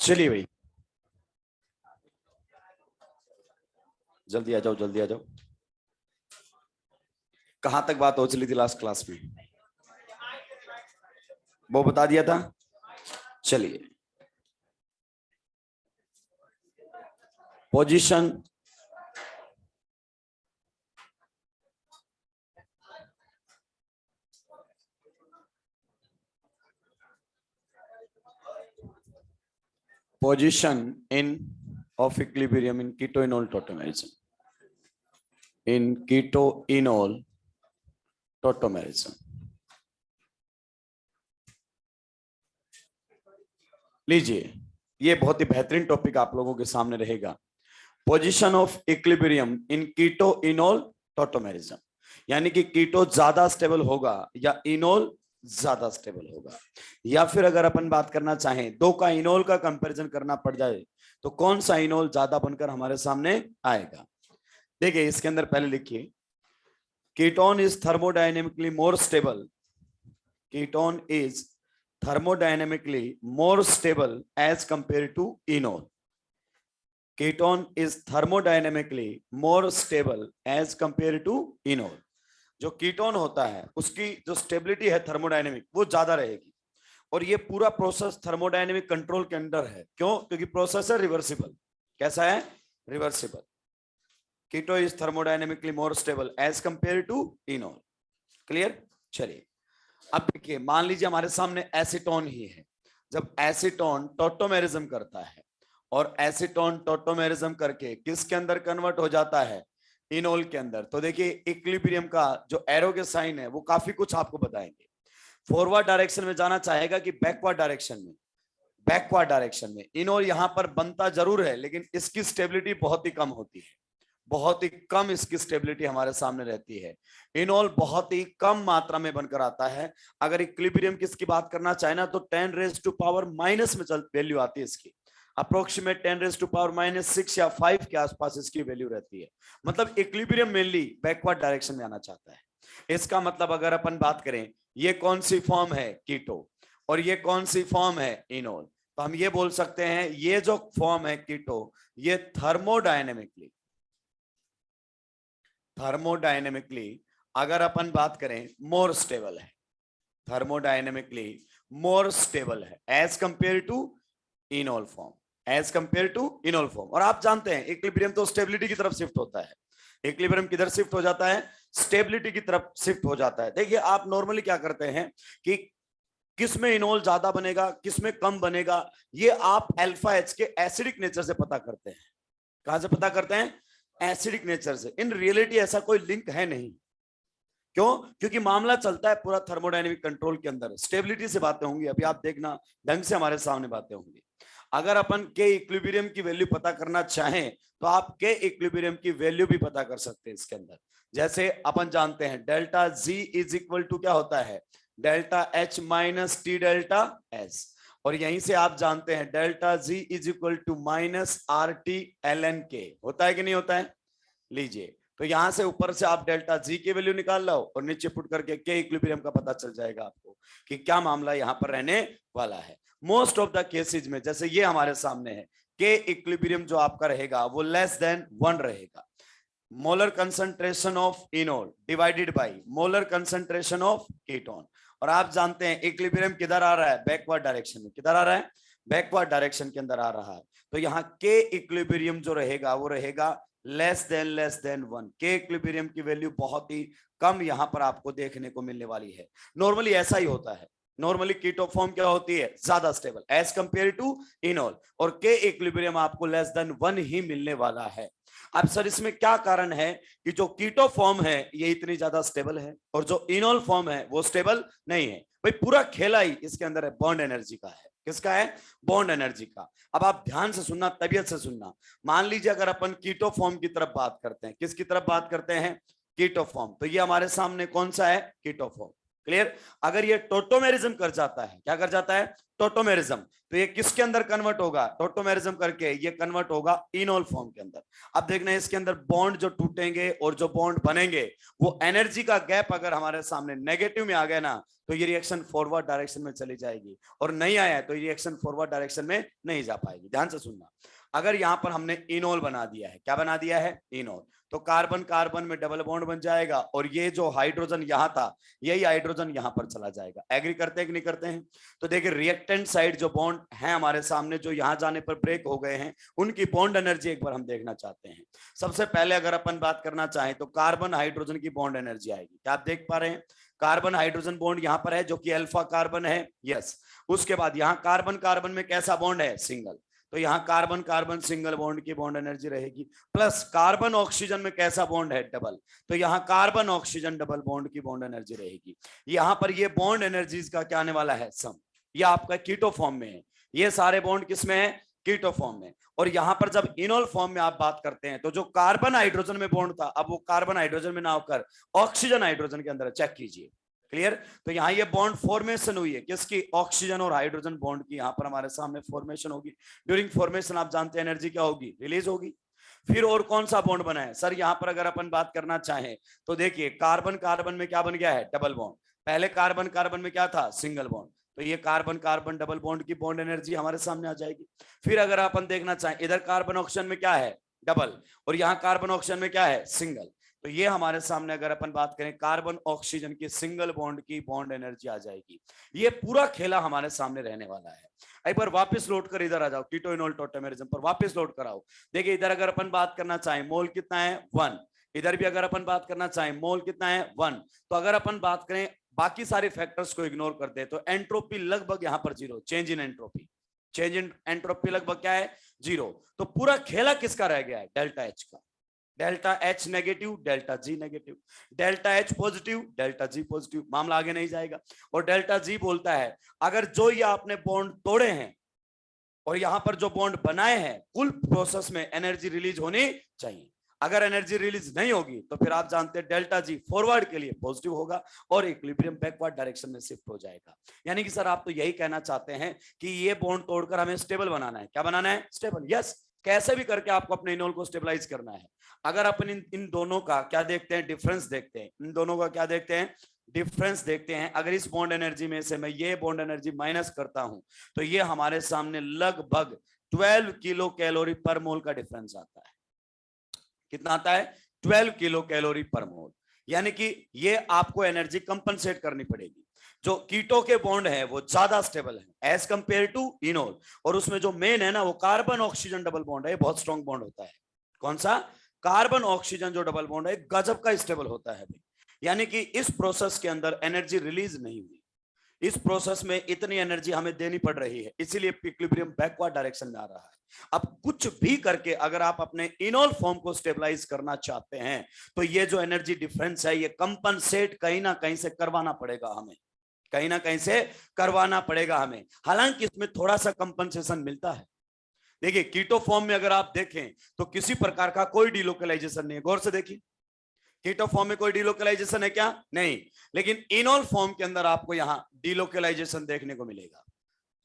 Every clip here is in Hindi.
चलिए भाई, जल्दी आ जाओ, जल्दी आ जाओ। कहां तक बात हो चली थी लास्ट क्लास में? वो बता दिया था। चलिए, position in of equilibrium in ketoenol tautomerism. In ketoenol tautomerism. लीजिए, ये बहुत ही बेहतरीन टॉपिक आप लोगों के सामने रहेगा। Position of equilibrium in keto enol tautomerism, यानी कि कीटो ज्यादा स्टेबल होगा या इनोल ज्यादा स्टेबल होगा, या फिर अगर अपन बात करना चाहें दो का इनोल का कंपैरिजन करना पड़ जाए तो कौन सा इनोल ज्यादा बनकर हमारे सामने आएगा। देखिए, इसके अंदर पहले लिखिए, ketone is thermodynamically more stable. Ketone is thermodynamically more stable as compared to enol. Ketone is thermodynamically more stable as compared to enol. जो कीटोन होता है उसकी जो स्टेबिलिटी है थर्मोडायनेमिक वो ज्यादा रहेगी, और ये पूरा प्रोसेस थर्मोडायनेमिक कंट्रोल के अंडर है। क्यों? क्योंकि प्रोसेस है रिवर्सिबल। कैसा है? Reversible. Keto is thermodynamically more stable as compare to enol. Clear? चलिए, अब देखिए, मान लीजिए हमारे सामने एसीटोन ही है। जब एसीटोन टॉटोमेरिज्म करता है और एसीटोन टॉटोमेरिज्म करके किसके अंदर कन्वर्ट हो जाता है? इनोल के अंदर। तो देखिए, इक्विलिब्रियम का जो एरो के साइन है वो काफी कुछ आपको बताएंगे। फॉरवर्ड डायरेक्शन में जाना चाहेगा कि बैकवर्ड डायरेक्शन में? बैकवर्ड डायरेक्शन में। इनोल यहां पर बनता जरूर है, लेकिन इसकी स्टेबिलिटी बहुत ही कम होती है, बहुत ही कम इसकी स्टेबिलिटी हमारे सामने रहती है। इनोल बहुत ही कम मात्रा में बनकर आता है। अगर इक्विलिब्रियम की इसकी बात करना चाहे ना तो 10 रेज टू पावर माइनस में वैल्यू आती है इसकी, अप्रोक्सीमेट 10 रेज टू पावर -6 या 5 के आसपास इसकी वैल्यू रहती है। मतलब इक्विलिब्रियम मेनली बैकवर्ड डायरेक्शन में आना चाहता है। इसका मतलब अगर अपन बात करें, ये कौन सी फॉर्म है? कीटो, और ये कौन सी फॉर्म है? इनोल। तो हम ये बोल सकते हैं ये जो फॉर्म है कीटो, ये थर्मोडायनेमिकली अगर अपन बात करें मोर स्टेबल है, थर्मोडायनेमिकली मोर स्टेबल है as compare to enol form, as compare to enol form. और आप जानते हैं इक्विलिब्रियम तो स्टेबिलिटी की तरफ शिफ्ट होता है। इक्विलिब्रियम किधर शिफ्ट हो जाता है? स्टेबिलिटी की तरफ शिफ्ट हो जाता है। देखिए, आप नॉर्मली क्या करते हैं कि किस में इनोल ज्यादा बनेगा, किस में कम बनेगा, ये आप अल्फा एच के एसिडिक नेचर से पता करते हैं। कहां से पता करते हैं? एसिडिक नेचर से। इन रियलिटी ऐसा कोई लिंक है नहीं। क्यों? क्योंकि मामला चलता है पूरा थर्मोडायनेमिक कंट्रोल के अंदर। स्टेबिलिटी से बातें होंगी, अभी आप देखना ढंग से हमारे सामने बातें होंगी। अगर अपन के इक्विलिब्रियम की वैल्यू पता करना चाहें तो आप के इक्विलिब्रियम की वैल्यू भी पता कर सकते हैं इसके अंदर। जैसे अपन जानते हैं delta G is equal to क्या होता है? Delta H minus T delta S. और यहीं से आप जानते हैं delta G is equal to minus R T L N K. होता है कि नहीं होता है? लीजिए, तो यहां से ऊपर से आप डेल्टा जी की वैल्यू निकाल लो और नीचे पुट करके के इक्विलिब्रियम का पता चल जाएगा आपको कि क्या मामला यहां पर रहने वाला है। मोस्ट ऑफ द केसेज में जैसे ये हमारे सामने है, के इक्विलिब्रियम जो आपका रहेगा वो लेस देन 1 रहेगा। Molar concentration of enol divided by molar concentration of ketone. और आप जानते हैं इक्विलिब्रियम किधर आ रहा है? बैकवर्ड डायरेक्शन में। किधर आ रहा है? बैकवर्ड डायरेक्शन के अंदर आ रहा है। तो यहाँ के इक्विलिब्रियम जो रहेगा वो रहेगा लेस देन 1। के इक्विलिब्रियम की वैल्यू बहुत ही कम यहां पर आपको देखने को मिलने वाली है। नॉर्मली ऐसा ही होता है। नॉर्मली कीटो फॉर्म क्या होती है? ज्यादा stable as compare to enol, और के इक्विलिब्रियम आपको लेस देन 1 ही मिलने वाला है। अब सर इसमें क्या कारण है कि जो कीटो फॉर्म है ये इतनी ज्यादा स्टेबल है और जो इनोल फॉर्म है वो स्टेबल नहीं है? भाई पूरा खेला ही इसके अंदर है बॉन्ड एनर्जी का है। किसका है? बॉन्ड एनर्जी का। अब आप ध्यान से सुनना, तबियत से सुनना। मान लीजिए अगर अपन कीटो फॉर्म की तरफ बात करते हैं, किसकी तरफ बात करते हैं? Keto form. तो ये हमारे सामने कौन सा है? Keto form. क्लियर। अगर ये टोटोमेरिज्म कर जाता है, क्या कर जाता है, टोटोमेरिज्म, तो ये किसके अंदर कन्वर्ट होगा, टोटोमेरिज्म करके ये कन्वर्ट होगा इनोल फॉर्म के अंदर। अब देखना है इसके अंदर बॉन्ड जो टूटेंगे और जो बॉन्ड बनेंगे, वो एनर्जी का गैप अगर हमारे सामने नेगेटिव में आ गया ना, तो ये रिएक्शन फॉरवर्ड डायरेक्शन में चली जाएगी, और नहीं आया है तो ये रिएक्शन फॉरवर्ड डायरेक्शन में नहीं जा पाएगी। ध्यान से सुनना, अगर यहां पर हमने इनोल बना दिया है, क्या बना दिया है, इनोल, तो कार्बन कार्बन में डबल बॉन्ड बन जाएगा, और ये जो हाइड्रोजन यहां था, यही हाइड्रोजन यहां पर चला जाएगा। एग्री करते हैं कि नहीं करते हैं। तो देखिए रिएक्टेंट साइड जो बॉन्ड है हमारे सामने, जो यहां जाने पर ब्रेक हो गए हैं, उनकी बॉन्ड एनर्जी एक बार हम देखना चाहते हैं। सबसे पहले अगर अपन बात करना चाहें तो कार्बन हाइड्रोजन की बॉन्ड एनर्जी आएगी। क्या आप देख पा रहे हैं, कार्बन हाइड्रोजन बॉन्ड यहां पर है जो कि अल्फा कार्बन है, यस। उसके बाद यहां कार्बन कार्बन में कैसा बॉन्ड है, सिंगल, तो यहां कार्बन कार्बन सिंगल बॉन्ड की बॉन्ड एनर्जी रहेगी। प्लस कार्बन ऑक्सीजन में कैसा बॉन्ड है, डबल, तो यहां कार्बन ऑक्सीजन डबल बॉन्ड की बॉन्ड एनर्जी रहेगी। यहां पर ये बॉन्ड एनर्जीज का क्या आने वाला है, सम। ये आपका कीटो फॉर्म में है, ये सारे बॉन्ड किसमें है, कीटो फॉर्म में। और यहां पर जब इनोल फॉर्म में आप बात करते हैं, तो जो कार्बन हाइड्रोजन में बॉन्ड था, अब वो कार्बन हाइड्रोजन में ना होकर ऑक्सीजन हाइड्रोजन के अंदर, चेक कीजिए, क्लियर। तो यहाँ ये बॉन्ड फॉर्मेशन हुई है किसकी, ऑक्सीजन और हाइड्रोजन बॉन्ड की, यहाँ पर हमारे सामने फॉर्मेशन होगी। ड्यूरिंग फॉर्मेशन आप जानते हैं एनर्जी क्या होगी, रिलीज होगी। फिर और कौन सा बॉन्ड बना है सर, यहाँ पर अगर अपन बात करना चाहें तो देखिए कार्बन कार्बन में क्या बन गया है, डबल बॉन्ड। पहले कार्बन कार्बन में क्या था, सिंगल बॉन्ड, तो ये कार्बन कार्बन डबल बॉन्ड की बॉन्ड एनर्जी हमारे सामने आ जाएगी। फिर अगर अपन देखना चाहें, इधर कार्बन ऑक्सीजन में क्या है, डबल, और यहाँ कार्बन ऑक्सीजन में क्या है, सिंगल, तो ये हमारे सामने अगर अपन बात करें कार्बन ऑक्सीजन की सिंगल बॉन्ड की बॉन्ड एनर्जी आ जाएगी। ये पूरा खेला हमारे सामने रहने वाला है। एक बार वापस लौट कर इधर आ जाओ, कीटो इनोल टोटेमेरिज्म पर वापस लौट कर आओ। देखिए इधर अगर अपन बात करना चाहें, मोल कितना है, 1, इधर भी अगर अपन बात करना चाहें मोल कितना है, 1। तो अगर अपन बात करें बाकी सारे फैक्टर्स को इग्नोर कर दे, तो एंट्रोपी लगभग यहाँ पर 0, change in entropy, change in entropy लगभग क्या है, 0। तो पूरा खेला किसका रह गया है, डेल्टा एच का। Delta H negative, delta G negative, delta H positive, delta G positive, मामला आगे नहीं जाएगा। और डेल्टा जी बोलता है अगर जो ये आपने बॉन्ड तोड़े हैं और यहां पर जो बॉन्ड बनाए हैं, कुल प्रोसेस में एनर्जी रिलीज होनी चाहिए। अगर एनर्जी रिलीज नहीं होगी तो फिर आप जानते हैं डेल्टा जी फॉरवर्ड के लिए पॉजिटिव होगा और इक्विलिब्रियम बैकवर्ड डायरेक्शन में शिफ्ट हो जाएगा। यानी कि सर आप तो यही कहना चाहते हैं कि ये बॉन्ड तोड़कर हमें स्टेबल बनाना है। क्या बनाना है, स्टेबल, यस। कैसे भी करके आपको अपने इनोल को स्टेबलाइज करना है। अगर अपन इन दोनों का क्या देखते हैं, डिफरेंस देखते हैं, इन दोनों का क्या देखते हैं, डिफरेंस देखते हैं। अगर इस बॉन्ड एनर्जी में से मैं ये बॉन्ड एनर्जी माइनस करता हूं, तो ये हमारे सामने लगभग 12 किलो कैलोरी पर मोल का डिफरेंस आता है। कितना आता है, 12 किलो कैलोरी पर मोल। यानी कि ये आपको एनर्जी कंपनसेट करनी पड़ेगी। जो कीटो के बॉन्ड है वो ज्यादा स्टेबल है एज कंपेयर टू इनोल, और उसमें जो मेन है ना वो कार्बन ऑक्सीजन डबल बॉन्ड है, बहुत स्ट्रॉन्ग बॉन्ड होता है। कौन सा, कार्बन ऑक्सीजन जो डबल बॉन्ड है गजब का स्टेबल होता है भाई। यानी कि इस प्रोसेस के अंदर एनर्जी रिलीज नहीं हुई, इस प्रोसेस में इतनी एनर्जी हमें देनी पड़ रही है, इसीलिए इक्विलिब्रियम बैकवर्ड डायरेक्शन में आ रहा है। अब कुछ भी करके अगर आप अपने इनोल फॉर्म को स्टेबलाइज करना चाहते हैं, तो ये जो एनर्जी डिफरेंस है ये कंपनसेट कहीं ना कहीं से करवाना पड़ेगा हमें, कहीं ना कहीं से करवाना पड़ेगा हमें। हालांकि इसमें थोड़ा सा कंपनसेशन मिलता है। देखिए कीटो फॉर्म में अगर आप देखें तो किसी प्रकार का कोई डिलोकलाइजेशन नहीं है, गौर से देखिए कीटो फॉर्म में कोई डिलोकलाइजेशन है क्या, नहीं। लेकिन इनोल फॉर्म के अंदर आपको यहां डिलोकलाइजेशन देखने को मिलेगा।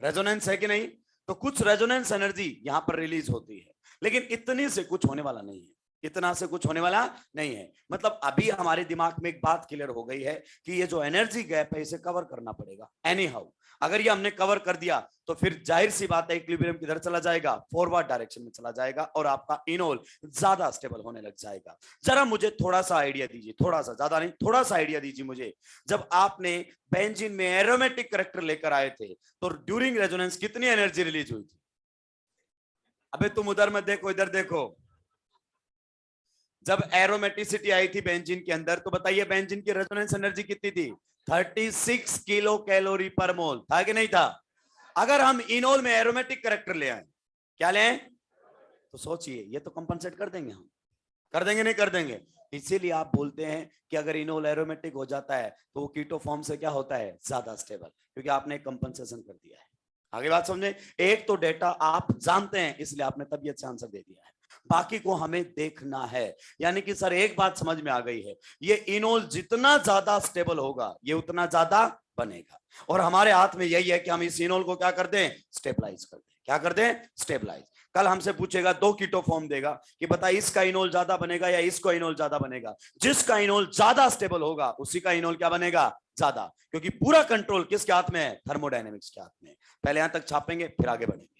रेजोनेंस है कि नहीं, तो कुछ रेजोनेंस एनर्जी यहां पर रिलीज होती है, लेकिन इतनी से कुछ होने वाला नहीं है, इतना से कुछ होने वाला नहीं है। मतलब अभी हमारे दिमाग में एक बात क्लियर हो गई है कि ये जो एनर्जी गैप है इसे कवर करना पड़ेगा एनी हाउ। अगर ये हमने कवर कर दिया तो फिर जाहिर सी बात है इक्विलिब्रियम किधर चला जाएगा, फॉरवर्ड डायरेक्शन में चला जाएगा और आपका इनोल ज्यादा स्टेबल होने लग जाएगा। जरा मुझे थोड़ा सा आइडिया दीजिए, थोड़ा सा, ज्यादा नहीं, थोड़ा सा आइडिया दीजिए मुझे। जब आपने बेंजीन में एरोमेटिक करैक्टर लेकर आए थे तो ड्यूरिंग रेजोनेंस कितनी एनर्जी रिलीज हुई थी? अबे तुम उधर मत देखो, इधर देखो। जब एरोमेटिसिटी आई थी बेंजीन के अंदर, तो बताइए बेंजीन की रेजोनेंस एनर्जी कितनी थी, 36 किलो कैलोरी पर मोल, था कि नहीं था? अगर हम इनोल में एरोमेटिक करैक्टर ले आए, क्या ले आए, तो सोचिए ये तो कंपनसेट कर देंगे हम, कर देंगे नहीं कर देंगे। इसीलिए आप बोलते हैं कि अगर इनोल एरोमेटिक हो जाता है तो वो कीटो फॉर्म से क्या होता है, ज्यादा स्टेबल, क्योंकि आपने कंपनसेशन कर दिया है। आगे बात समझे, एक तो डेटा आप जानते हैं इसलिए आपने तबीयत से आंसर दे दिया है, बाकी को हमें देखना है। यानी कि सर एक बात समझ में आ गई है, ये इनोल जितना ज्यादा स्टेबल होगा ये उतना ज्यादा बनेगा, और हमारे हाथ में यही है कि हम इस इनोल को क्या कर दें, स्टेबलाइज कर दें। क्या कर दें, स्टेबलाइज। कल हमसे पूछेगा, दो कीटो फॉर्म देगा कि बता इसका इनोल ज्यादा बनेगा या इसका इनोल ज्यादा बनेगा। जिसका इनोल ज्यादा स्टेबल होगा उसी का इनोल क्या बनेगा, ज्यादा, क्योंकि पूरा कंट्रोल किसके हाथ में है, थर्मोडायनेमिक्स के हाथ में। पहले यहां तक छापेंगे फिर आगे बढ़ेंगे।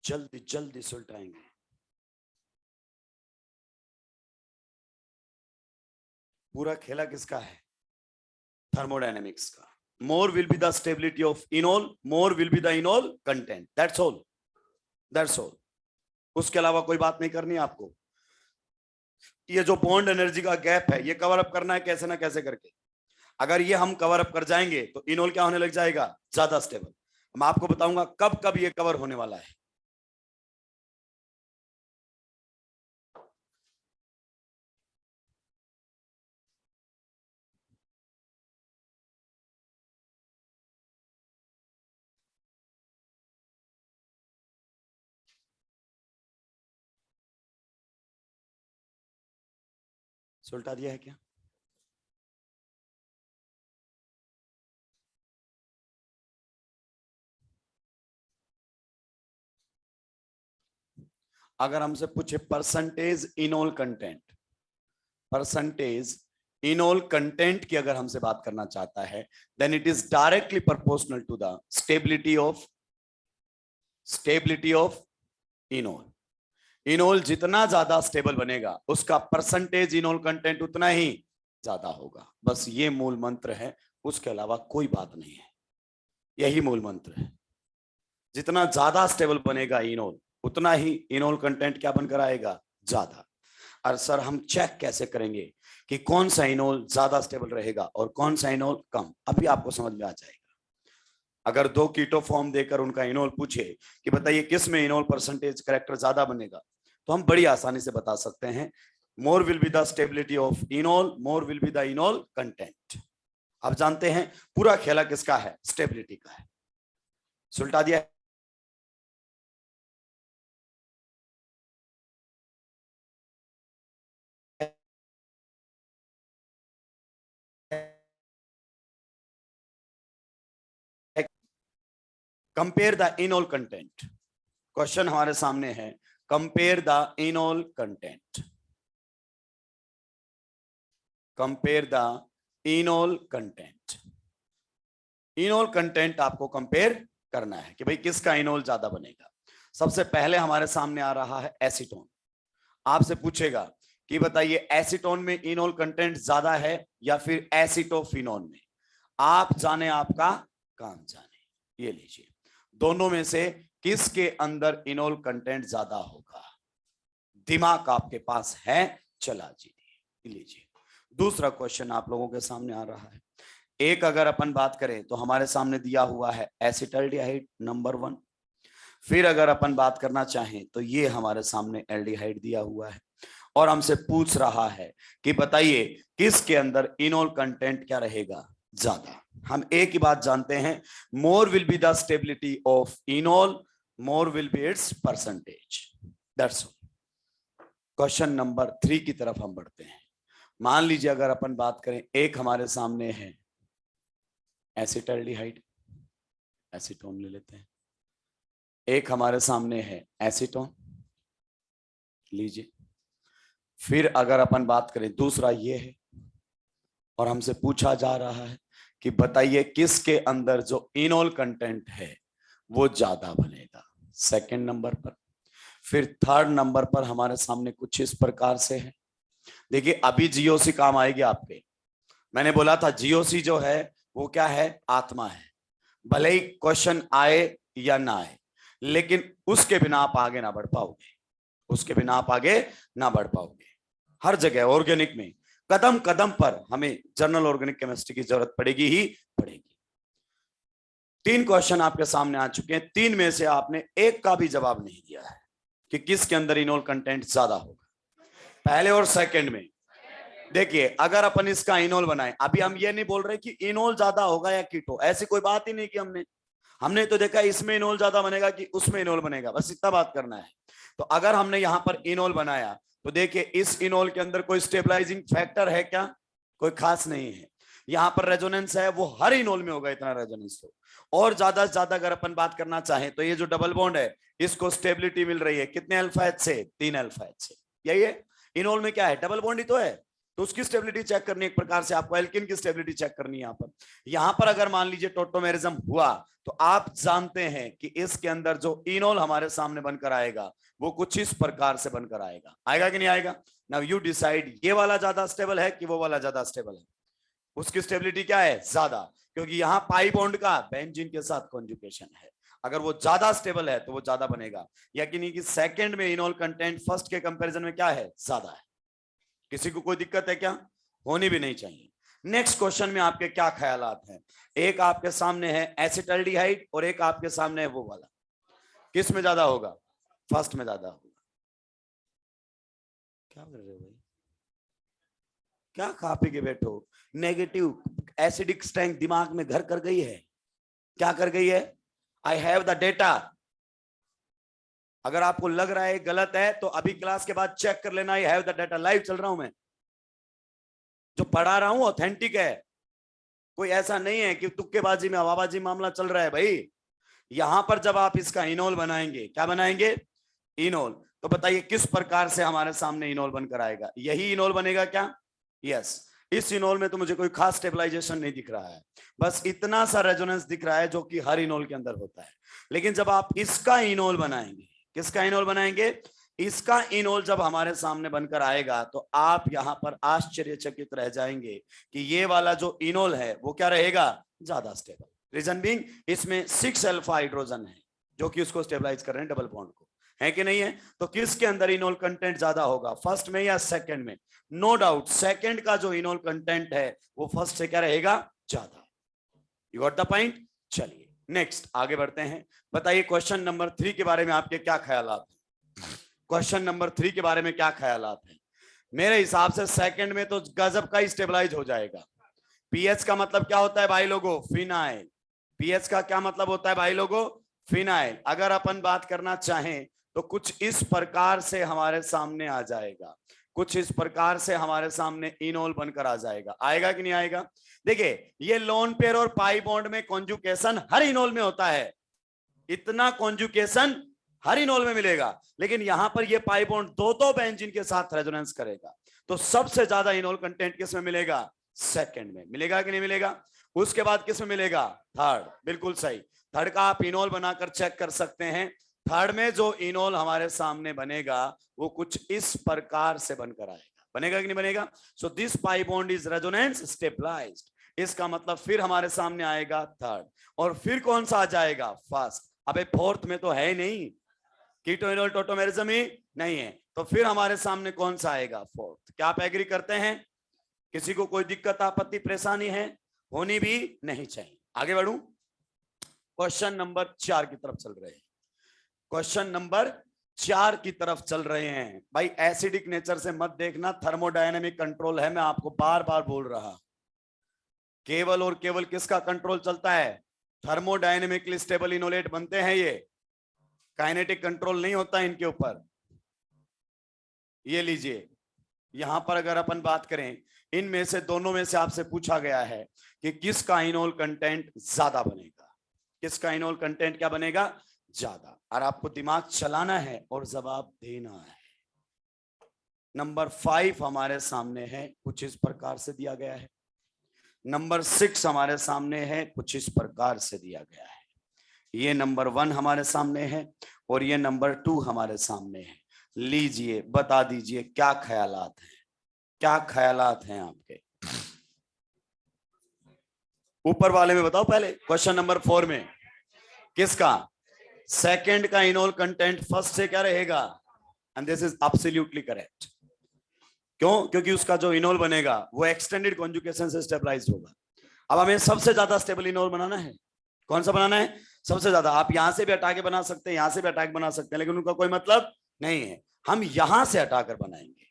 जल्दी जल्दी सुलटाएंगे। पूरा खेला किसका है, थर्मोडायनेमिक्स का। more will be the stability of enol, more will be the enol content, that's all, that's all। उसके अलावा कोई बात नहीं करनी आपको। ये जो बॉन्ड एनर्जी का गैप है ये कवर अप करना है कैसे ना कैसे करके। अगर ये हम कवर अप कर जाएंगे तो इनोल क्या होने लग जाएगा, ज्यादा स्टेबल। मैं आपको बताऊंगा कब कब ये कवर होने वाला है। सुलटा दिया है क्या, अगर हमसे पूछे percentage enol content, percentage enol content की अगर हमसे बात करना चाहता है, then it is directly proportional to the stability of enol. Enol जितना ज्यादा स्टेबल बनेगा उसका परसेंटेज इनोल कंटेंट उतना ही ज्यादा होगा। बस ये मूल मंत्र है, उसके अलावा कोई बात नहीं है, यही मूल मंत्र है। जितना ज्यादा स्टेबल बनेगा इनोल उतना ही इनोल कंटेंट क्या बनकर आएगा, ज्यादा। और सर हम चेक कैसे करेंगे कि कौन सा इनोल ज्यादा स्टेबल रहेगा और कौन सा इनोल कम, अभी आपको समझ में आ जाएगा। अगर दो कीटो फॉर्म देकर उनका इनोल पूछे कि बताइए किस में इनोल परसेंटेज कैरेक्टर ज्यादा बनेगा, तो हम बड़ी आसानी से बता सकते हैं, more will be the stability of enol, more will be the enol content. आप जानते हैं पूरा खेला किसका है, स्टेबिलिटी का है। सुलटा दिया। Compare the enol content, question हमारे सामने है, compare the enol content, compare the enol content. Enol content आपको कंपेयर करना है कि भाई किसका इनोल ज्यादा बनेगा। सबसे पहले हमारे सामने आ रहा है एसीटोन। आपसे पूछेगा कि बताइए एसीटोन में इनोल कंटेंट ज्यादा है या फिर एसिटोफिनोन में। आप जाने आपका काम जाने। ये लीजिए, दोनों में से किसके अंदर इनोल कंटेंट ज्यादा होगा, दिमाग आपके पास है, चला जी लीजिए। दूसरा क्वेश्चन आप लोगों के सामने आ रहा है। एक अगर अपन बात करें तो हमारे सामने दिया हुआ है एसिटाल्डिहाइड नंबर 1। फिर अगर अपन बात करना चाहें तो ये हमारे सामने एल्डिहाइड दिया हुआ है, और हमसे पूछ रहा है कि बताइए किसके अंदर इनोल कंटेंट क्या रहेगा, ज्यादा। हम एक ही बात जानते हैं, more will be the stability of enol, more will be it's percentage, that's all. Question number 3 की तरफ हम बढ़ते हैं। मान लीजिए अगर अपन बात करें, एक हमारे सामने है एसिटाल्डिहाइड, एसीटोन ले लेते हैं। एक हमारे सामने है एसीटोन, लीजिए। फिर अगर अपन बात करें दूसरा ये है, और हमसे पूछा जा रहा है कि बताइए किसके अंदर जो इनोल कंटेंट है वो ज्यादा बनेगा, सेकंड नंबर पर। फिर थर्ड नंबर पर हमारे सामने कुछ इस प्रकार से है। देखिए अभी जीओसी काम आएगी आपके। मैंने बोला था जीओसी जो है वो क्या है, आत्मा है। भले ही क्वेश्चन आए या ना आए, लेकिन उसके बिना आप आगे ना बढ़ पाओगे, उसके बिना आप आगे ना बढ़ पाओगे। हर जगह ऑर्गेनिक में कदम कदम पर हमें जनरल ऑर्गेनिक केमिस्ट्री की जरूरत पड़ेगी ही पड़ेगी। 3 क्वेश्चन आपके सामने आ चुके हैं, 3 में से आपने एक का भी जवाब नहीं दिया है कि किसके अंदर इनोल कंटेंट ज्यादा होगा, पहले और सेकंड में। देखिए अगर अपन इसका इनोल बनाए, अभी हम ये नहीं बोल रहे कि इनोल ज्यादा होगा या कीटो, ऐसी कोई बात ही नहीं कि हमने तो देखा इसमें इनोल ज्यादा बनेगा कि उसमें इनोल बनेगा, बस इतना बात करना है। तो अगर हमने यहां पर इनोल बनाया तो देखिए इस इनोल के अंदर कोई स्टेबलाइजिंग फैक्टर है क्या? कोई खास नहीं है। यहां पर रेजोनेंस है वो हर इनोल में होगा इतना रेजोनेंस। तो और ज्यादा से ज्यादा अगर अपन बात करना चाहें तो ये जो डबल बॉन्ड है इसको स्टेबिलिटी मिल रही है कितने अल्फा एच से? 3 अल्फा एच से। यही है इनोल में क्या है? डबल बॉन्ड ही तो है, तो उसकी स्टेबिलिटी चेक करनी है। एक प्रकार से आपको एल्किन की स्टेबिलिटी चेक करनी है। यहां पर अगर मान लीजिए टोटोमेरिज्म हुआ तो आप जानते हैं कि इसके अंदर जो इनोल हमारे सामने बनकर आएगा वो कुछ इस प्रकार से बनकर आएगा। आएगा कि नहीं आएगा? नाउ यू डिसाइड ये वाला ज्यादा स्टेबल है कि वो वाला ज्यादा स्टेबल है। उसकी स्टेबिलिटी क्या है? ज्यादा, क्योंकि यहां पाई बॉन्ड का बेंजीन के साथ कॉन्जुगेशन है। अगर वो ज्यादा स्टेबल है तो वो ज्यादा बनेगा। यानी कि सेकंड में इनोल कंटेंट फर्स्ट के कंपैरिजन में क्या है? ज्यादा है। किसी को कोई दिक्कत है क्या? होनी भी नहीं चाहिए। नेक्स्ट क्वेश्चन में आपके क्या ख्यालात हैं? एक आपके सामने है एसिटाल्डिहाइड और एक आपके सामने है वो वाला, किस में ज्यादा होगा? फर्स्ट में ज्यादा होगा। क्या कर रहे हो भाई? क्या खा पी के बैठो? नेगेटिव एसिडिक स्ट्रेंथ दिमाग में घर कर गई है। क्या कर गई है? I have the data. अगर आपको लग रहा है गलत है तो अभी क्लास के बाद चेक कर लेना। I have the data, live चल रहा हूं मैं, जो पढ़ा रहा हूं ऑथेंटिक है। कोई ऐसा नहीं है कि तुक्केबाजी में हवाबाजी मामला चल रहा है भाई। यहां पर जब आप इसका इनोल बनाएंगे, क्या बनाएंगे? इनोल। तो बताइए किस प्रकार से हमारे सामने इनोल बनकर आएगा? यही इनोल बनेगा क्या? यस। इस इनोल में तो मुझे कोई खास स्टेबलाइजेशन नहीं दिख रहा है, बस इतना सा रेजोनेंस दिख रहा है जो कि हर इनोल के अंदर होता है। लेकिन जब आप इसका इनोल बनाएंगे, किसका इनोल बनाएंगे? इसका इनोल जब हमारे सामने बनकर आएगा तो आप यहां पर आश्चर्यचकित रह जाएंगे कि ये वाला जो इनोल है वो क्या रहेगा? ज्यादा स्टेबल। रीजन बीइंग इसमें 6 अल्फा हाइड्रोजन है जो कि उसको स्टेबलाइज कर रहे हैं डबल बॉन्ड को, है कि नहीं है? तो किसके अंदर इनोल कंटेंट ज्यादा होगा, फर्स्ट में या सेकंड में? नो डाउट सेकंड का जो इनोल कंटेंट है वो फर्स्ट से क्या रहेगा? ज्यादा। You got the point? चलिए नेक्स्ट आगे बढ़ते हैं। बताइए क्वेश्चन नंबर 3 के बारे में आपके क्या ख्यालात हैं? क्वेश्चन नंबर 3 के बारे में क्या ख्यालात हैं? मेरे हिसाब से सेकंड में तो गजब का ही स्टेबलाइज हो जाएगा। पीएच का मतलब क्या होता है भाई लोगों? फिनाइल। पीएच का क्या मतलब होता है भाई लोगों? फिनाइल। अगर अपन बात करना चाहें तो कुछ इस प्रकार से हमारे सामने आ जाएगा, कुछ इस प्रकार से हमारे सामने इनोल बनकर आ जाएगा। आएगा कि नहीं आएगा? देखिए ये लोन पेयर और पाई बॉन्ड में कॉन्जुगेशन हर इनोल में होता है, इतना कॉन्जुगेशन हर इनोल में मिलेगा। लेकिन यहां पर ये पाई बॉन्ड दो बेंजीन के साथ रेजोनेंस करेगा, तो सबसे ज्यादा इनोल कंटेंट किस में मिलेगा? सेकंड में। मिलेगा कि नहीं मिलेगा? उसके बाद किस में मिलेगा? थर्ड। बिल्कुल सही। थर्ड का आप इनोल बनाकर चेक कर सकते हैं। थर्ड में जो इनोल हमारे सामने बनेगा वो कुछ इस प्रकार से बनकर आएगा। बनेगा कि नहीं बनेगा? So this pi bond is resonance stabilized. इसका मतलब फिर हमारे सामने आएगा थर्ड, और फिर कौन सा आ जाएगा? फर्स्ट। अबे फोर्थ में तो है ही नहीं, कीटो इनोल टोटोमेरिज्म ही नहीं है, तो फिर हमारे सामने कौन सा आएगा? फोर्थ। क्या आप एग्री करते हैं? किसी को कोई दिक्कत आपत्ति परेशानी है? होनी भी नहीं चाहिए। आगे बढ़ूं, क्वेश्चन नंबर 4 की तरफ चल रहे हैं। क्वेश्चन नंबर 4 की तरफ चल रहे हैं। भाई एसिडिक नेचर से मत देखना, थर्मोडायनेमिक कंट्रोल है, मैं आपको बार बार बोल रहा। केवल और केवल किसका कंट्रोल चलता है? थर्मोडायनेमिकली स्टेबल इनोलेट बनते हैं ये, काइनेटिक कंट्रोल नहीं होता इनके ऊपर। ये लीजिए यहां पर अगर अपन बात करें, इनमें से दोनों में से आपसे पूछा गया है कि किसका इनोल कंटेंट ज्यादा बनेगा? किसका इनोल कंटेंट क्या बनेगा? ज्यादा। और आपको दिमाग चलाना है और जवाब देना है। नंबर 5 हमारे सामने है, कुछ इस प्रकार से दिया गया है। नंबर 6 हमारे सामने है, कुछ इस प्रकार से दिया गया है। ये नंबर 1 हमारे सामने है और ये नंबर 2 हमारे सामने है। लीजिए बता दीजिए क्या ख्यालात हैं, क्या ख्यालात हैं आपके? ऊपर वाले में बताओ पहले। क्वेश्चन नंबर 4 में किसका? सेकंड का इनोल कंटेंट फर्स्ट से क्या रहेगा? And this is absolutely correct. क्यों? क्योंकि उसका जो इनोल बनेगा वो एक्सटेंडेड कॉन्जुगेशन से स्टेबलाइज्ड होगा। अब हमें सबसे ज्यादा स्टेबल इनोल बनाना है, कौन सा बनाना है सबसे ज्यादा? आप यहां से भी हटा के बना सकते हैं, यहां से भी हटा के बना सकते हैं, लेकिन उनका कोई मतलब नहीं है। हम यहां से हटाकर बनाएंगे।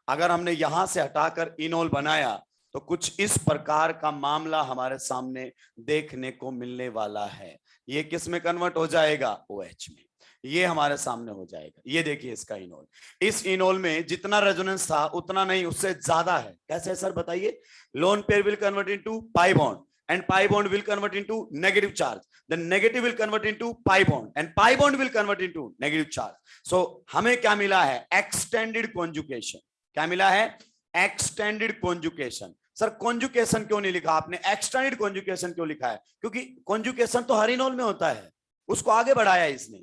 अगर हमने यहां से हटाकर इनोल बनाया तो कुछ इस प्रकार का मामला हमारे सामने देखने को मिलने वाला है। ये किस में कन्वर्ट हो जाएगा? OH में। ये हमारे सामने हो जाएगा। ये देखिए इसका इनोल, इस इनोल में जितना रेजोनेंस था उतना नहीं, उससे ज्यादा है। कैसे सर बताइए? Lone pair will convert into pi bond and pi bond will convert into negative charge, then negative will convert into pi bond and pi bond will convert into negative charge. So हमें क्या मिला है? extended conjugation। क्या मिला है? extended conjugation। सर conjugation क्यों नहीं लिखा आपने? extended conjugation क्यों लिखा है? क्योंकि conjugation तो हर इनोल में होता है, उसको आगे बढ़ाया इसने,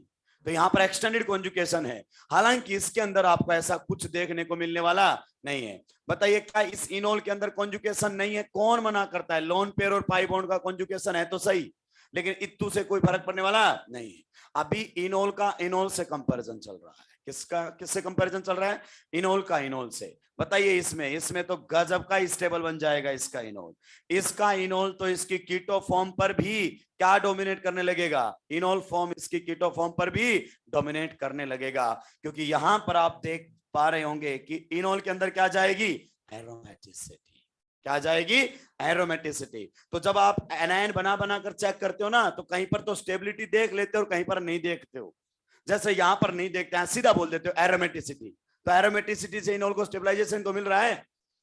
तो यहां पर एक्सटेंडेड कॉन्जुगेशन है। हालांकि इसके अंदर आपको ऐसा कुछ देखने को मिलने वाला नहीं है। बताइए क्या इस इनोल के अंदर कॉन्जुगेशन नहीं है? कौन मना करता है? लोन पेयर और पाई बॉन्ड का कॉन्जुगेशन है तो सही, लेकिन इत्तू से कोई फर्क पड़ने वाला नहीं है। अभी इनोल का इनोल से कंपैरिजन चल रहा है। किसका किससे कंपैरिजन चल रहा है? इनोल का इनोल से। बताइए इसमें तो गजब का स्टेबल बन जाएगा इसका इनोल। इसका इनोल तो इसकी कीटो फॉर्म पर भी क्या डोमिनेट करने लगेगा? इनोल फॉर्म इसकी कीटो फॉर्म पर भी डोमिनेट करने लगेगा, क्योंकि यहां पर आप देख पा रहे होंगे कि इनोल के अंदर क्या जाएगी? एरोमेटिसिटी। क्या जाएगी? एरोमेटिसिटी। तो जब आप एनायन बना बनाकर चेक करते हो ना, तो कहीं पर तो स्टेबिलिटी देख लेते हो और कहीं पर नहीं देखते हो। जैसे यहां पर नहीं देखते हैं, सीधा बोल देते हो एरोमेटिसिटी, तो एरोमेटिसिटी से इनोल को स्टेबलाइजेशन तो मिल रहा है।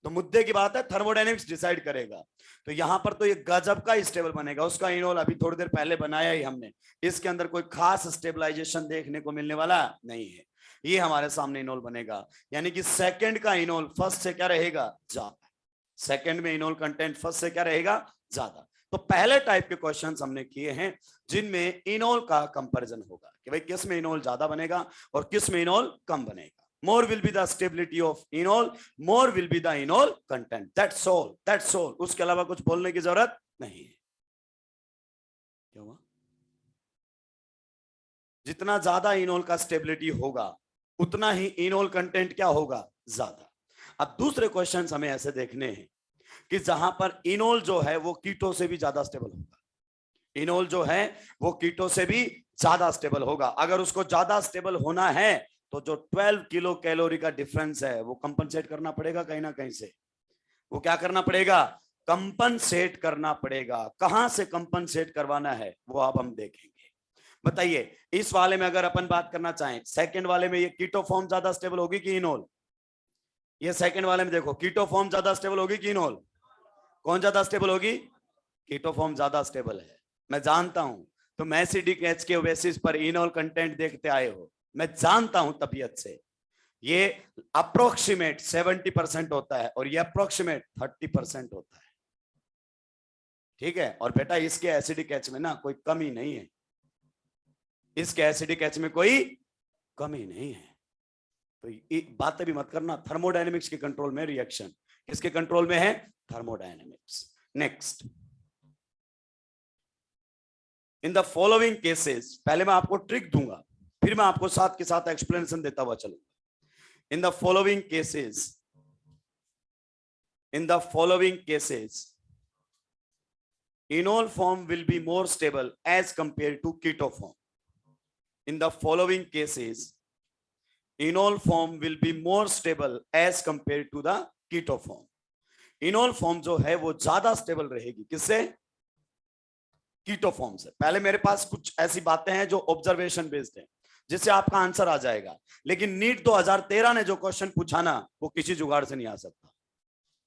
तो मुद्दे की बात है, थर्मोडायनेमिक्स डिसाइड करेगा। तो यहां पर तो ये गजब का स्टेबल बनेगा। उसका इनोल अभी थोड़ी देर पहले बनाया ही हमने, इसके अंदर कोई खास स्टेबलाइजेशन देखने को मिलने वाला नहीं है। ये हमारे सामने इनोल बनेगा, यानी कि सेकंड का इनोल फर्स्ट से क्या रहेगा? ज्यादा। सेकंड में इनोल कंटेंट फर्स्ट से क्या रहेगा? ज्यादा। तो पहले टाइप के क्वेश्चंस हमने किए हैं जिनमें इनोल का कंपैरिजन होगा कि भाई किस में इनोल ज्यादा बनेगा और किस में इनोल कम बनेगा। More will be the stability of enol, more will be the enol content. That's all. That's all. उसके अलावा कुछ बोलने की जरूरत नहीं है। क्या हुआ? जितना ज्यादा इनोल का स्टेबिलिटी होगा उतना ही इनोल कंटेंट क्या होगा? ज्यादा। अब दूसरे क्वेश्चंस हमें ऐसे देखने हैं कि जहां पर इनोल जो है वो कीटो से भी ज्यादा स्टेबल होगा। इनोल जो है वो कीटो से भी ज्यादा स्टेबल होगा। अगर उसको ज्यादा स्टेबल होना है तो जो 12 किलो कैलोरी का डिफरेंस है वो कंपनसेट करना पड़ेगा कहीं ना कहीं से। वो क्या करना पड़ेगा? कंपनसेट करना पड़ेगा। कहां से कंपनसेट करवाना है वो अब हम देखेंगे। बताइए इस वाले में अगर अपन बात करना चाहें, सेकंड वाले में ये कीटो फॉर्म ज्यादा स्टेबल होगी कि इनोल? ये सेकंड वाले में देखो, कीटो फॉर्म ज्यादा स्टेबल होगी कि इनोल? कौन ज्यादा स्टेबल होगी? कीटो फॉर्म ज्यादा स्टेबल है, मैं जानता हूं। तुम एसिडिक एच के बेसिस पर इनोल कंटेंट देखते आए हो, मैं जानता हूं तबीयत से। ये अप्रोक्सीमेट 70% होता है और ये अप्रोक्सीमेट 30% होता है। ठीक है? और बेटा इसके एसिडिक एच में ना कोई कमी नहीं है, इसके एसिडिक एच में कोई कमी नहीं है। तो बातें भी मत करना। थर्मोडायनेमिक्स के कंट्रोल में रिएक्शन किसके कंट्रोल में है? Thermodynamics. Next, in the following cases, पहले मैं आपको ट्रिक दूंगा फिर मैं आपको साथ के साथ एक्सप्लेनेशन देता हुआ चलूंगा। In the following cases, enol form will be more stable as compared to keto form. In the following cases, enol form will be more stable as compared to the keto form. enol form जो है वो ज्यादा स्टेबल रहेगी किससे? कीटो फॉर्म से। पहले मेरे पास कुछ ऐसी बातें हैं जो ऑब्जर्वेशन बेस्ड है जिससे आपका आंसर आ जाएगा, लेकिन नीट 2013 ने जो क्वेश्चन पूछा ना वो किसी जुगाड़ से नहीं आ सकता,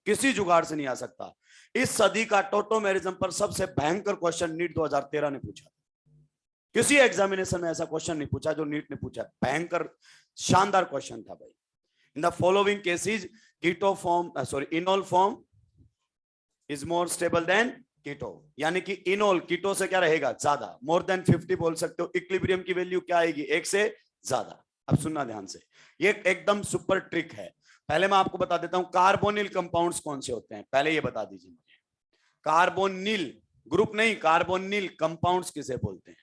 किसी जुगाड़ से नहीं आ सकता। इस सदी का टोटोमेरिज्म पर सबसे भयंकर क्वेश्चन नीट 2013 ने पूछा। किसी एग्जामिनेशन में ऐसा क्वेश्चन नहीं पूछा जो नीट ने पूछा। भयंकर शानदार क्वेश्चन था भाई। In the following cases keto form enol form is more stable than keto, यानी कि इनोल कीटो से क्या रहेगा? ज्यादा। मोर देन 50 बोल सकते हो। इक्विलिब्रियम की वैल्यू क्या आएगी? 1 से ज्यादा। अब सुनना ध्यान से, ये एकदम सुपर ट्रिक है। पहले मैं आपको बता देता हूं कार्बोनिल कंपाउंड्स कौन से होते हैं, पहले ये बता दीजिए मुझे। कार्बोनिल ग्रुप नहीं, कार्बोनिल कंपाउंड्स किसे बोलते हैं?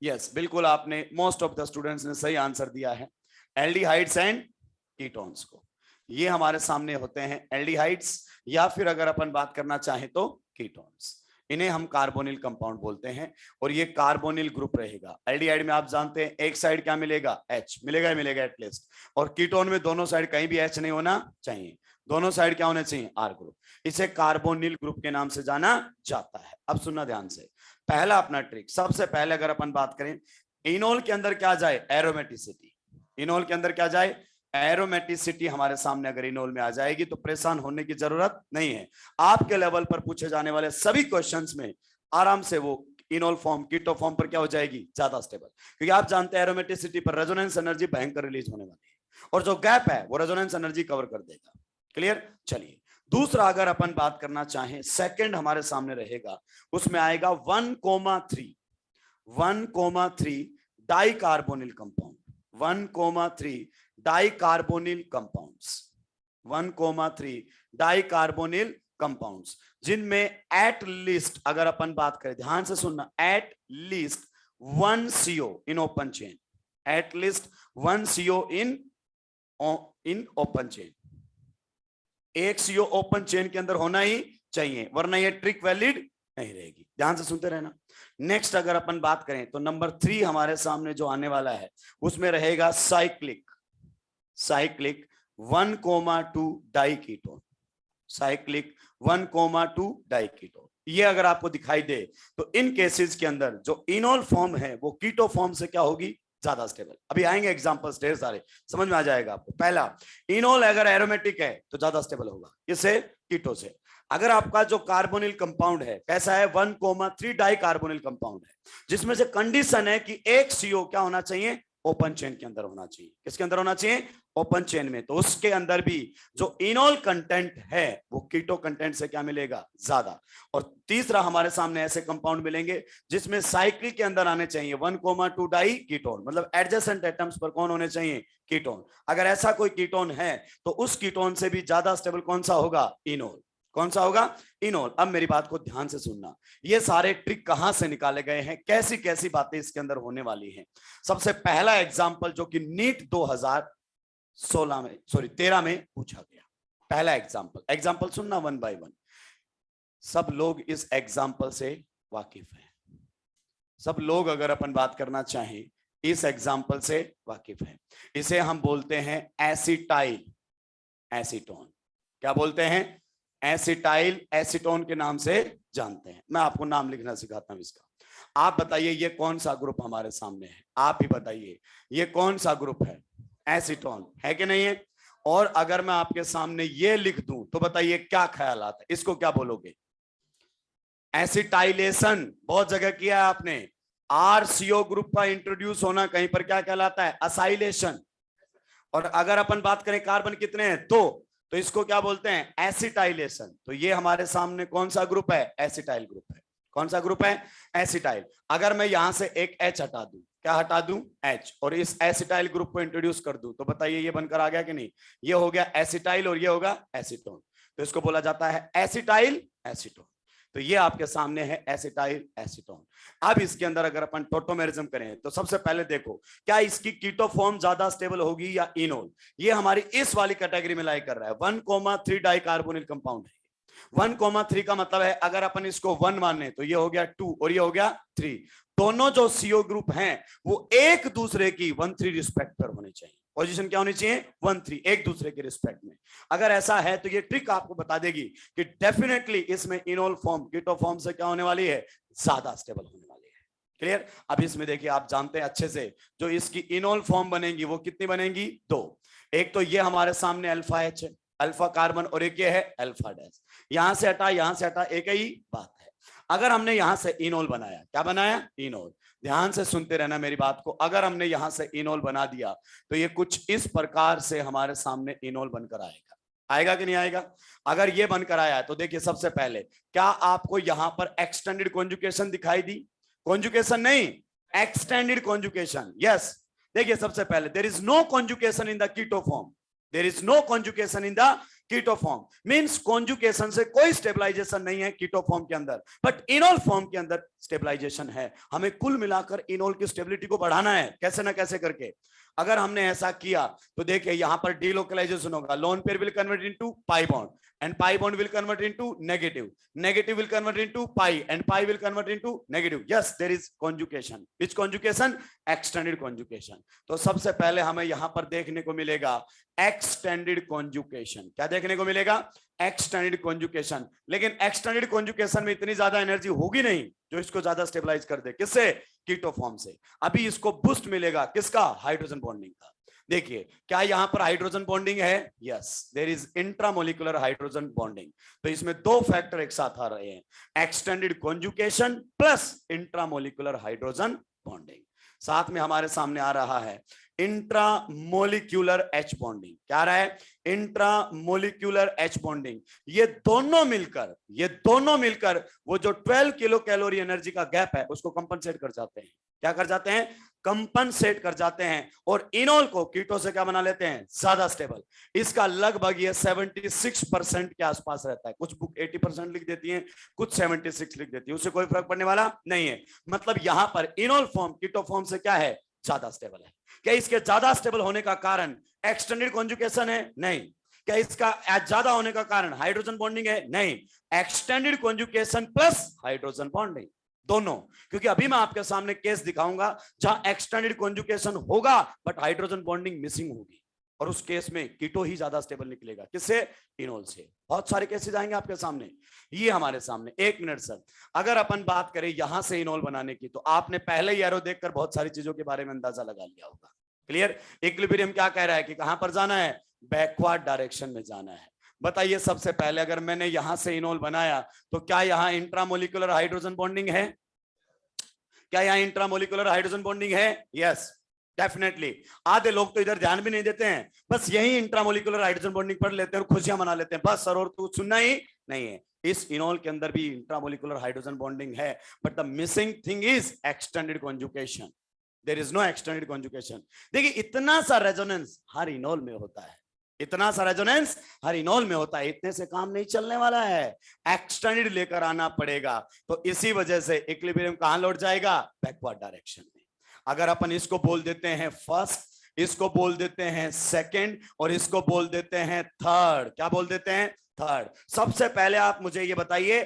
यस, बिल्कुल आपने मोस्ट ऑफ द स्टूडेंट्स ने सही आंसर दिया है, एल्डिहाइड्स एंड कीटोन्स को। ये हमारे सामने होते हैं एल्डिहाइड्स, या फिर अगर अपन बात करना चाहें तो कीटोन्स। इन्हें हम कार्बोनिल कंपाउंड बोलते हैं और ये कार्बोनिल ग्रुप रहेगा। एल्डिहाइड में आप जानते हैं एक साइड क्या मिलेगा, H मिलेगा ही मिलेगा एटलीस्ट, और कीटोन में दोनों साइड कहीं भी H नहीं होना चाहिए, दोनों साइड क्या होने चाहिए, R ग्रुप। इसे कार्बोनिल ग्रुप के नाम से जाना जाता है। अब सुनना ध्यान से, पहला अपना ट्रिक, सबसे पहले अगर अपन बात करें इनोल के अंदर क्या जाए, एरोमेटिसिटी। इनोल के अंदर क्या जाए, एरोमेटिसिटी। हमारे सामने अगर इनोल में आ जाएगी तो परेशान होने की जरूरत नहीं है। आपके लेवल पर पूछे जाने वाले सभी क्वेश्चंस में आराम से वो इनोल फॉर्म, कीटो फॉर्म पर क्या हो जाएगी, ज्यादा स्टेबल, क्योंकि आप जानते हैं एरोमेटिसिटी पर रेजोनेंस एनर्जी भयंकर रिलीज होने वाली है और जो गैप है वो रेजोनेंस एनर्जी कवर कर देगा। क्लियर। चलिए दूसरा अगर अपन बात करना चाहें, सेकंड हमारे सामने रहेगा, उसमें आएगा 1,3 di carbonyl compound, 1,3 di carbonyl compounds, 1,3 di carbonyl compounds, जिनमें एट लीस्ट, अगर अपन बात करें ध्यान से सुनना, at least 1 CO in open chain, at least 1 CO in open chain, एक CO ओपन चेन के अंदर होना ही चाहिए, वरना ये ट्रिक वैलिड नहीं रहेगी। ध्यान से सुनते रहना। नेक्स्ट अगर अपन बात करें तो नंबर 3 हमारे सामने जो आने वाला है उसमें रहेगा cyclic, 1,2 di ketone, cyclic 1,2 di ketone. ये अगर आपको दिखाई दे तो इन केसेस के अंदर जो इनोल फॉर्म है वो कीटो फॉर्म से क्या होगी, ज्यादा स्टेबल। अभी आएंगे एग्जांपल्स ढेर सारे, समझ में आ जाएगा आपको। पहला, इनोल अगर एरोमेटिक है तो ज्यादा स्टेबल होगा इससे, कीटो से। अगर आपका जो कार्बोनिल कंपाउंड है कैसा है, 1,3 डाई कार्बोनिल कंपाउंड है, जिसमें से कंडीशन है कि एक CO क्या होना चाहिए, ओपन चेन के अंदर होना चाहिए। किसके अंदर होना चाहिए, ओपन चेन में। तो उसके अंदर भी जो इनोल कंटेंट है वो कीटो कंटेंट से क्या मिलेगा, ज्यादा। और तीसरा हमारे सामने ऐसे कंपाउंड मिलेंगे जिसमें साइकिल के अंदर आने चाहिए 1,2 डाई कीटोन, मतलब एडजेसेंट एटम्स पर कौन होने चाहिए, कीटोन। अगर ऐसा कोई कीटोन है तो उस कीटोन से भी ज्यादा स्टेबल कौन सा होगा, इनोल। कौन सा होगा, इनोल। अब मेरी बात को ध्यान से सुनना, ये सारे ट्रिक कहां से निकाले गए हैं, कैसी कैसी बातें इसके अंदर होने वाली हैं। सबसे पहला एग्जांपल जो कि नीट 13 में पूछा गया, पहला एग्जांपल सुनना 1 by 1। सब लोग इस एग्जांपल से वाकिफ हैं, सब लोग अगर अपन बात करना चाहें इस एग्जांपल से वाकिफ हैं। इसे हम बोलते हैं एसिटाइल एसीटोन। क्या बोलते हैं, एसिटाइल एसीटोन के नाम से जानते हैं। मैं आपको नाम लिखना सिखाता हूं इसका। आप बताइए ये कौन सा ग्रुप हमारे सामने है, आप ही बताइए ये कौन सा ग्रुप है, एसीटोन है कि नहीं है। और अगर मैं आपके सामने ये लिख दूं तो बताइए क्या ख्याल आता है, इसको क्या बोलोगे, एसिटाइलेशन। बहुत जगह किया है आपने। RCO ग्रुप का इंट्रोड्यूस होना कहीं पर क्या कहलाता है, असाइलेशन। और अगर अपन बात करें कार्बन कितने हैं तो इसको क्या बोलते हैं, एसिटाइलेशन। तो ये हमारे सामने कौन सा ग्रुप है, एसिटाइल ग्रुप है। कौन सा ग्रुप है, एसिटाइल। अगर मैं यहां से एक H हटा दूं, क्या हटा दूं, H, और इस एसिटाइल ग्रुप को इंट्रोड्यूस कर दूं तो बताइए ये बनकर आ गया कि नहीं, ये हो गया एसिटाइल और ये होगा एसीटोन। तो इसको बोला जाता है एसिटाइल एसीटोन। तो ये आपके सामने है एसिटाइल एसीटोन। अब इसके अंदर अगर अपन टोटोमेरिज्म करें तो सबसे पहले देखो क्या इसकी कीटो फॉर्म ज्यादा स्टेबल होगी या इनोल। ये हमारी इस वाली कैटेगरी में लाई कर रहा है, 1,3 डाई कार्बोनिल कंपाउंड है। 1,3 का मतलब है अगर अपन इसको 1 माने तो ये हो गया 2 और ये हो गया 3। दोनों जो CO ग्रुप हैं वो एक दूसरे की 1,3 रिस्पेक्ट पर होने चाहिए। पोजीशन क्या होनी चाहिए, 1,3, एक दूसरे के रिस्पेक्ट में। अगर ऐसा है तो ये ट्रिक आपको बता देगी कि डेफिनेटली इसमें इनोल फॉर्म कीटो फॉर्म से क्या होने वाली है, ज्यादा स्टेबल होने वाली है। क्लियर। अब इसमें देखिए आप जानते हैं अच्छे से जो इसकी इनोल फॉर्म बनेगी वो कितनी बनेगी, 2। एक तो ये हमारे सामने अल्फा H है, अल्फा कार्बन, और एक ये है अल्फा डैश। यहां से हटा यहां से हटा, एक ही बात है। अगर हमने यहां से इनोल बनाया, क्या बनाया, इनोल। ध्यान से सुनते रहना मेरी बात को। अगर हमने यहां से इनोल बना दिया तो ये कुछ इस प्रकार से हमारे सामने इनोल बनकर आएगा। आएगा कि नहीं आएगा। अगर ये बनकर आया है तो देखिए सबसे पहले क्या आपको यहां पर एक्सटेंडेड कॉन्जुगेशन दिखाई दी, कॉन्जुगेशन नहीं, एक्सटेंडेड कॉन्जुगेशन। यस, देखिए सबसे पहले there is no conjugation in the keto form, there is no conjugation in the keto form. Means conjugation से कोई स्टेबलाइजेशन नहीं है कीटो फॉर्म के अंदर, बट इनोल फॉर्म के अंदर स्टेबलाइजेशन है। हमें कुल मिलाकर इनोल की स्टेबिलिटी को बढ़ाना है कैसे ना कैसे करके। अगर हमने ऐसा किया तो देखिए यहां पर डीलोकलाइजेशन होगा, lone pair will convert into pi bond and pi bond will convert into negative, negative will convert into pi and pi will convert into negative. Yes, there is conjugation. Which conjugation? Extended conjugation. तो सबसे पहले हमें यहां पर देखने को मिलेगा एक्सटेंडेड कॉन्जुकेशन। क्या देखने को मिलेगा? Extended conjugation. लेकिन एक्सटेंडेड कॉन्जुकेशन में इतनी ज्यादा एनर्जी होगी नहीं जो इसको ज्यादा स्टेबलाइज कर दे। किससे? कीटो फॉर्म से। अभी इसको बूस्ट मिलेगा किसका? हाइड्रोजन बॉन्डिंग का। देखिए क्या यहां पर हाइड्रोजन बॉन्डिंग है? Yes, there is intramolecular hydrogen bonding. तो इसमें दो फैक्टर एक साथ आ रहे हैं, extended conjugation plus intramolecular hydrogen bonding. साथ में हमारे सामने आ रहा है इंट्रामोलिक्यूलर एच बॉन्डिंग। क्या आ रहा है? Intramolecular H bonding. ये दोनों मिलकर वो जो 12 किलो कैलोरी एनर्जी का गैप है उसको कंपनसेट कर जाते हैं। क्या कर जाते हैं? कंपनसेट कर जाते हैं और इनोल को कीटो से क्या बना लेते हैं? ज्यादा स्टेबल। इसका लगभग ये 76% के आसपास रहता है। कुछ बुक 80% लिख देती हैं, कुछ 76 लिख देती है, उससे कोई फर्क पड़ने वाला नहीं है। मतलब यहां पर इनोल फॉर्म कीटो फॉर्म से क्या है? ज्यादा स्टेबल है। क्या इसके ज्यादा स्टेबल होने का कारण एक्सटेंडेड कॉन्जुगेशन है? नहीं। क्या इसका ज्यादा होने का कारण हाइड्रोजन बॉन्डिंग है? नहीं। Extended conjugation plus hydrogen bonding दोनों। क्योंकि अभी मैं आपके सामने केस दिखाऊंगा जहां एक्सटेंडेड कॉन्जुगेशन होगा बट हाइड्रोजन बॉन्डिंग मिसिंग होगी और उस केस में कीटो ही ज्यादा स्टेबल निकलेगा। किससे? इनोल से। बहुत सारे केसेस आएंगे आपके सामने, ये हमारे सामने। एक मिनट सर, अगर अपन बात करें यहां से इनोल बनाने की तो आपने पहले ही एरो देखकर बहुत सारी चीजों के बारे में अंदाजा लगा लिया होगा। क्लियर? इक्विलिब्रियम क्या कह रहा है कि कहां पर जाना है? बैकवर्ड डायरेक्शन में जाना है। बताइए सबसे पहले अगर मैंने यहां से इनोल बनाया तो क्या यहां इंट्रामोलिकुलर हाइड्रोजन बॉन्डिंग है? क्या यहां इंट्रामोलिकुलर हाइड्रोजन बॉन्डिंग है? Yes, definitely. आधे लोग तो इधर ध्यान भी नहीं देते हैं, बस यही इंट्रामोलिकुलर हाइड्रोजन बॉन्डिंग पढ़ लेते हैं और खुशियां मना लेते हैं बस सर, और तो सुनना ही नहीं है। इस इनोल के अंदर भी इंट्रामोलिकुलर हाइड्रोजन बॉन्डिंग है but the missing thing is extended conjugation. There is no extended conjugation. देखिए इतना सा रेजोनेंस हर इनोल में होता है, इतना सा रेजोनेंस हर इनोल में होता है। इतने से काम नहीं चलने वाला है, एक्सटेंडेड लेकर आना पड़ेगा। तो इसी वजह से इक्विलिब्रियम कहां लौट जाएगा? बैकवर्ड डायरेक्शन में। अगर अपन इसको बोल देते हैं फर्स्ट, इसको बोल देते हैं सेकंड और इसको बोल देते हैं थर्ड। क्या बोल देते हैं? थर्ड। सबसे पहले आप मुझे ये बताइए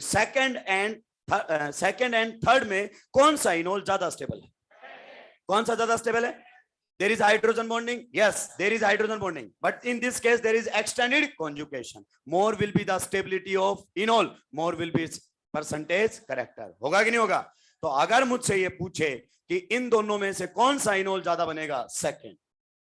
सेकंड एंड थर्ड में कौन सा इनोल ज्यादा स्टेबल है? कौन सा ज्यादा स्टेबल है? There is hydrogen bonding. Yes, there is hydrogen bonding. But in this case, there is extended conjugation. More will be the stability of enol. More will be its percentage character. होगा कि नहीं होगा? तो अगर मुझसे ये पूछे कि इन दोनों में से कौन सा इनोल ज्यादा बनेगा? सेकंड।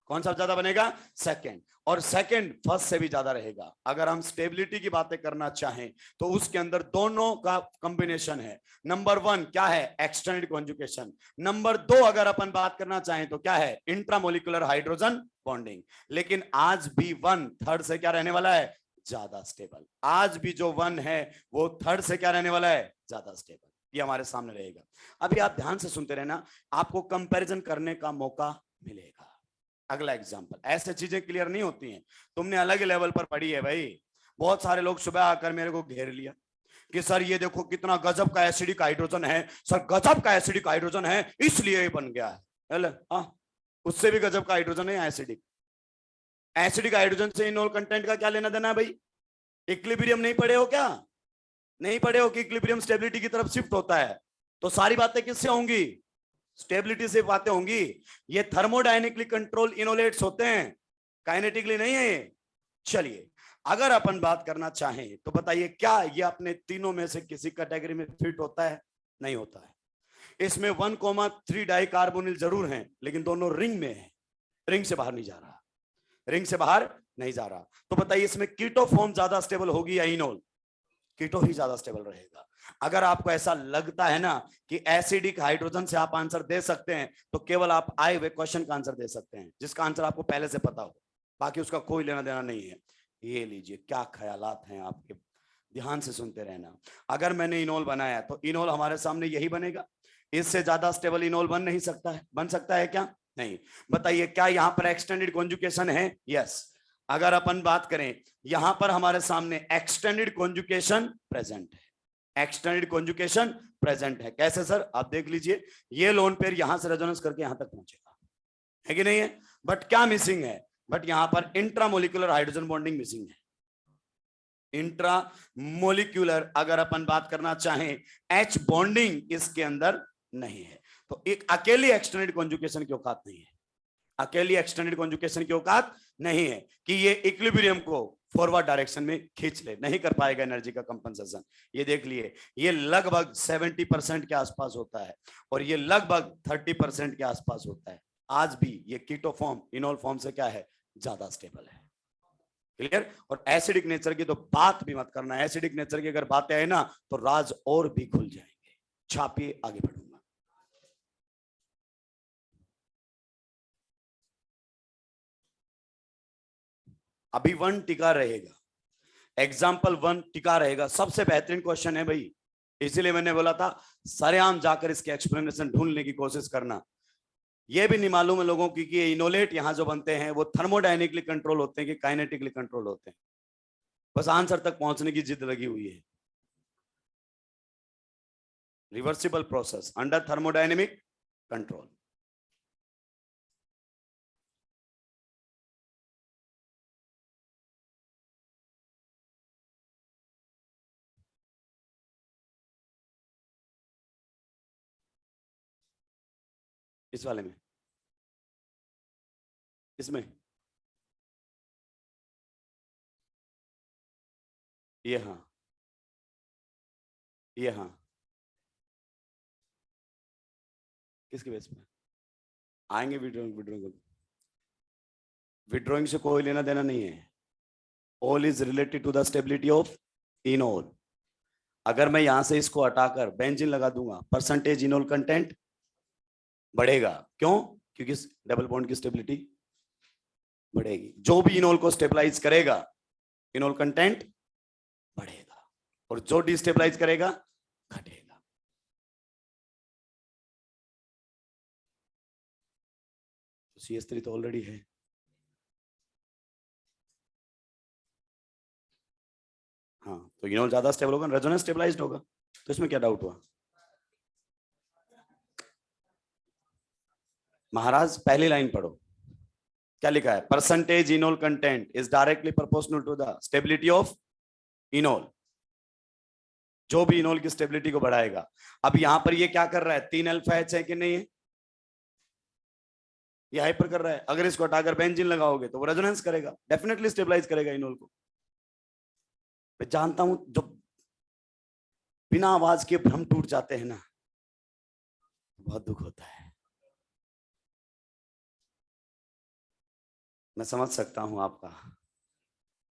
कौन सा ज्यादा बनेगा? सेकंड। और सेकंड फर्स्ट से भी ज्यादा रहेगा। अगर हम स्टेबिलिटी की बातें करना चाहें तो उसके अंदर दोनों का कॉम्बिनेशन है। नंबर 1 क्या है? Extended conjugation. नंबर 2 अगर अपन बात करना चाहें तो क्या है? Intramolecular hydrogen bonding. लेकिन आज भी 1 थर्ड से क्या रहने वाला है? ज्यादा स्टेबल। आज भी जो 1 है वो थर्ड से क्या रहने वाला है? ज्यादा स्टेबल। ये हमारे सामने रहेगा। अभी आप ध्यान से सुनते रहना, आपको कंपैरिजन करने का मौका मिलेगा। अगला एग्जांपल। ऐसे चीजें क्लियर नहीं होती हैं, तुमने अलग लेवल पर पढ़ी है भाई। बहुत सारे लोग सुबह आकर मेरे को घेर लिया कि सर ये देखो कितना गजब का एसिडिक हाइड्रोजन है, सर गजब का एसिडिक हाइड्रोजन है इसलिए ये बन गया है। उससे भी गजब का हाइड्रोजन है एसिडिक। एसिडिक हाइड्रोजन से इनोल कंटेंट का क्या लेना देना है भाई? इक्विलिब्रियम नहीं पढ़े हो क्या? नहीं पढ़े हो कि इक्विलिब्रियम स्टेबिलिटी की तरफ शिफ्ट होता है? तो सारी बातें किससे होंगी? स्टेबिलिटी से बातें होंगी। ये थर्मोडायनेमिकली कंट्रोल इनोलेट्स होते हैं, काइनेटिकली नहीं है ये। चलिए अगर अपन बात करना चाहें तो बताइए क्या ये अपने तीनों में से किसी कैटेगरी में फिट होता है? नहीं होता है। इसमें 1,3 डाइकार्बोनिल जरूर हैं लेकिन दोनों रिंग में है, रिंग से बाहर नहीं जा रहा, रिंग से बाहर नहीं जा रहा। तो बताइए इसमें कीटो फॉर्म ज्यादा स्टेबल होगी या इनोल? कीटो ही ज्यादा स्टेबल रहेगा। अगर आपको ऐसा लगता है ना कि एसिडिक हाइड्रोजन से आप आंसर दे सकते हैं तो केवल आप आए हुए क्वेश्चन का आंसर दे सकते हैं जिसका आंसर आपको पहले से पता हो, बाकी उसका कोई लेना देना नहीं है। ये लीजिए क्या ख्यालात हैं आपके, ध्यान से सुनते रहना। अगर मैंने इनोल बनाया तो इनोल हमारे सामने यही बनेगा, इससे ज्यादा स्टेबल इनोल बन नहीं सकता है। बन सकता है क्या? नहीं। बताइए क्या यहां पर एक्सटेंडेड कॉन्जुगेशन है? यस। अगर अपन बात करें यहां पर हमारे सामने एक्सटेंडेड कॉन्जुगेशन प्रेजेंट है, एक्सटेंडेड कॉन्जुगेशन प्रेजेंट है। कैसे सर? आप देख लीजिए, ये लोन पेयर यहां से रेजोनेंस करके यहां तक पहुंचेगा, है कि नहीं है? बट क्या मिसिंग है? बट यहां पर इंट्रामोलिकुलर हाइड्रोजन बॉन्डिंग मिसिंग है। इंट्रामोलिक्यूलर अगर अपन बात करना चाहें, एच बॉन्डिंग इसके अंदर नहीं है। तो एक अकेली एक्सटेंडेड कॉन्जुगेशन की औकात नहीं है, अकेली एक्सटेंडेड कॉन्जुगेशन की औकात नहीं है कि ये इक्विलिब्रियम को फॉरवर्ड डायरेक्शन में खींच ले, नहीं कर पाएगा एनर्जी का कंपनसेशन। ये देख लिए, ये लगभग 70% के आसपास होता है और ये लगभग 30% के आसपास होता है। आज भी ये कीटो फॉर्म इनोल फॉर्म से क्या है? ज्यादा स्टेबल है। क्लियर? और एसिडिक नेचर की तो बात भी मत करना। एसिडिक नेचर की अगर बातें आए ना तो राज और भी खुल जाएंगे। छापिए, आगे बढ़ूंगा। अभी 1 टिका रहेगा, एग्जाम्पल 1 टिका रहेगा। सबसे बेहतरीन क्वेश्चन है भाई, इसीलिए मैंने बोला था सरेआम जाकर इसके एक्सप्लेनेशन ढूंढने की कोशिश करना। ये भी नहीं मालूम है लोगों की कि इनोलेट यहां जो बनते हैं वो थर्मोडायनेमिकली कंट्रोल होते हैं कि काइनेटिकली कंट्रोल होते हैं। बस आंसर तक पहुंचने की जिद लगी हुई है। Reversible process under thermodynamic control. इस वाले में, इसमें ये, हाँ ये, हाँ किसके बेस पे आएंगे? विड्रॉइंग, विड्रॉइंग से कोई लेना देना नहीं है। All is related to the stability of enol. अगर मैं यहां से इसको हटाकर बेंजीन लगा दूंगा, परसेंटेज इनोल कंटेंट बढ़ेगा। क्यों? क्योंकि डबल बॉन्ड की स्टेबिलिटी बढ़ेगी। जो भी इनोल को स्टेबलाइज करेगा, इनोल कंटेंट बढ़ेगा, और जो डिस्टेबलाइज करेगा घटेगा। तो CH3 तो ऑलरेडी है। हाँ, तो इनोल ज्यादा स्टेबल होगा, रेजोनेंस स्टेबलाइज्ड होगा। तो इसमें क्या डाउट हुआ? महाराज पहली लाइन पढ़ो, क्या लिखा है? Percentage enol content is directly proportional to the stability of enol. जो भी इनोल की स्टेबिलिटी को बढ़ाएगा। अब यहां पर ये क्या कर रहा है? 3 अल्फा एच है कि नहीं है? ये हाइपर कर रहा है। अगर इसको हटाकर बेंजीन लगाओगे तो वो रेजोनेंस करेगा, डेफिनेटली स्टेबलाइज करेगा इनोल को। मैं जानता हूं जो बिना आवाज के भ्रम टूट जाते हैं ना, बहुत दुख होता है। मैं समझ सकता हूं आपका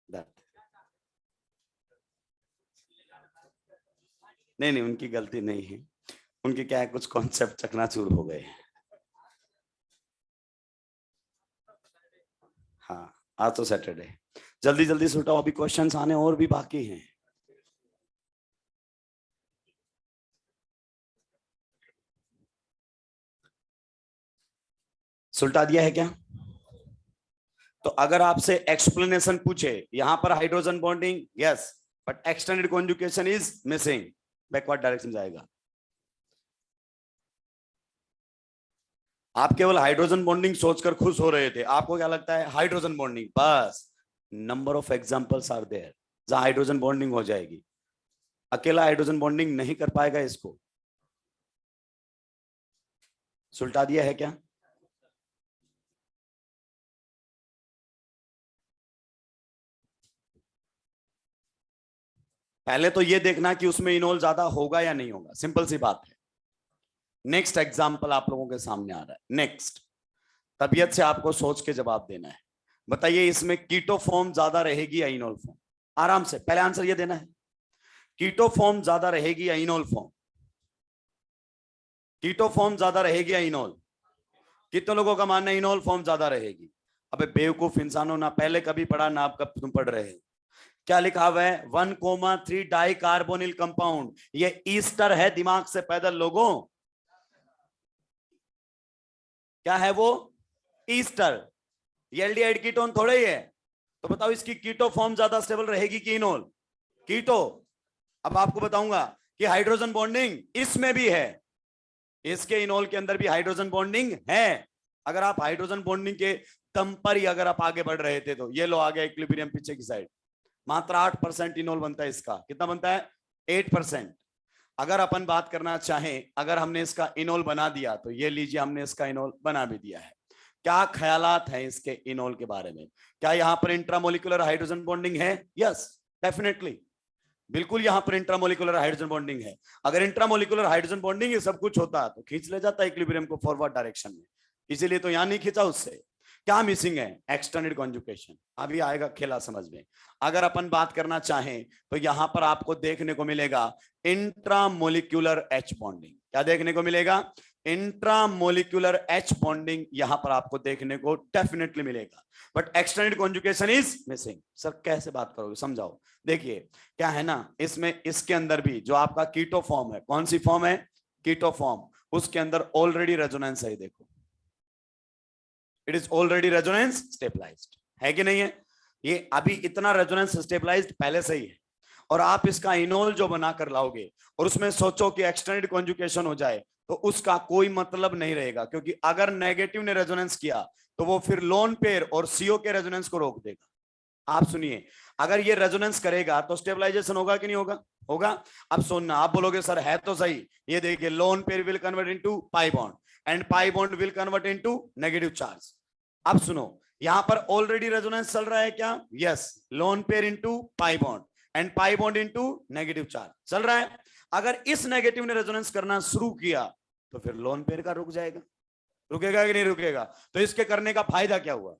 दर्द। नहीं नहीं, उनकी गलती नहीं है, उनके क्या है, कुछ कॉन्सेप्ट चकनाचूर हो गए। हाँ, आज तो सैटरडे, जल्दी जल्दी से उठाओ, अभी क्वेश्चंस आने और भी बाकी हैं। सुलटा दिया है क्या? तो अगर आपसे एक्सप्लेनेशन पूछे, यहां पर hydrogen bonding yes, but extended conjugation is missing, backward direction जाएगा। आप केवल हाइड्रोजन बॉन्डिंग सोचकर खुश हो रहे थे। आपको क्या लगता है? हाइड्रोजन बॉन्डिंग बस। Number of examples are there जहां हाइड्रोजन बॉन्डिंग हो जाएगी। अकेला हाइड्रोजन बॉन्डिंग नहीं कर पाएगा इसको। सुलटा दिया है क्या? पहले तो ये देखना कि उसमें इनोल ज्यादा होगा या नहीं होगा, सिंपल सी बात है। नेक्स्ट एग्जाम्पल आप लोगों के सामने आ रहा है। नेक्स्ट, तबीयत से आपको सोच के जवाब देना है। बताइए इसमें कीटो फॉर्म ज्यादा रहेगी या इनोल फॉर्म? आराम से पहले आंसर ये देना है, कीटो फॉर्म ज्यादा रहेगी या इनोल फॉर्म? कीटो फॉर्म ज्यादा रहेगी या इनोल? कितने लोगों का मानना है इनोल फॉर्म ज्यादा रहेगी? अबे बेवकूफ इंसानों, ना पहले कभी पढ़ा ना आप कब तुम पढ़ रहे हो। क्या लिखा हुआ है? 1,3 डाई कार्बोनिल कंपाउंड। ये ईस्टर है दिमाग से पैदल लोगों। क्या है वो? ईस्टर। ये एल्डिहाइड कीटोन थोड़े ही है। तो बताओ इसकी कीटो फॉर्म ज्यादा स्टेबल रहेगी कि इनोल? कीटो। अब आपको बताऊंगा कि हाइड्रोजन बॉन्डिंग इसमें भी है, इसके इनोल के अंदर भी हाइड्रोजन बॉन्डिंग है। अगर आप हाइड्रोजन बॉन्डिंग के दम पर ही अगर आप आगे बढ़ रहे थे तो ये लो आ गया इक्विलिब्रियम पीछे की साइड, मात्र 8% इनोल बनता है इसका। कितना बनता है? 8%। अगर अपन बात करना चाहें, अगर हमने इसका इनोल बना दिया तो ये लीजिए हमने इसका इनोल बना भी दिया है। क्या ख्यालात हैं इसके इनोल के बारे में? क्या यहां पर इंट्रामोलिकुलर हाइड्रोजन बॉन्डिंग है? यस, डेफिनेटली, बिल्कुल यहां पर इंट्रामोलिकुलर हाइड्रोजन बॉन्डिंग है। अगर इंट्रामोलिकुलर हाइड्रोजन बॉन्डिंग सब कुछ होता तो खींच ले जाता इक्विलिब्रियम को फॉरवर्ड डायरेक्शन में, इसीलिए तो यहां नहीं खींचा उससे। क्या मिसिंग है? Extended conjugation. अभी आएगा खेला समझ में। अगर अपन बात करना चाहें तो यहां पर आपको देखने को मिलेगा इंट्रामोलिकुलर एच बॉन्डिंग। क्या देखने को मिलेगा? इंट्रामोलिकुलर एच बॉन्डिंग यहां पर आपको देखने को डेफिनेटली मिलेगा, but extended conjugation is missing. Sir कैसे बात करोगे, समझाओ। देखिए क्या है ना, इसमें इसके अंदर भी जो आपका कीटो फॉर्म है, कौन सी फॉर्म है? कीटो फॉर्म, उसके अंदर ऑलरेडी रेजोनेंस है। देखो it is already resonance stabilized, है कि नहीं है? ये अभी इतना रेजोनेंस स्टेबलाइज्ड पहले से ही है, और आप इसका इनोल जो बनाकर लाओगे और उसमें सोचो कि एक्सटेंडेड कॉन्जुगेशन हो जाए तो उसका कोई मतलब नहीं रहेगा, क्योंकि अगर नेगेटिव ने रेजोनेंस किया तो वो फिर लोन पेयर और सीओ के रेजोनेंस को रोक देगा। आप सुनिए, अगर ये रेजोनेंस करेगा तो स्टेबलाइजेशन होगा कि नहीं होगा? होगा। अब सुनना, आप बोलोगे सर है तो सही, ये देखिए lone pair will convert into pi bond and pi bond will convert into negative charge. अब सुनो, यहां पर ऑलरेडी रेजोनेंस चल रहा है क्या? Yes, lone pair into pi bond and pi bond into negative charge चल रहा है। अगर इस नेगेटिव ने रेजोनेंस करना शुरू किया तो फिर लोन पेयर का रुक जाएगा। रुकेगा कि नहीं रुकेगा? तो इसके करने का फायदा क्या हुआ?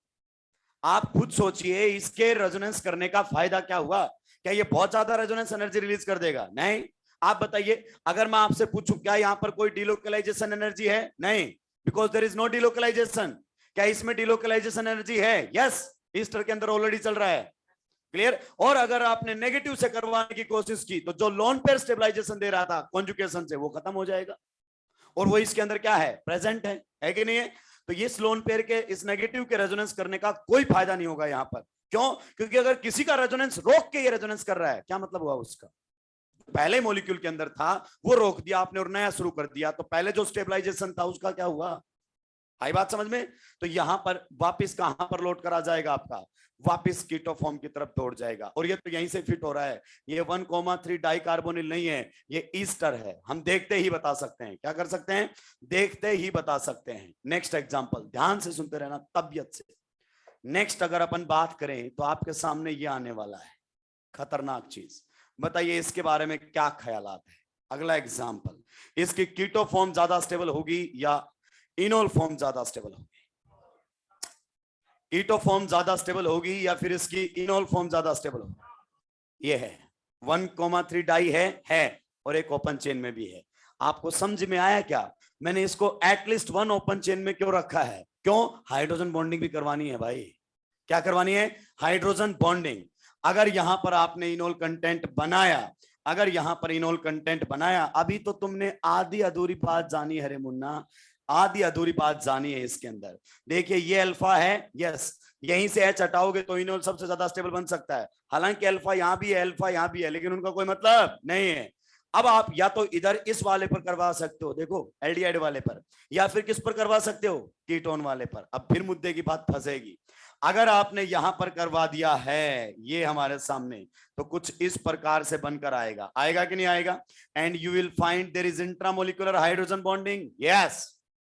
आप खुद सोचिए, इसके रेजोनेंस करने का फायदा क्या हुआ? क्या ये बहुत ज्यादा रेजोनेंस एनर्जी रिलीज कर देगा? नहीं। आप बताइए, अगर मैं आपसे पूछूं क्या यहां पर कोई डिलोकलाइजेशन एनर्जी है? नहीं, because there is no delocalization. क्या इसमें डिलोकलाइजेशन एनर्जी है? यस, ईस्टर के अंदर ऑलरेडी चल रहा है। क्लियर? और अगर आपने नेगेटिव से करवाने की कोशिश की तो जो लोन पेयर स्टेबलाइजेशन दे रहा था कॉन्जुगेशन से, वो खत्म हो जाएगा, और वो इसके अंदर क्या है? प्रेजेंट है कि नहीं है? तो ये लोन पेयर के इस नेगेटिव के रेजोनेंस करने का कोई फायदा नहीं होगा यहां पर। क्यों? क्योंकि अगर किसी का रेजोनेंस रोक के ये रेजोनेंस कर रहा है, क्या मतलब हुआ उसका? पहले मॉलिक्यूल के अंदर था वो रोक दिया आपने और नया शुरू कर दिया, तो पहले जो स्टेबलाइजेशन था उसका क्या हुआ? आई बात समझ में? तो यहां पर वापस कहां पर लौट कर आ जाएगा आपका? वापस कीटो फॉर्म की तरफ दौड़ जाएगा, और ये तो यहीं से फिट हो रहा है। ये 1,3 डाई कार्बोनिल नहीं है, ये ईस्टर है। हम देखते ही बता सकते हैं। क्या कर सकते हैं? देखते ही बता सकते हैं। नेक्स्ट एग्जांपल, ध्यान से सुनते रहना तबियत से। नेक्स्ट अगर अपन बात करें तो आपके सामने ये आने वाला है खतरनाक चीज। बताइए इसके बारे में क्या ख्यालात है? अगला एग्जांपल, इसकी कीटो फॉर्म ज्यादा स्टेबल होगी या इनोल फॉर्म ज्यादा स्टेबल होगी? कीटो फॉर्म ज्यादा स्टेबल होगी या फिर इसकी इनोल फॉर्म ज्यादा स्टेबल होगी? ये है 1,3 डाई है और एक ओपन चेन में भी है। आपको समझ में आया क्या? मैंने इसको एटलीस्ट 1 ओपन चेन में क्यों रखा है? क्यों? हाइड्रोजन बॉन्डिंग भी करवानी है भाई। क्या करवानी है? Hydrogen bonding. अगर यहां पर आपने इनोल कंटेंट बनाया, अगर यहां पर इनोल कंटेंट बनाया, अभी तो तुमने आधी अधूरी बात जानी है रे मुन्ना, आधी अधूरी बात जानी है इसके अंदर। देखिए ये अल्फा है, यस, यहीं से एच हटाओगे तो इनोल सबसे ज्यादा स्टेबल बन सकता है। हालांकि अल्फा यहां भी है, अल्फा यहां भी है, लेकिन उनका कोई मतलब नहीं है। अब आप या तो इधर इस वाले पर करवा सकते हो, देखो एल्डिहाइड वाले पर, या फिर किस पर करवा सकते हो? कीटोन वाले पर। अब फिर मुद्दे की बात फंसेगी। अगर आपने यहां पर करवा दिया है ये हमारे सामने, तो कुछ इस प्रकार से बनकर आएगा। आएगा कि नहीं आएगा? And you will find there is intramolecular hydrogen bonding. Yes,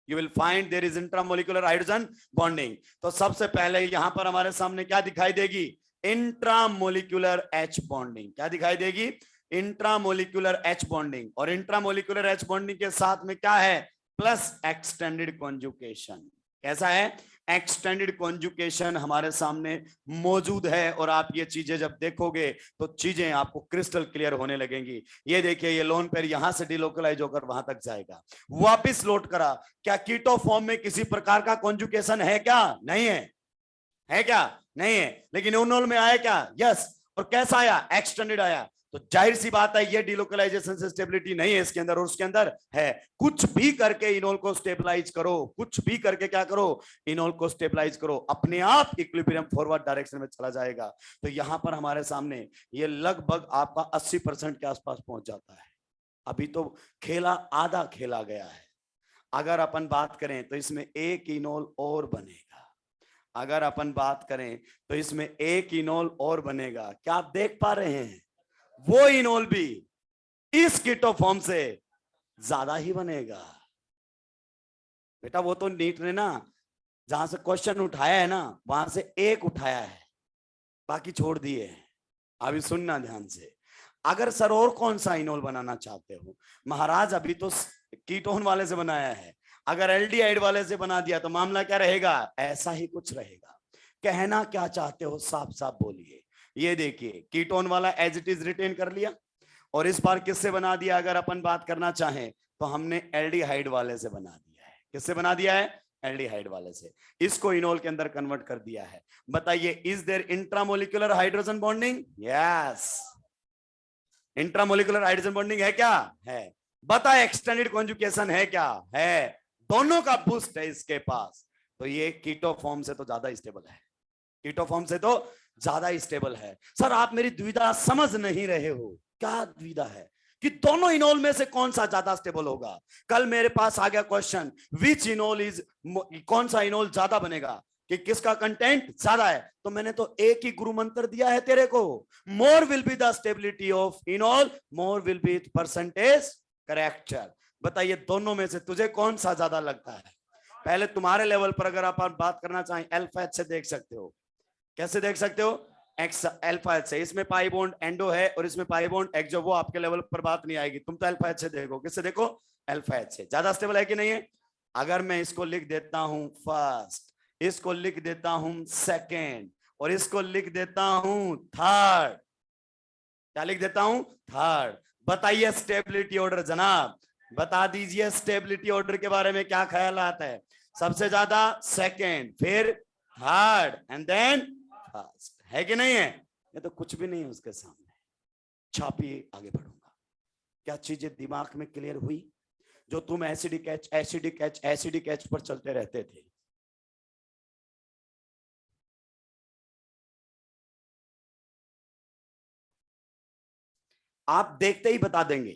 you will find there is intramolecular hydrogen bonding। तो सबसे पहले यहां पर हमारे सामने क्या दिखाई देगी? Intramolecular H bonding. क्या दिखाई देगी? Intramolecular H bonding. और इंट्रामोलिकुलर H बॉन्डिंग के साथ में क्या है? Plus extended conjugation. कैसा है? एक्सटेंडेड कॉन्जुगेशन हमारे सामने मौजूद है, और आप ये चीजें जब देखोगे तो चीजें आपको क्रिस्टल क्लियर होने लगेंगी। ये देखिए ये लोन पेयर यहां से डिलोकलाइज होकर वहां तक जाएगा, वापस लौट करा। क्या कीटो फॉर्म में किसी प्रकार का कॉन्जुगेशन है क्या? नहीं है। है क्या? नहीं है। लेकिन इनोल में आया क्या? यस। और कैसा आया? एक्सटेंडेड आया। तो जाहिर सी बात है ये डिलोकलाइजेशन से स्टेबिलिटी नहीं है इसके अंदर, और उसके अंदर है। कुछ भी करके इनोल को स्टेबलाइज करो, कुछ भी करके क्या करो? इनोल को स्टेबलाइज करो, अपने आप इक्विलिब्रियम फॉरवर्ड डायरेक्शन में चला जाएगा। तो यहां पर हमारे सामने ये लगभग आपका 80% के आसपास पहुंच जाता है। अभी तो खेला आधा खेला गया है। अगर अपन बात करें तो इसमें एक इनोल और बनेगा। अगर अपन बात करें तो इसमें एक इनोल और बनेगा। क्या आप देख पा रहे हैं? वो इनोल भी इस कीटो फॉर्म से ज्यादा ही बनेगा। बेटा वो तो नीट ने ना जहां से क्वेश्चन उठाया है ना वहां से एक उठाया है, बाकी छोड़ दिए हैं। अभी सुनना ध्यान से। अगर सर और कौन सा इनोल बनाना चाहते हो महाराज, अभी तो कीटोन वाले से बनाया है, अगर एल्डिहाइड वाले से बना दिया तो मामला क्या रहेगा? ऐसा ही कुछ रहेगा। कहना क्या चाहते हो साफ साफ बोलिए। ये देखिए कीटोन वाला एज इट इज रिटेन कर लिया, और इस बार किससे बना दिया? अगर अपन बात करना चाहें तो हमने एल्डिहाइड वाले से बना दिया है। किससे बना दिया है? एल्डिहाइड वाले से। इसको इनोल के अंदर कन्वर्ट कर दिया है। बताइए is there intramolecular hydrogen bonding? Yes, intramolecular hydrogen bonding है क्या? है। बता एक्सटेंडेड कॉन्जुगेशन है क्या? है। दोनों का बूस्ट है इसके पास। तो ये कीटो फॉर्म से तो ज्यादा स्टेबल है। कीटो फॉर्म से तो ज्यादा स्टेबल है। सर आप मेरी दुविधा समझ नहीं रहे हो। क्या दुविधा है कि दोनों इनोल में से कौन सा ज्यादा स्टेबल होगा? कल मेरे पास आ गया क्वेश्चन, विच इनोल इज, कौन सा इनोल ज्यादा बनेगा, कि किसका कंटेंट ज्यादा है, तो मैंने तो एक ही गुरु मंत्र दिया है तेरे को, more will be the stability of enol, more will be percentage character. बताइए दोनों में से तुझे कौन सा ज्यादा लगता है? पहले तुम्हारे लेवल पर अगर आप बात करना चाहें अल्फा एच से देख सकते हो। कैसे देख सकते हो? एक्स अल्फा एच से। इसमें पाई बॉन्ड एंडो है और इसमें पाई बॉन्ड एक्सो, वो आपके लेवल पर बात नहीं आएगी। तुम तो अल्फा एच से देखो। किससे देखो? अल्फा एच से। ज्यादा स्टेबल है कि नहीं है? अगर मैं इसको लिख देता हूं फर्स्ट, इसको लिख देता हूं सेकेंड, और इसको लिख देता हूं थर्ड। क्या लिख देता हूं? थर्ड। बताइए स्टेबिलिटी ऑर्डर जनाब, बता दीजिए स्टेबिलिटी ऑर्डर के बारे में क्या ख्याल आता है? सबसे ज्यादा सेकेंड, फिर थर्ड, एंड देन फर्स्ट। है कि नहीं है? ये तो कुछ भी नहीं है उसके सामने। छापिए, आगे बढ़ूंगा। क्या चीजें दिमाग में क्लियर हुई? जो तुम acidic H acidic H acidic H पर चलते रहते थे, आप देखते ही बता देंगे,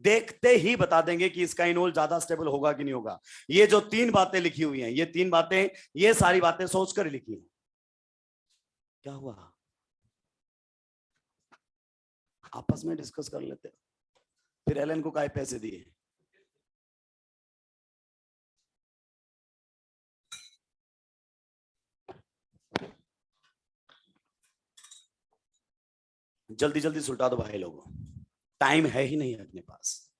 देखते ही बता देंगे कि इसका इनोल ज्यादा स्टेबल होगा कि नहीं होगा। ये जो तीन बातें लिखी हुई हैं, ये तीन बातें, ये सारी बातें सोचकर लिखी हैं। क्या हुआ? आपस में डिस्कस कर लेते। फिर एलन को काय पैसे दिए? जल्दी जल्दी सुलटा दो भाई लोगों, टाइम है ही नहीं अपने पास।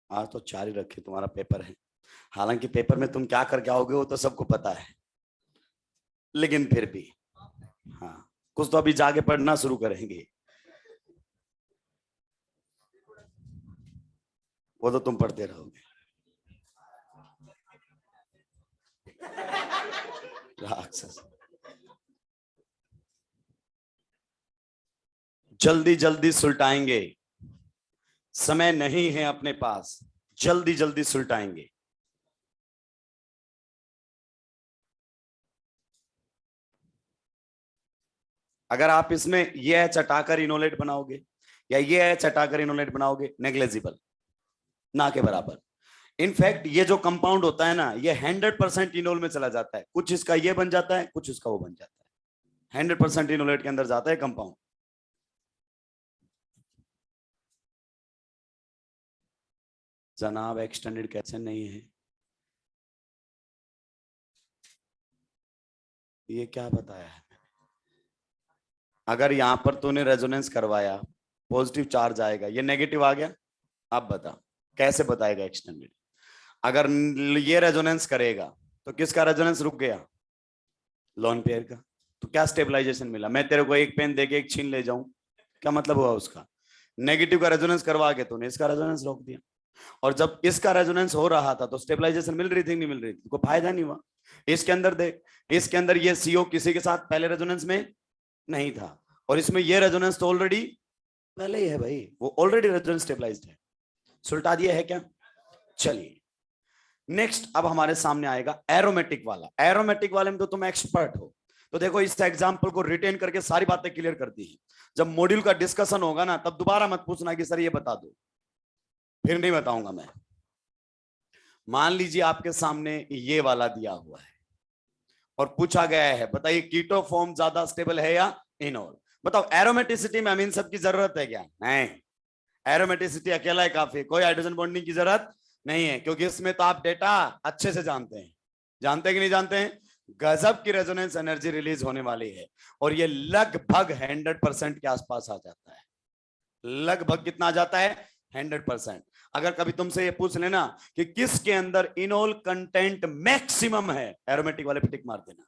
आज तो 4 ही रखे, तुम्हारा पेपर है। हालांकि पेपर में तुम क्या करके आओगे वो तो सबको पता है, लेकिन फिर भी हाँ, कुछ तो अभी जाके पढ़ना शुरू करेंगे। वो तो तुम पढ़ते रहोगे। राक्षस। जल्दी जल्दी सुलटाएंगे, समय नहीं है अपने पास, जल्दी जल्दी सुलटाएंगे। अगर आप इसमें ये चटाकर इनोलेट बनाओगे या ये चटाकर इनोलेट बनाओगे, नेग्लेजिबल, ना के बराबर। इनफैक्ट ये जो कंपाउंड होता है ना, ये 100% इनोल में चला जाता है। कुछ इसका ये बन जाता है, कुछ इसका वो बन जाता है। 100% इनोलेट के अंदर जाता है कंपाउंड। जनाब एक्सटेंडेड कैसे नहीं है? ये क्या बताया है? अगर यहां पर तूने रेजोनेंस करवाया, पॉजिटिव चार्ज आएगा, ये नेगेटिव आ गया। अब बता कैसे बताएगा एक्सटेंडेड? अगर ये रेजोनेंस करेगा तो किसका रेजोनेंस रुक गया? लोन पेयर का। तो क्या स्टेबलाइजेशन मिला? मैं तेरे को एक पेन देके एक छीन ले जाऊं, क्या मतलब हुआ उसका? नेगेटिव का रेजोनेंस करवा के तूने इसका रेजोनेंस रोक दिया। और जब इसका रेजोनेंस हो रहा था तो स्टेबलाइजेशन मिल रही थी नहीं मिल रही थी? कोई फायदा नहीं हुआ। इसके अंदर देख, इसके अंदर ये सीओ किसी के साथ पहले रेजोनेंस में नहीं था, और इसमें ये रेजोनेंस तो ऑलरेडी पहले ही है भाई, वो ऑलरेडी रेजोनेंस स्टेबलाइज्ड है। सुलटा दिया है क्या? चलिए नेक्स्ट, अब हमारे सामने आएगा एरोमेटिक वाला। एरोमेटिक वाले में तो तुम एक्सपर्ट हो, तो देखो इस एग्जाम्पल को रिटेन करके सारी बातें क्लियर कर दी है। जब मॉड्यूल का डिस्कशन होगा ना तब दोबारा मत पूछना कि सर ये बता दो, फिर नहीं बताऊंगा मैं। मान लीजिए आपके सामने ये वाला दिया हुआ है और पूछा गया है बताइए कीटो फॉर्म ज्यादा स्टेबल है या इनोल। बताओ एरोमेटिसिटी में अमीन सब की जरूरत है क्या? नहीं, एरोमेटिसिटी अकेला ही काफी, कोई हाइड्रोजन बॉन्डिंग की जरूरत नहीं है, क्योंकि इसमें तो आप डेटा अच्छे से जानते हैं। जानते हैं कि नहीं जानते हैं? गजब की रेजोनेंस एनर्जी रिलीज होने वाली है और ये लगभग 100% के आसपास आ जाता है। लगभग कितना आ जाता है? 100%। अगर कभी तुमसे ये पूछ लेना कि किसके अंदर इनोल कंटेंट मैक्सिमम है, एरोमेटिक वाले पे टिक मार देना।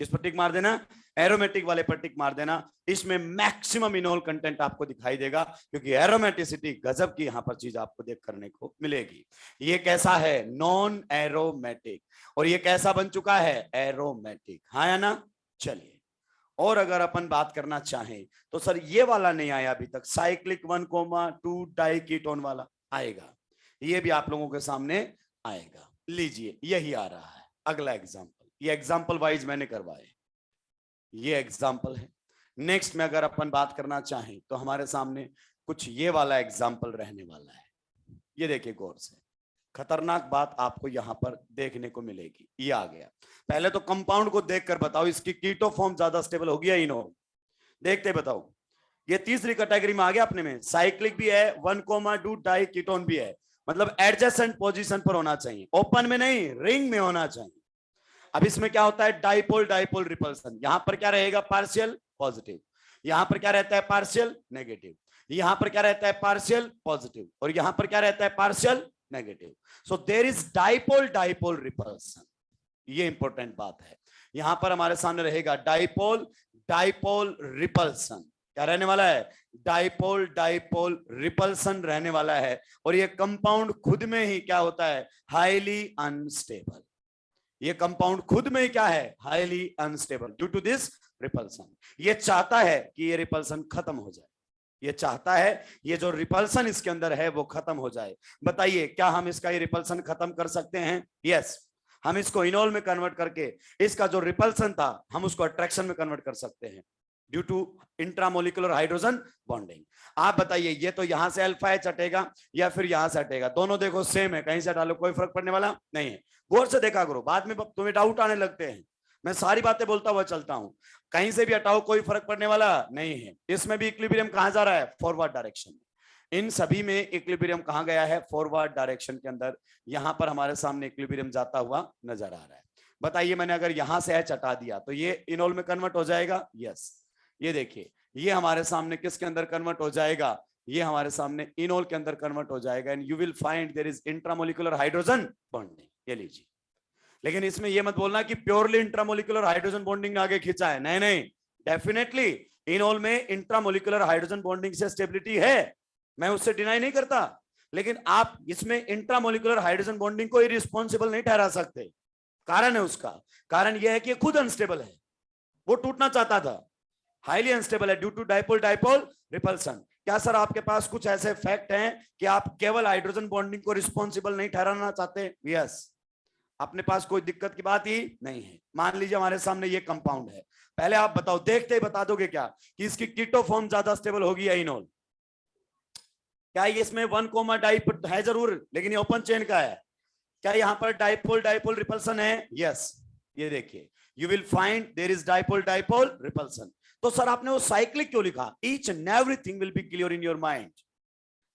किस पर टिक मार देना? एरोमेटिक वाले पर टिक मार देना। इसमें मैक्सिमम इनोल कंटेंट आपको दिखाई देगा, क्योंकि एरोमेटिसिटी गजब की यहां पर चीज आपको देख करने को मिलेगी। ये कैसा है? Non aromatic. और ये कैसा बन चुका है? एरोमेटिक। हाँ या ना? चलिए, और अगर अपन बात करना चाहें तो सर ये वाला नहीं आया अभी तक, साइक्लिक 1,2 डाइकीटोन वाला आएगा, ये भी आप लोगों के सामने आएगा। लीजिए यही आ रहा है अगला एग्जांपल। ये एग्जांपल वाइज मैंने करवाए, ये एग्जांपल है। नेक्स्ट में अगर अपन बात करना चाहें तो हमारे सामने कुछ ये वाला एग्जांपल रहने वाला है। ये देखिए गौर से, खतरनाक बात आपको यहां पर देखने को मिलेगी। ये आ गया। पहले तो कंपाउंड को देखकर बताओ इसकी कीटो फॉर्म ज्यादा स्टेबल होगी या इनोल। देखते बताओ। ये तीसरी कैटेगरी में आ गया अपने में, साइक्लिक भी है, 1,2 डाई कीटोन भी है, मतलब एडजेसेंट पोजीशन पर होना चाहिए, ओपन में नहीं, रिंग में होना चाहिए। अब इसमें क्या होता है? Dipole dipole repulsion. यहां पर क्या रहेगा? Partial positive. यहां पर क्या रहता है? Partial negative. यहां पर क्या रहता है? Partial positive. और यहां पर क्या रहता है? Partial negative. So there is dipole dipole repulsion. ये इंपॉर्टेंट बात है। यहां पर हमारे सामने रहेगा डाइपोल डाइपोल रिपल्सन। क्या रहने वाला है? डाइपोल डाइपोल रिपल्सन रहने वाला है। और ये कंपाउंड खुद में ही क्या होता है? Highly unstable. ये कंपाउंड खुद में ही क्या है? Highly unstable due to this repulsion. ये चाहता है कि ये रिपल्सन खत्म हो जाए। ये चाहता है ये जो रिपल्सन इसके अंदर है वो खत्म हो जाए। बताइए क्या हम इसका ये रिपल्सन खत्म कर सकते हैं? यस, हम इसको इनोल में कन्वर्ट करके इसका जो रिपल्सन था हम उसको अट्रैक्शन में कन्वर्ट कर सकते हैं due to intramolecular hydrogen bonding. आप बताइए ये तो यहां से अल्फा एच हटेगा या फिर यहां से हटेगा? दोनों देखो सेम है, कहीं से हटा लो कोई फर्क पड़ने वाला नहीं है। गौर से देखा करो, बाद में तुम्हें डाउट आने लगते हैं। मैं सारी बातें बोलता हुआ चलता हूं, कहीं से भी हटाओ कोई फर्क पड़ने वाला नहीं है। इसमें भी इक्विलिब्रियम कहां जा रहा है? फॉरवर्ड डायरेक्शन में। इन सभी में इक्विलिब्रियम कहां गया है? फॉरवर्ड डायरेक्शन के अंदर। यहां पर हमारे सामने इक्विलिब्रियम जाता हुआ नजर आ रहा है। बताइए मैंने अगर यहां से एच हटा दिया तो ये इनोल में कन्वर्ट हो जाएगा? यस। ये देखिए ये हमारे सामने किसके अंदर कन्वर्ट हो जाएगा? ये हमारे सामने इनोल के अंदर कन्वर्ट हो जाएगा। And you will find there is intramolecular hydrogen bonding. ये लीजिए, लेकिन इसमें ये मत बोलना कि प्योरली इंट्रामोलिकुलर हाइड्रोजन बॉन्डिंग ने आगे खींचा है। नहीं नहीं, डेफिनेटली इनोल में इंट्रामोलिकुलर हाइड्रोजन बॉन्डिंग से स्टेबिलिटी है, मैं उससे डिनाई नहीं करता, लेकिन आप इसमें इंट्रामोलिकुलर हाइड्रोजन बॉन्डिंग को रिस्पॉन्सिबल नहीं ठहरा सकते। कारण है उसका, कारण यह है कि खुद अनस्टेबल है, वो टूटना चाहता था, हाईली अनस्टेबल है due to dipole dipole repulsion. क्या सर आपके पास कुछ ऐसे फैक्ट हैं कि आप केवल हाइड्रोजन बॉन्डिंग को रिस्पॉन्सिबल नहीं ठहराना चाहते? यस, अपने पास कोई दिक्कत की बात ही नहीं है। मान लीजिए हमारे सामने ये कंपाउंड है, पहले आप बताओ, देखते ही बता दोगे क्या कि इसकी कीटो फॉर्म ज्यादा स्टेबल होगी या इनोल? क्या ये इसमें 1, डाइपोल है जरूर, लेकिन ये ओपन चेन का है। क्या यहाँ पर डाइपोल डाइपोल रिपल्सन है? यस। ये देखिए you will find there is dipole dipole repulsion. तो सर आपने वो साइक्लिक क्यों लिखा? Each and everything will be clear in your mind.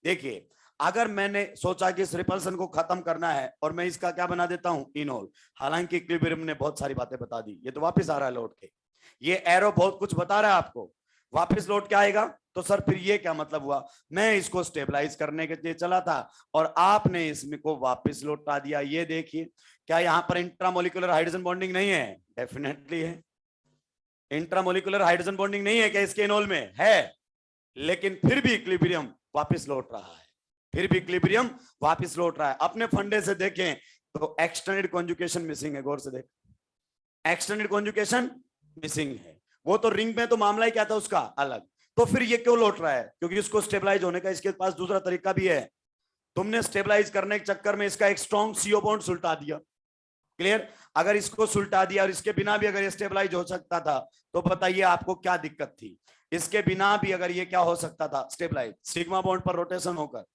देखिए अगर मैंने सोचा कि इस रिपल्सन को खत्म करना है और मैं इसका क्या बना देता हूं? इनोल। हालांकि इक्विलिब्रियम ने बहुत सारी बातें बता दी, ये तो वापस आ रहा है लौट के, ये एरो बहुत कुछ बता रहा है आपको, वापस लौट के आएगा। तो सर फिर ये क्या मतलब हुआ? मैं इसको स्टेबलाइज करने के लिए चला था और आपने इसमें को वापस लौटा दिया। ये देखिए क्या यहाँ पर इंट्रामोलिकुलर हाइड्रोजन बॉन्डिंग नहीं है? डेफिनेटली है। इंट्रामोलिकुलर हाइड्रोजन बॉन्डिंग नहीं है क्या इसके इनोल में? है, लेकिन फिर भी इक्विलिब्रियम वापस लौट रहा है, फिर भी इक्विलिब्रियम वापस लौट रहा है। अपने फंडे से देखें तो एक्सटेंडेड कॉन्जुगेशन मिसिंग है, गौर से देख, एक्सटेंडेड कॉन्जुगेशन मिसिंग है। वो तो रिंग में तो मामला ही क्या था उसका अलग, तो फिर ये क्यों लौट रहा है? क्योंकि इसको स्टेबलाइज होने का इसके पास दूसरा तरीका भी है। तुमने स्टेबलाइज करने के चक्कर में इसका एक स्ट्रॉन्ग CO बॉन्ड सुलटा दिया, क्लियर? अगर इसको सुलटा दिया और इसके बिना भी अगर स्टेबलाइज हो सकता था तो बताइए आपको क्या दिक्कत थी? इसके बिना भी अगर ये क्या हो सकता था? स्टेबलाइज, सिग्मा बॉन्ड पर रोटेशन होकर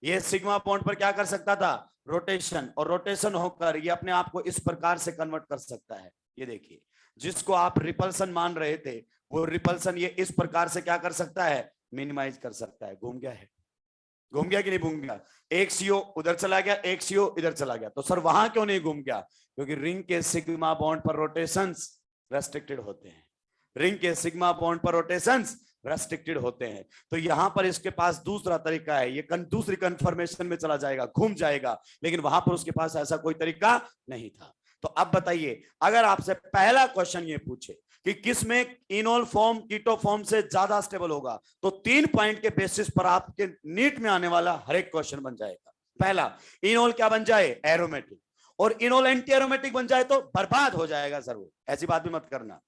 ये सिग्मा बॉन्ड पर क्या कर सकता था? रोटेशन, और रोटेशन होकर ये अपने आप को इस प्रकार से कन्वर्ट कर सकता है। ये देखिए, जिसको आप रिपल्सन मान रहे थे वो रिपल्सन ये इस प्रकार से क्या कर सकता है? मिनिमाइज कर सकता है। घूम गया है? घूम गया कि नहीं घूम गया? एक सीओ उधर चला गया, एक सीओ इधर चला गया, तो सर वहां क्यों नहीं घूम गया? क्योंकि रिंग के सिग्मा बॉन्ड पर रोटेशंस रेस्ट्रिक्टेड होते हैं। रिंग के सिग्मा बॉन्ड पर रोटेशंस रेस्ट्रिक्टेड होते हैं। तो यहां पर इसके पास दूसरा तरीका है, ये दूसरी कन्फर्मेशन में चला जाएगा, घूम जाएगा, लेकिन वहां पर उसके पास ऐसा कोई तरीका नहीं था। तो अब बताइए, अगर आपसे पहला क्वेश्चन ये पूछे कि किसमें इनोल फॉर्म कीटो फॉर्म से ज्यादा स्टेबल होगा, तो 3 पॉइंट के बेसिस पर आपके नीट में आने वाला हर एक क्वेश्चन बन जाएगा। पहला, इनोल क्या बन जाए? एरोमेटिक, और इनोल एंटी एरोमेटिक बन जाए तो बर्बाद हो जाएगा सर वो, ऐसी बात भी मत करना।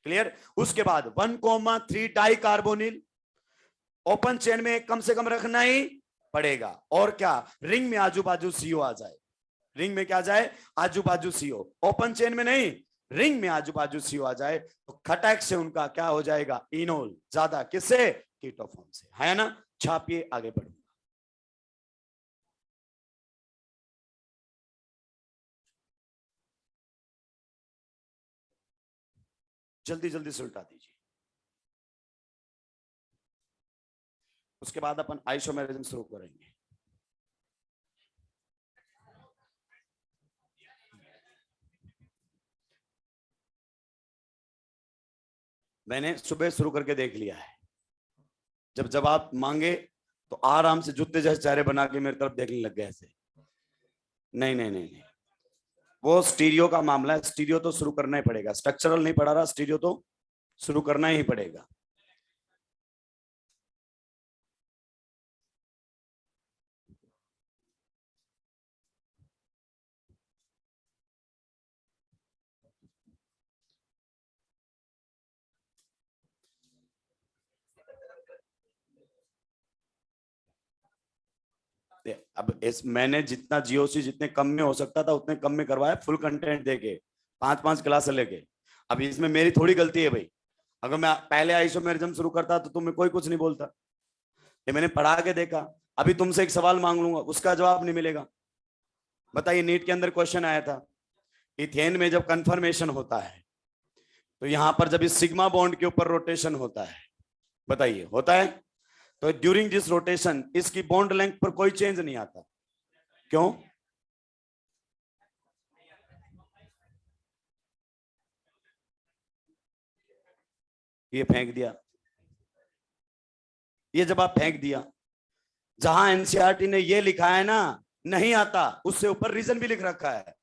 क्लियर? उसके बाद 1,3 डाई कार्बोनिल, ओपन चेन में कम से कम रखना ही पड़ेगा। और क्या? रिंग में आजू बाजू सीओ आ जाए, रिंग में क्या जाए? आजू बाजू सीओ, ओपन चेन में नहीं, रिंग में आजू बाजू सीओ आ जाए, तो खटक से उनका क्या हो जाएगा? इनोल ज्यादा, किससे? कीटो फॉर्म से, है ना? छापिए, आगे बढ़ो। जल्दी जल्दी से उल्टा दीजिए। उसके बाद अपन आइसोमेरिज्म शुरू करेंगे। मैंने सुबह शुरू करके देख लिया है, जब जवाब मांगे तो आराम से जूते जैसे चेहरे बना के मेरी तरफ देखने लग गए ऐसे। नहीं नहीं नहीं नहीं, वो स्टीरियो का मामला है, स्टीरियो तो शुरू करना ही पड़ेगा। स्ट्रक्चरल नहीं पढ़ा रहा, स्टीरियो तो शुरू करना ही पड़ेगा। अब इस मैंने जितना जीओसी जितने कम में हो सकता था उतने कम में करवाया, फुल कंटेंट देके 5-5 क्लास लेके। अब इसमें मेरी थोड़ी गलती है भाई, अगर मैं पहले आइसोमेरिज्म शुरू करता तो तुम्हें कोई कुछ नहीं बोलता। ये मैंने पढ़ा के देखा। अभी तुमसे एक सवाल मांग लूंगा, उसका जवाब नहीं मिलेगा। बताइए, नीट के अंदर क्वेश्चन आया था, इथेन में जब कंफर्मेशन होता है तो यहां पर जब इस सिग्मा बॉन्ड के ऊपर रोटेशन होता है, बताइए होता है, तो ड्यूरिंग दिस रोटेशन इसकी बॉन्ड लेंथ पर कोई चेंज नहीं आता। क्यों? ये फेंक दिया, ये जब आप फेंक दिया, जहां एनसीईआरटी ने ये लिखा है ना नहीं आता, उससे ऊपर रीजन भी लिख रखा है।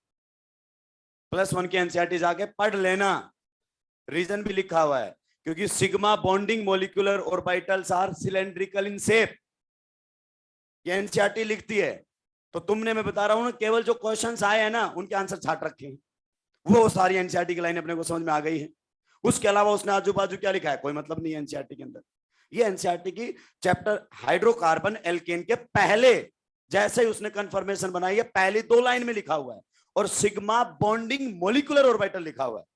+1 की एनसीईआरटी जाके पढ़ लेना, रीजन भी लिखा हुआ है। क्योंकि sigma bonding molecular orbitals are cylindrical in shape, ये एनसीईआरटी लिखती है। तो तुमने, मैं बता रहा हूं ना, केवल जो क्वेश्चंस आए हैं ना उनके आंसर छाट रखे हैं, वो सारी एनसीईआरटी की लाइन अपने को समझ में आ गई है। उसके अलावा उसने आजू बाजू क्या लिखा है कोई मतलब नहीं है एनसीईआरटी के अंदर। ये एनसीईआरटी की चैप्टर हाइड्रोकार्बन एल्केन के पहले जैसे ही उसने कंफर्मेशन बनाई है, पहली 2 लाइन में लिखा हुआ है, और सिग्मा बॉन्डिंग मोलिकुलर ऑर्बिटल लिखा हुआ है।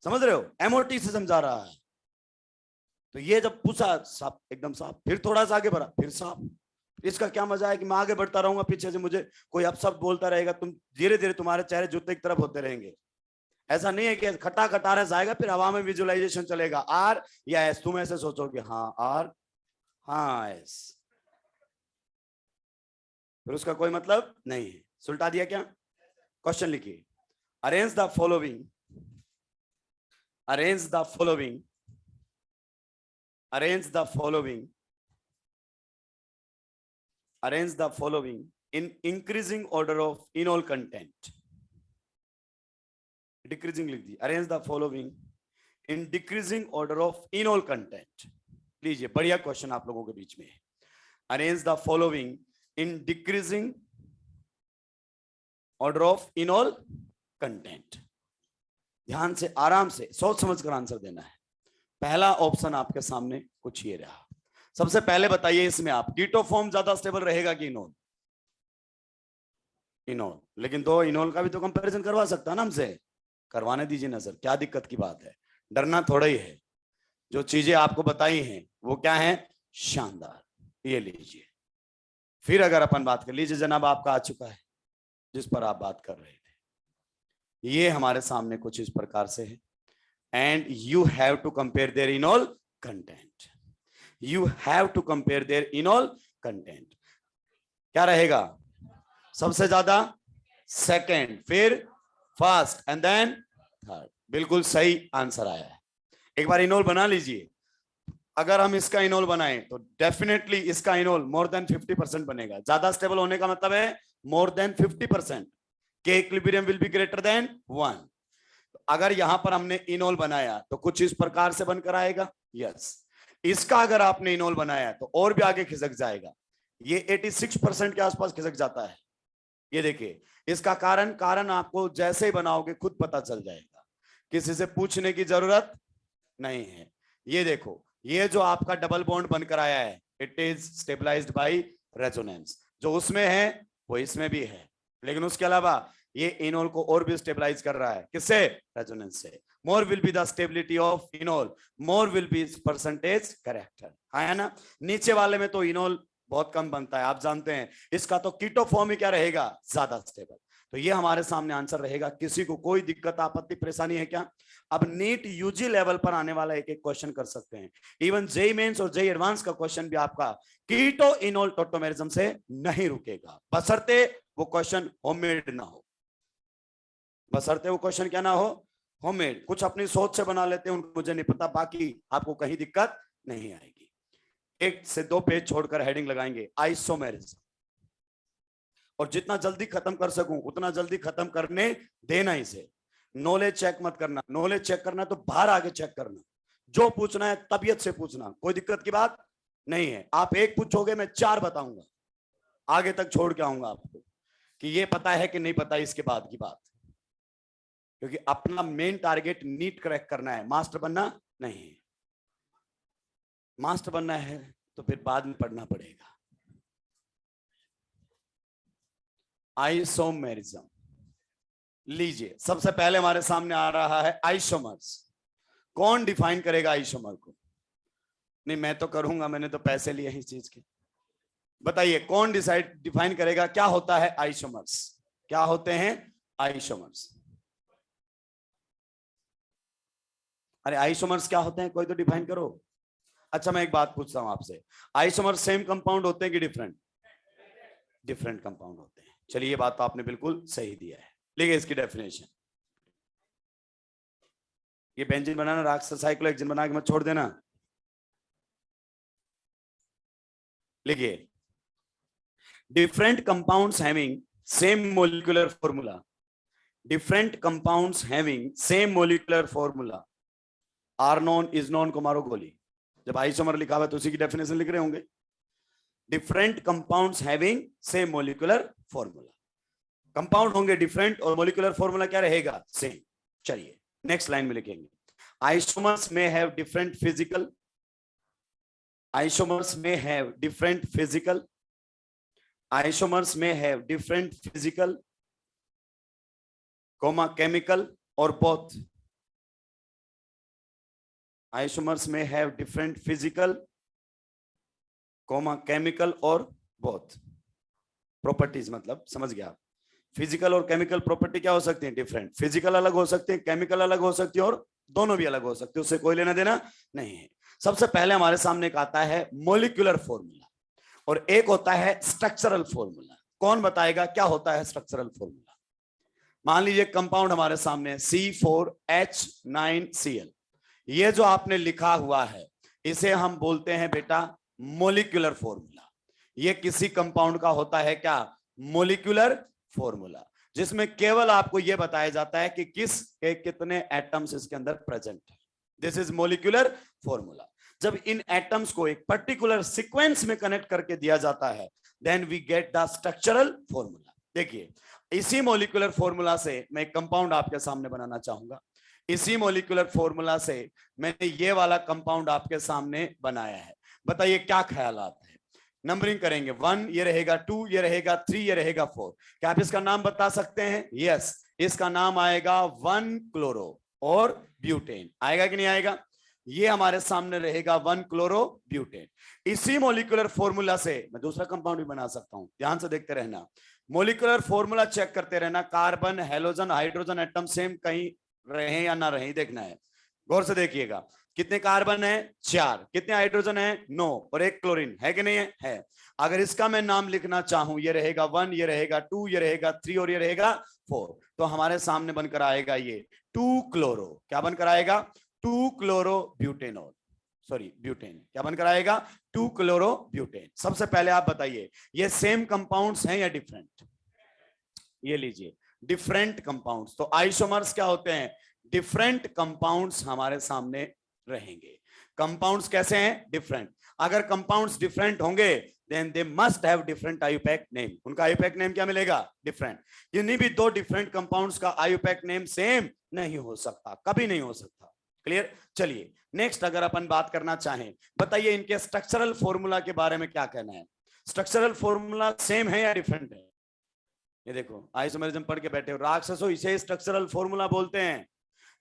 समझ रहे हो? एमओटी से समझा रहा है। तो ये जब पूछा साफ, एकदम साफ, फिर थोड़ा सा आगे बढ़ा, फिर साफ। इसका क्या मजा है कि मैं आगे बढ़ता रहूंगा, पीछे से मुझे कोई अपशब्द बोलता रहेगा, तुम धीरे धीरे तुम्हारे चेहरे जूते की तरफ होते रहेंगे। ऐसा नहीं है कि खटा खटारा जाएगा फिर हवा में विजुअलाइजेशन चलेगा, आर या एस, तुम ऐसे सोचोगे हाँ आर हाँ एस, फिर उसका कोई मतलब नहीं है। सुलटा दिया क्या? क्वेश्चन लिखिए, arrange the following, arrange the following, arrange the following, arrange the following in increasing order of enol content, decreasing लिख दी, arrange the following in decreasing order of enol content। लीजिए, बढ़िया क्वेश्चन आप लोगों के बीच में है। arrange the following in decreasing order of enol content। ध्यान से, आराम से, सोच समझ कर आंसर देना है। पहला ऑप्शन आपके सामने कुछ ये रहा। सबसे पहले बताइए, इसमें आप कीटो फॉर्म ज्यादा स्टेबल रहेगा कि इनोल? इनोल, लेकिन दो इनोल का भी तो कंपैरिजन करवा सकता है ना हमसे, करवाने दीजिए ना सर, क्या दिक्कत की बात है, डरना थोड़ा ही है, जो चीजें आपको बताई हैं वो क्या है, शानदार, ये लीजिए। फिर अगर अपन बात कर लीजिए जनाब, आपका आ चुका है जिस पर आप बात कर रहे थे, ये हमारे सामने कुछ इस प्रकार से है, and you have to compare their enol content, you have to compare their enol content. क्या रहेगा, सबसे ज्यादा सेकंड, फिर फर्स्ट एंड देन थर्ड, बिल्कुल सही आंसर आया है। एक बार इनोल बना लीजिए, अगर हम इसका इनोल बनाएं तो डेफिनेटली इसका इनोल मोर देन 50% बनेगा, ज्यादा स्टेबल होने का मतलब है मोर देन 50%, के equilibrium will be greater than 1। अगर यहां पर हमने इनोल बनाया तो कुछ इस प्रकार से बनकर आएगा, यस। इसका अगर आपने इनोल बनाया तो और भी आगे खिसक जाएगा, ये 86% के आसपास खिसक जाता है। ये देखिए, इसका कारण आपको जैसे ही बनाओगे खुद पता चल जाएगा, किसी से पूछने की जरूरत नहीं है। ये देखो, ये जो आपका डबल बॉन्ड बनकर आया है, it is stabilized by resonance, जो उसमें है वो इसमें भी है, लेकिन उसके अलावा ये इनोल को और भी स्टेबलाइज कर रहा है, किससे, रेजोनेंस से। More will be the stability of enol, more will be percentage character, है ना। नीचे वाले में तो इनोल बहुत कम बनता है, आप जानते हैं, इसका तो कीटो फॉर्म ही क्या रहेगा, ज्यादा स्टेबल। तो ये हमारे सामने आंसर रहेगा। किसी को कोई दिक्कत आपत्ति परेशानी है क्या? अब नीट यूजी लेवल पर आने वाला एक एक क्वेश्चन कर सकते हैं, इवन जेई मेंस और जेई एडवांस का क्वेश्चन भी आपका कीटो इनोल टोटोमेरिज्म से नहीं रुकेगा, बशर्ते वो क्वेश्चन होममेड ना हो, बशर्ते वो क्वेश्चन क्या ना हो, होममेड। कुछ अपनी सोच से बना लेते हैं, उनको मुझे नहीं पता, बाकी आपको कहीं दिक्कत नहीं आएगी। एक से दो पेज छोड़कर हेडिंग लगाएंगे आइसोमेरिज्म, और जितना जल्दी खत्म कर सकूं उतना जल्दी खत्म करने देना इसे। नॉलेज चेक मत करना, नॉलेज चेक करना तो बाहर आके चेक करना, जो पूछना है तबीयत से पूछना, कोई दिक्कत की बात नहीं है। आप एक पूछोगे मैं 4 बताऊंगा, आगे तक छोड़ के आऊंगा आपको कि ये पता है कि नहीं पता, इसके बाद की बात, क्योंकि अपना मेन टारगेट नीट क्रैक करना है, मास्टर बनना नहीं है। मास्टर बनना है तो फिर बाद में पढ़ना पड़ेगा। आइसोमेरिज्म लीजिए, सबसे पहले हमारे सामने आ रहा है आइसोमर्स। कौन डिफाइन करेगा आइसोमर को? नहीं, मैं तो करूंगा, मैंने तो पैसे लिए हैं इस चीज के। बताइए कौन डिफाइन करेगा क्या होता है आइसोमर्स, क्या होते हैं आइसोमर्स? अरे आइसोमर्स क्या होते हैं, कोई तो डिफाइन करो। अच्छा मैं एक बात पूछता हूं आपसे, आइसोमर्स सेम कंपाउंड होते हैं कि डिफरेंट? डिफरेंट कंपाउंड होते हैं। चलिए ये बात तो आपने बिल्कुल सही दिया है। लिखिए इसकी डेफिनेशन, ये बेंजीन बनाना, राक्षस साइक्लोहेक्सेन बना के मत छोड़ देना। लिखिए, different compounds having same molecular formula, different compounds having same molecular formula are known, is known को मारो गोली। जब आइसोमर लिखा हुआ है तो उसी की डेफिनेशन लिख रहे होंगे। Different compounds having same molecular formula, compound होंगे डिफरेंट और मोलिकुलर फॉर्मूला क्या रहेगा, सेम। चलिए नेक्स्ट लाइन में लिखेंगे, आइसोमर्स में हैव डिफरेंट फिजिकल, आइसोमर्स में हैव डिफरेंट फिजिकल, आइसोमर्स में have different physical comma chemical और बोथ, आइसोमर्स में have different physical comma chemical और बोथ प्रॉपर्टीज, मतलब समझ गया। फिजिकल और केमिकल प्रॉपर्टी क्या हो सकती है, डिफरेंट। फिजिकल अलग हो सकते हैं, केमिकल अलग हो सकती है, और दोनों भी अलग हो सकते हैं, उससे कोई लेना देना नहीं है। सबसे पहले हमारे सामने एक आता है मोलिकुलर फॉर्मूला और एक होता है स्ट्रक्चरल फॉर्मूला। कौन बताएगा क्या होता है स्ट्रक्चरल फॉर्मूला? मान लीजिए कंपाउंड हमारे सामने C4H9Cl, ये जो आपने लिखा हुआ है इसे हम बोलते हैं बेटा मोलिकुलर फॉर्मूला। ये किसी कंपाउंड का होता है क्या, मोलिकुलर फॉर्मूला, जिसमें केवल आपको यह बताया जाता है कि किस के कितने एटम्स इसके अंदर प्रेजेंट है। This is molecular formula. जब इन एटम्स को एक पर्टिकुलर सीक्वेंस में कनेक्ट करके दिया जाता है, then we get the structural formula. देखिए इसी मोलिकुलर फॉर्मूला से मैं एक कंपाउंड आपके सामने बनाना चाहूंगा। इसी मोलिकुलर फॉर्मूला से मैंने ये वाला कंपाउंड आपके सामने बनाया है। बताइए क्या ख्यालात है, नंबरिंग करेंगे, 1 ये रहेगा, 2 ये रहेगा, 3 ये रहेगा, 4। क्या आप इसका नाम बता सकते हैं? यस, इसका नाम आएगा 1 क्लोरो और ब्यूटेन। आएगा कि नहीं आएगा? ये हमारे सामने रहेगा 1 क्लोरो ब्यूटेन। इसी मॉलिक्यूलर फॉर्मूला से मैं दूसरा कंपाउंड भी बना सकता हूं, ध्यान से देखते रहना, मॉलिक्यूलर फॉर्मूला चेक करते रहना, carbon, halogen, hydrogen atom same कहीं रहे या ना रहे देखना है। गौर से देखिएगा, कितने कार्बन है? 4। कितने हाइड्रोजन है? 9 और 1 क्लोरीन है कि नहीं है? है। अगर इसका मैं नाम लिखना चाहूं, ये रहेगा 1, ये रहेगा 2, ये रहेगा 3 और ये रहेगा 4, तो हमारे सामने बनकर आएगा ये 2 क्लोरो। क्या बनकर आएगा? 2 क्लोरो ब्यूटेनॉल, सॉरी ब्यूटेन। क्या बनकर आएगा? 2 क्लोरो ब्यूटेन। सबसे पहले आप बताइए, ये सेम कंपाउंड्स हैं या डिफरेंट? ये लीजिए, डिफरेंट कंपाउंड्स। तो आइसोमर्स क्या होते हैं? डिफरेंट कंपाउंड्स हमारे सामने रहेंगे। कंपाउंड्स कैसे हैं? डिफरेंट। अगर कंपाउंड्स डिफरेंट होंगे then they must have different IUPAC name. उनका आयुपैक नेम क्या मिलेगा? डिफरेंट। किन्हीं भी दो डिफरेंट कंपाउंड्स का आयुपैक नेम सेम नहीं हो सकता, कभी नहीं हो सकता। क्लियर? चलिए नेक्स्ट अगर अपन बात करना चाहें, बताइए इनके स्ट्रक्चरल फॉर्मूला के बारे में क्या कहना है? स्ट्रक्चरल फॉर्मूला सेम है या डिफरेंट है? ये देखो, आइसोमेरिज्म पढ़ के बैठे हो राक्षसो, इसे स्ट्रक्चरल फॉर्मूला बोलते हैं।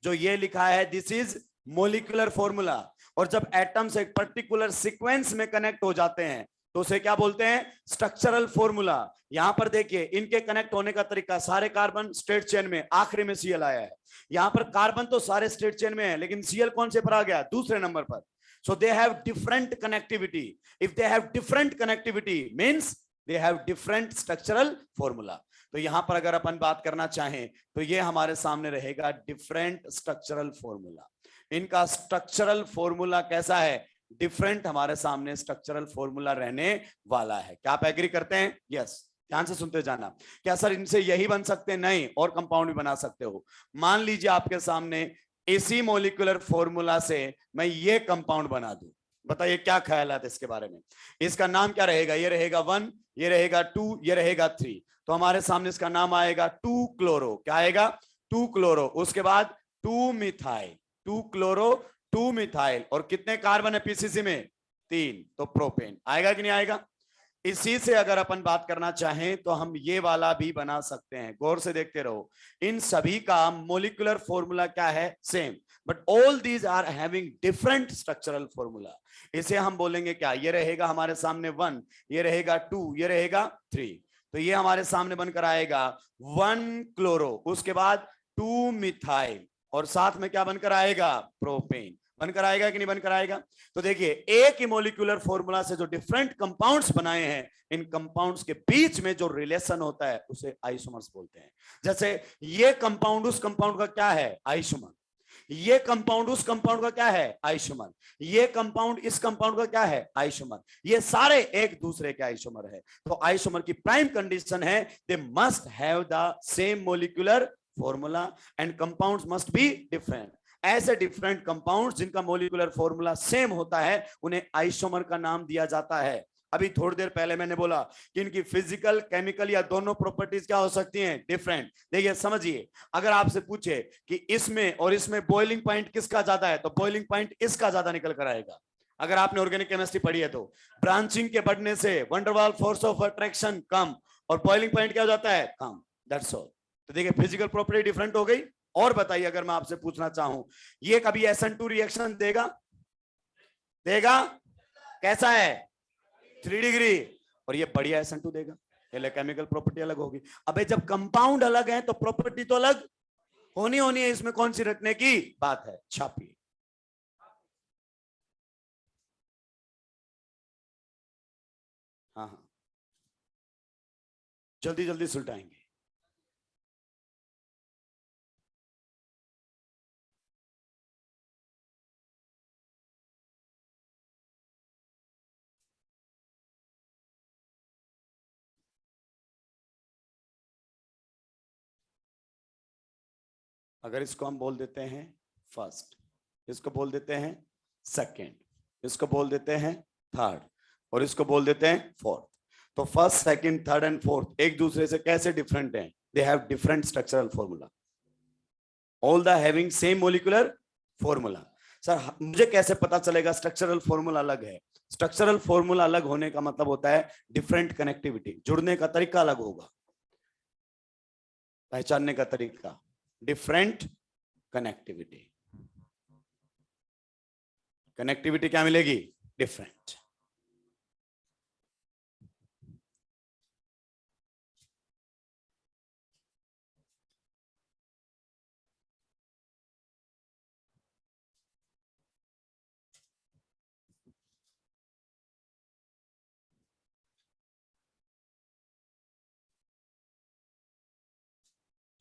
जो ये लिखा है दिस इज मोलिकुलर फॉर्मूला। और जब एटम्स एक पर्टिकुलर सीक्वेंस में कनेक्ट हो जाते हैं तो उसे क्या बोलते हैं? Structural formula. यहां पर देखिए इनके कनेक्ट होने का तरीका, सारे कार्बन स्ट्रेट चेन में, आखिरी में सीएल आया है। यहां पर कार्बन तो सारे स्ट्रेट चेन में है, लेकिन सीएल कौन से पर आ गया? दूसरे नंबर पर। So they have different connectivity. If they have different connectivity means they have different structural formula. तो यहां पर अगर अपन बात करना चाहें तो ये हमारे सामने रहेगा डिफरेंट स्ट्रक्चरल फॉर्मूला। इनका स्ट्रक्चरल फॉर्मूला कैसा है? डिफरेंट हमारे सामने स्ट्रक्चरल फॉर्मूला रहने वाला है। क्या आप एग्री करते हैं? यस। ध्यान से सुनते जाना। क्या सर इनसे यही बन सकते हैं? नहीं, और कंपाउंड भी बना सकते हो। मान लीजिए आपके सामने इसी मॉलिक्यूलर फॉर्मूला से मैं ये कंपाउंड बना दूं, बताइए क्या ख्याल है इसके बारे में? इसका नाम क्या रहेगा? ये रहेगा 1, ये रहेगा 2, ये रहेगा 3। तो हमारे सामने इसका नाम आएगा 2 क्लोरो। क्या आएगा? 2 क्लोरो। उसके बाद 2 मिथाइल, 2 क्लोरो 2 मिथाइल। और कितने कार्बन है पीसीसी में? 3। तो प्रोपेन। आएगा कि नहीं आएगा? इसी से अगर अपन बात करना चाहें तो हम ये वाला भी बना सकते हैं। गौर से देखते रहो, इन सभी का मोलिकुलर फॉर्मूला क्या है? Same, but all these are having different structural formula. इसे हम बोलेंगे क्या? ये रहेगा हमारे सामने 1, ये रहेगा 2, ये रहेगा 3। तो ये हमारे सामने बनकर आएगा 1 क्लोरो, उसके बाद 2 मिथाइल, और साथ में क्या बनकर आएगा? प्रोपेन। बनकर आएगा कि नहीं बनकर आएगा? तो देखिए एक ही मॉलिक्यूलर फॉर्मूला से जो डिफरेंट कंपाउंड्स बनाए हैं, इन कंपाउंड्स के बीच में जो रिलेशन होता है उसे आइसोमर्स बोलते हैं। जैसे ये कंपाउंड उस कंपाउंड का क्या है? आइसोमर। ये कंपाउंड उस कंपाउंड का क्या है? आइसोमर। ये कंपाउंड इस कंपाउंड का क्या है? आइसोमर। ये सारे एक दूसरे के आइसोमर है। तो आइसोमर की प्राइम कंडीशन है दे must have the same molecular formula and compounds must be different. ऐसे डिफरेंट कंपाउंड्स जिनका मॉलिक्यूलर फॉर्मूला सेम होता है उन्हें आइसोमर का नाम दिया जाता है। अभी थोड़ी देर पहले मैंने बोला कि इनकी फिजिकल, केमिकल या दोनों प्रॉपर्टीज क्या हो सकती हैं? डिफरेंट। देखिए समझिए, अगर आपसे पूछे कि इसमें और इसमें बॉइलिंग पॉइंट किसका ज्यादा है, तो बॉइलिंग पॉइंट इसका ज्यादा निकल कर आएगा। अगर आपने ऑर्गेनिक केमिस्ट्री पढ़ी है तो ब्रांचिंग के बढ़ने से वंडरवाल फोर्स ऑफ अट्रैक्शन कम और बॉइलिंग पॉइंट क्या हो जाता है? कम। That's all. तो देखिए फिजिकल प्रॉपर्टी डिफरेंट हो गई। और बताइए, अगर मैं आपसे पूछना चाहूं, ये कभी SN2 रिएक्शन देगा? देगा? कैसा है? 3 डिग्री। और ये बढ़िया SN2 देगा। ये केमिकल प्रॉपर्टी अलग होगी। अबे जब कंपाउंड अलग है तो प्रॉपर्टी तो अलग होनी है। इसमें कौन सी रटने की बात है? छापिए। हाँ, जल्दी जल्दी सुलटाएंगे। अगर इसको हम बोल देते हैं फर्स्ट, इसको बोल देते हैं सेकंड, इसको बोल देते हैं थर्ड, और इसको बोल देते हैं फोर्थ, तो first, second, third and fourth एक दूसरे से कैसे डिफरेंट हैं? दे have different structural formula, all the having same molecular formula. Sir मुझे कैसे पता चलेगा स्ट्रक्चरल फॉर्मूला अलग है? स्ट्रक्चरल फॉर्मूला अलग होने का मतलब होता है डिफरेंट कनेक्टिविटी, जुड़ने का तरीका अलग होगा, पहचानने का तरीका, डिफरेंट कनेक्टिविटी। कनेक्टिविटी क्या मिलेगी? डिफरेंट।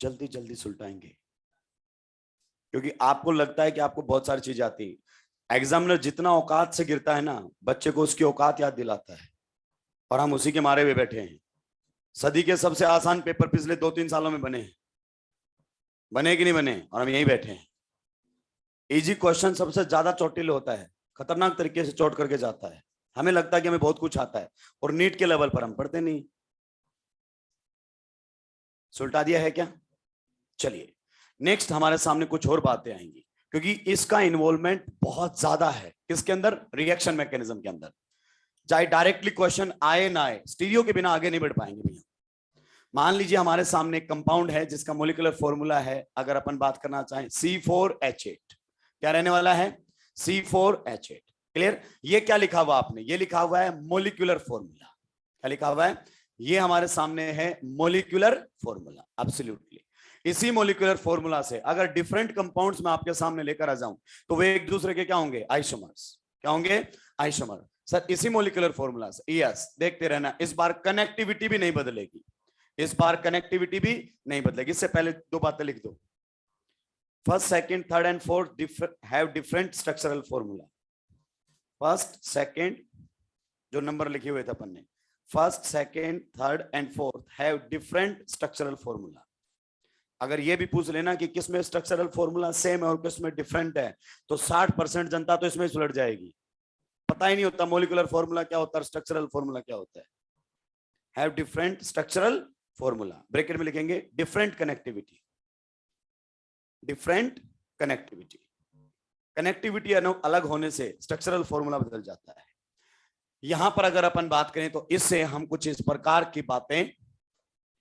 जल्दी जल्दी सुलटाएंगे, क्योंकि आपको लगता है कि आपको बहुत सारी चीजें आती है। एग्जामिनर जितना औकात से गिरता है ना, बच्चे को उसकी औकात याद दिलाता है, और हम उसी के मारे हुए बैठे हैं। सदी के सबसे आसान पेपर पिछले 2-3 सालों में बने हैं, बने कि नहीं बने, और हम यहीं बैठे हैं। इजी क्वेश्चन सबसे ज्यादा चोटिल होता है, खतरनाक तरीके से चोट करके जाता है। हमें लगता है कि हमें बहुत कुछ आता है, और नीट के लेवल पर हम पढ़ते नहीं। सुलटा दिया है क्या? चलिए नेक्स्ट हमारे सामने कुछ और बातें आएंगी, क्योंकि इसका इन्वॉल्वमेंट बहुत ज्यादा है। किसके अंदर? रिएक्शन मैकेनिज्म के अंदर। चाहे डायरेक्टली क्वेश्चन आए ना आए, स्टीरियो के बिना आगे नहीं बढ़ पाएंगे भैया। मान लीजिए हमारे सामने एक कंपाउंड है जिसका मोलिकुलर फॉर्मूला है, अगर अपन बात करना चाहें, C4H8। क्या रहने वाला है? C4H8। क्लियर? ये क्या लिखा हुआ आपने? ये लिखा हुआ है मोलिकुलर फॉर्मूला। क्या लिखा हुआ है? ये हमारे सामने है मोलिकुलर फॉर्मूला। एब्सोल्युटली इसी मोलिकुलर फॉर्मूला से अगर डिफरेंट कंपाउंड्स में आपके सामने लेकर आ जाऊं तो वे एक दूसरे के क्या होंगे? आइसोमर्स। क्या होंगे? आइसोमर। सर इसी मोलिकुलर फॉर्मूला से, यस, देखते रहना। इस बार कनेक्टिविटी भी नहीं बदलेगी, इस बार कनेक्टिविटी भी नहीं बदलेगी। इससे पहले दो बातें लिख दो। First, second, third and fourth have different structural formula. First, second, जो नंबर लिखे हुए थे अपन ने, first, second, third and fourth have different structural formula. अगर ये भी पूछ लेना कि किसमें स्ट्रक्चरल फॉर्मूला सेम है और किसमें डिफरेंट है, तो 60% जनता तो इसमें सुलझ जाएगी। पता ही नहीं होता मोलिकुलर फॉर्मूला क्या होता है, स्ट्रक्चरल फॉर्मूला क्या होता है। Have different structural formula, bracket में लिखेंगे different connectivity. Different connectivity, connectivity अलग होने से स्ट्रक्चरल फॉर्मूला बदल जाता है। यहां पर अगर अपन बात करें तो इससे हम कुछ इस प्रकार की बातें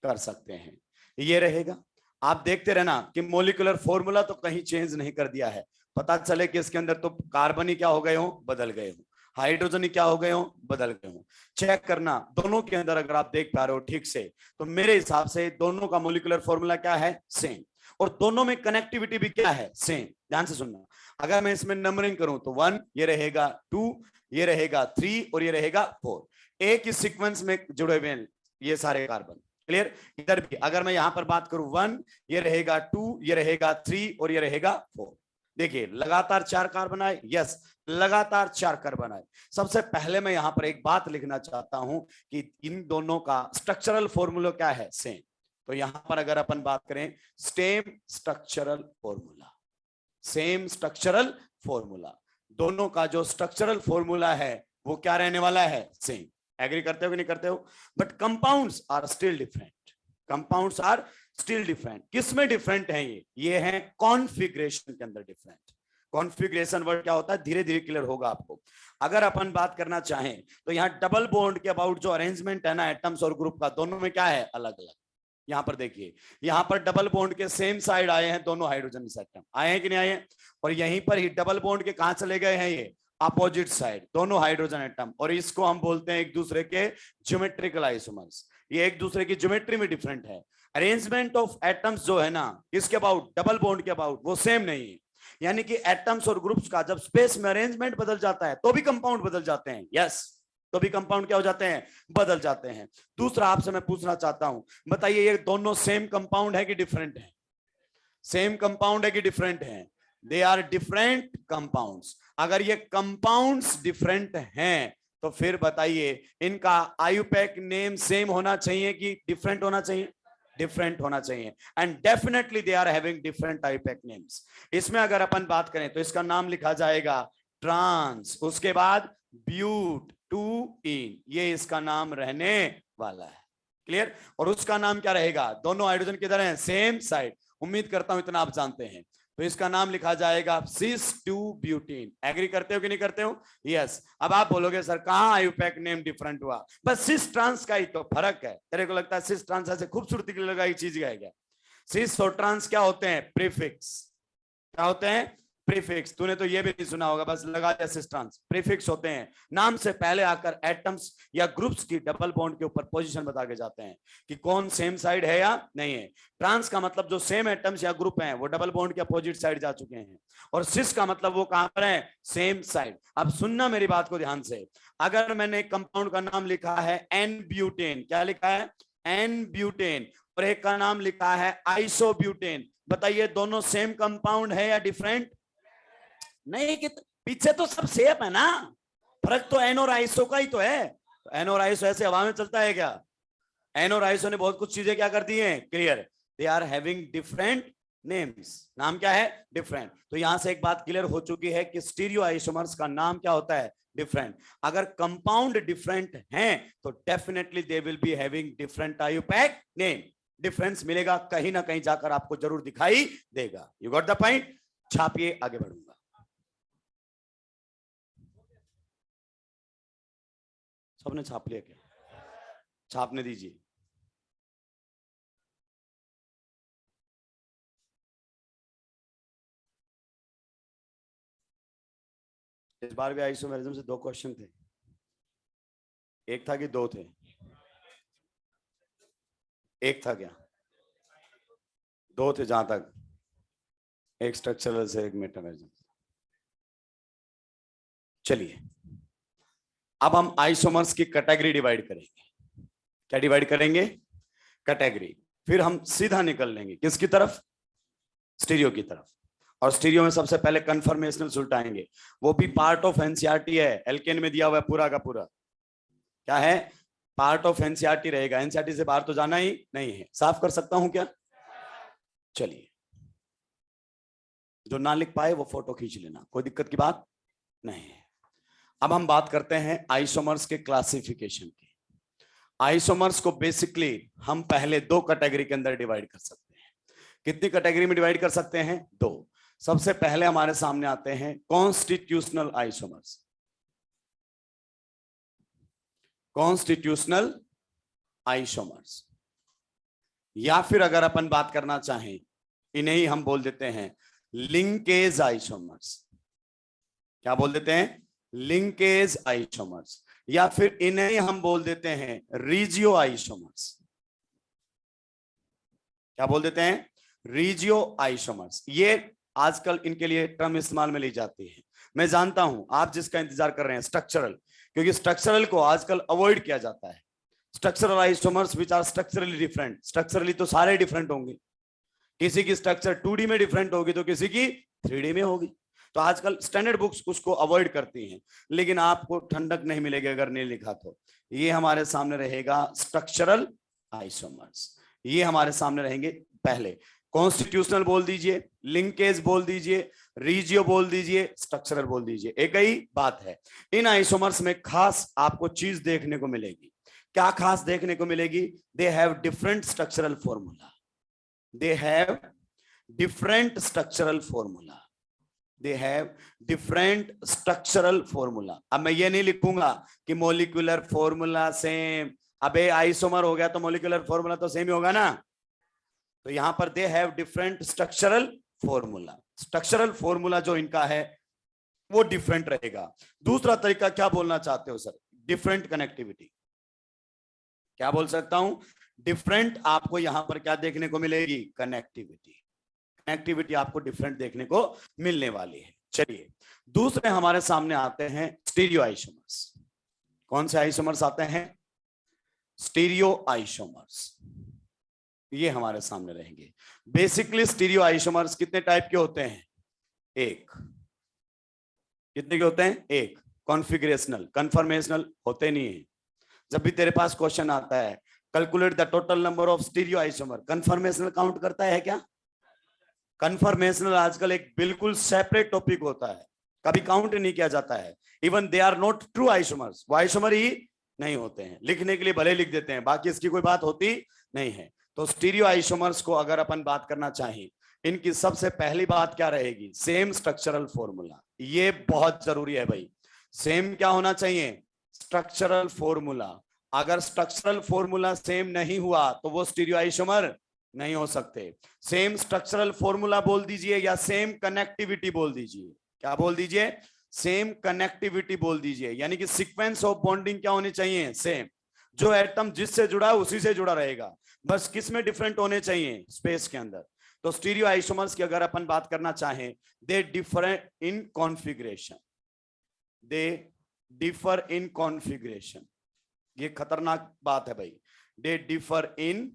कर सकते हैं। ये रहेगा, आप देखते रहना कि मोलिकुलर फॉर्मूला तो कहीं चेंज नहीं कर दिया है। पता चले कि इसके अंदर तो कार्बन ही क्या हो गए हो? बदल गए हो। हाइड्रोजन ही क्या हो गए हो? बदल गए हो। चेक करना दोनों के अंदर, अगर आप देख पा रहे हो ठीक से, तो मेरे हिसाब से दोनों का मोलिकुलर फॉर्मूला क्या है? सेम। और दोनों में कनेक्टिविटी भी क्या है? सेम। ध्यान से सुनना, अगर मैं इसमें नंबरिंग करूं तो 1, ये रहेगा 2, ये रहेगा 3 और ये रहेगा 4। एक ही सीक्वेंस में जुड़े हुए हैं ये सारे कार्बन। क्लियर? इधर भी अगर मैं यहां पर बात करूं 1, ये रहेगा 2, ये रहेगा 3 और ये रहेगा 4। देखिए लगातार 4 कार्बन आए। यस, लगातार 4 कार्बन आए। सबसे पहले मैं यहां पर एक बात लिखना चाहता हूं कि इन दोनों का स्ट्रक्चरल फॉर्मूला क्या है? सेम। तो यहां पर अगर अपन बात करें same structural formula, same structural formula, दोनों का जो स्ट्रक्चरल फॉर्मूला है वो क्या रहने वाला है? सेम। एग्री करते हो कि नहीं करते हो? But compounds are still different. Compounds are still different. किसमें डिफरेंट है? ये है कॉन्फ़िगरेशन के अंदर डिफरेंट। कॉन्फ़िगरेशन वर्ड क्या होता है? धीरे धीरे क्लियर होगा आपको। अगर अपन बात करना चाहें तो यहाँ डबल बॉन्ड के अबाउट जो अरेंजमेंट है ना एटम्स और ग्रुप का, दोनों में क्या है? अलग अलग। यहाँ पर देखिए, यहाँ पर डबल बॉन्ड के सेम साइड आए हैं दोनों हाइड्रोजन एटम, आए हैं कि नहीं आए हैं? और यहीं पर ही डबल बॉन्ड के कहां चले गए हैं? ये अपोजिट साइड, दोनों हाइड्रोजन एटम। और इसको हम बोलते हैं एक दूसरे के ज्योमेट्रिकल आइसोमर्स। ये एक दूसरे की ज्योमेट्री में डिफरेंट है। अरेंजमेंट ऑफ एटम्स जो है ना इसके अबाउट, डबल बॉन्ड के अबाउट, वो सेम नहीं है। यानी कि एटम्स और ग्रुप्स का जब स्पेस में अरेंजमेंट बदल जाता है तो भी कंपाउंड बदल जाते हैं। यस, तो भी कंपाउंड क्या हो जाते हैं? बदल जाते हैं। दूसरा आपसे मैं पूछना चाहता हूं, बताइए ये दोनों सेम कंपाउंड है कि डिफरेंट है? सेम कंपाउंड है कि डिफरेंट है? They are different compounds. अगर ये कंपाउंड्स डिफरेंट हैं तो फिर बताइए इनका आयुपैक नेम सेम होना चाहिए कि डिफरेंट होना चाहिए? डिफरेंट होना चाहिए। And definitely they are having different IUPAC names. इसमें अगर अपन बात करें तो इसका नाम लिखा जाएगा ट्रांस, उसके बाद ब्यूट, 2इन, ये इसका नाम रहने वाला है। क्लियर? और उसका नाम क्या रहेगा? दोनों हाइड्रोजन किधर हैं? Same side. उम्मीद करता हूं इतना आप जानते हैं। तो इसका नाम लिखा जाएगा सिस 2 ब्यूटीन। एग्री करते हो कि नहीं करते हो? यस। अब आप बोलोगे सर कहां आईयूपैक नेम डिफरेंट हुआ? बस सिस ट्रांस का ही तो फर्क है। तेरे को लगता है सिस ट्रांस ऐसे खूबसूरती के लिए लगाई चीज है क्या? सिस और ट्रांस क्या होते हैं? प्रीफिक्स। क्या होते हैं? प्रीफिक्स। तूने तो ये भी नहीं सुना होगा, बस लगा दिया सिस ट्रांस। प्रीफिक्स होते हैं नाम से पहले आकर एटम्स या ग्रुप्स की डबल बॉन्ड के ऊपर पोजीशन बता के जाते हैं कि कौन सेम साइड है या नहीं है। ट्रांस का मतलब जो सेम एटम्स या ग्रुप हैं वो डबल बॉन्ड के अपोजिट साइड जा चुके हैं, और सिस का मतलब वो कहां पर है? Same side. अब सुनना मेरी बात को ध्यान से, अगर मैंने एक कंपाउंड का नाम लिखा है एन ब्यूटेन, क्या लिखा है? एन ब्यूटेन, और एक का नाम लिखा है आइसोब्यूटेन, बताइए दोनों सेम कंपाउंड है या डिफरेंट? नहीं, कि पीछे तो सब सेम है ना, फर्क तो एन और आइसो का ही तो है। एन और आइसो ऐसे हवा में चलता है क्या? एन और आइसो ने बहुत कुछ चीजें क्या कर दी हैं? Clear. They are having different names. नाम क्या है? डिफरेंट। तो यहां से एक बात क्लियर हो चुकी है कि स्टीरियो आइसोमर्स का नाम क्या होता है? डिफरेंट। अगर कंपाउंड डिफरेंट हैं तो definitely they will be having different IUPAC name. Difference मिलेगा कहीं ना कहीं जाकर, आपको जरूर दिखाई देगा। You got the point? छापिए, आगे बढ़ूंगा। सबने छाप लिया क्या? छापने दीजिए। इस बार भी आइसोमेरिज्म से 2 क्वेश्चन थे। एक था कि 2 थे? एक था क्या? 2 थे जहां तक, एक स्ट्रक्चरल से एक मेटामेरिज्म। चलिए अब हम आइसोमर्स की कैटेगरी डिवाइड करेंगे। क्या डिवाइड करेंगे? कैटेगरी। फिर हम सीधा निकल लेंगे किसकी तरफ? स्टीरियो की तरफ। और स्टीरियो में सबसे पहले कन्फर्मेशनल उल्टाएंगे, वो भी पार्ट ऑफ एनसीईआरटी है, एल्केन में दिया हुआ है पूरा का पूरा। क्या है? पार्ट ऑफ एनसीईआरटी रहेगा, एनसीईआरटी से बाहर तो जाना ही नहीं है। साफ कर सकता हूं क्या? चलिए, जो ना लिख पाए वो फोटो खींच लेना, कोई दिक्कत की बात नहीं है। अब हम बात करते हैं आइसोमर्स के क्लासिफिकेशन की। आइसोमर्स को बेसिकली हम पहले 2 कैटेगरी के अंदर डिवाइड कर सकते हैं। कितनी कैटेगरी में डिवाइड कर सकते हैं? 2। सबसे पहले हमारे सामने आते हैं कॉन्स्टिट्यूशनल आइसोमर्स। कॉन्स्टिट्यूशनल आइसोमर्स, या फिर अगर अपन बात करना चाहें इन्हें ही हम बोल देते हैं लिंकेज आइसोमर्स। क्या बोल देते हैं? Linkage isomers. या फिर इन्हें ही हम बोल देते हैं रीजियो आइसोमर्स। क्या बोल देते हैं? Regio isomers. ये आजकल इनके लिए टर्म इस्तेमाल में ली जाती है। मैं जानता हूं आप जिसका इंतजार कर रहे हैं, स्ट्रक्चरल, क्योंकि स्ट्रक्चरल को आजकल अवॉइड किया जाता है। Structural isomers which are structurally different. Structurally तो सारे डिफरेंट होंगे, किसी की स्ट्रक्चर 2D में डिफरेंट होगी तो किसी की 3D में होगी। तो आजकल स्टैंडर्ड बुक्स उसको अवॉइड करती हैं, लेकिन आपको ठंडक नहीं मिलेगी अगर नहीं लिखा तो। ये हमारे सामने रहेगा स्ट्रक्चरल आइसोमर्स। ये हमारे सामने रहेंगे। पहले कॉन्स्टिट्यूशनल बोल दीजिए, लिंकेज बोल दीजिए, रीजियो बोल दीजिए, स्ट्रक्चरल बोल दीजिए, एक ही बात है। इन आइसोमर्स में खास आपको चीज देखने को मिलेगी। क्या खास देखने को मिलेगी? दे have different structural formula. they have different structural formula. they have different structural formula. अब मैं ये नहीं लिखूंगा कि मोलिकुलर फॉर्मूला सेम। अबे आइसोमर हो गया तो मोलिकुलर फॉर्मूला तो सेम ही होगा ना। तो यहां पर they have different structural formula. Structural formula जो इनका है वो डिफरेंट रहेगा। दूसरा तरीका क्या बोलना चाहते हो सर? Different connectivity. क्या बोल सकता हूं? डिफरेंट आपको यहां पर क्या देखने को मिलेगी? कनेक्टिविटी। कनेक्टिविटी आपको डिफरेंट देखने को मिलने वाली है। चलिए दूसरे हमारे सामने आते हैं स्टीरियो आइसोमर्स। कौन से आइसोमर्स आते हैं? Stereo isomers. ये हमारे सामने रहेंगे। बेसिकली स्टीरियो आइसोमर्स कितने टाइप के होते हैं? 1। कितने के होते हैं? 1। कॉन्फिगरेशनल, कन्फर्मेशनल होते नहीं है। जब भी तेरे पास क्वेश्चन आता है calculate the total number of stereo isomer, conformational count करता है क्या? कन्फर्मेशनल आजकल एक बिल्कुल सेपरेट टॉपिक होता है, कभी काउंट नहीं किया जाता है। Even they are not true isomers, वो आइसोमर ही नहीं होते हैं। लिखने के लिए भले लिख देते हैं, बाकी इसकी कोई बात होती नहीं है। तो स्टीरियो आइसोमर्स को अगर अपन बात करना चाहें, इनकी सबसे पहली बात क्या रहेगी, सेम स्ट्रक्चरल फॉर्मूला। ये बहुत जरूरी है भाई, सेम क्या होना चाहिए, स्ट्रक्चरल फॉर्मूला। अगर स्ट्रक्चरल फॉर्मूला सेम नहीं हुआ तो वो स्टीरियो आइसोमर नहीं हो सकते। सेम स्ट्रक्चरल फॉर्मूला बोल दीजिए या सेम कनेक्टिविटी बोल दीजिए। क्या बोल दीजिए, सेम कनेक्टिविटी बोल दीजिए, यानी कि सीक्वेंस ऑफ बॉन्डिंग क्या होनी चाहिए, सेम। जो एटम जिससे जुड़ा है उसी से जुड़ा रहेगा, बस किस में डिफरेंट होने चाहिए, स्पेस के अंदर। तो स्टीरियो आइसोमर्स की अगर अपन बात करना चाहें, they differ in configuration, they differ in configuration. ये खतरनाक बात है भाई, दे डिफर इन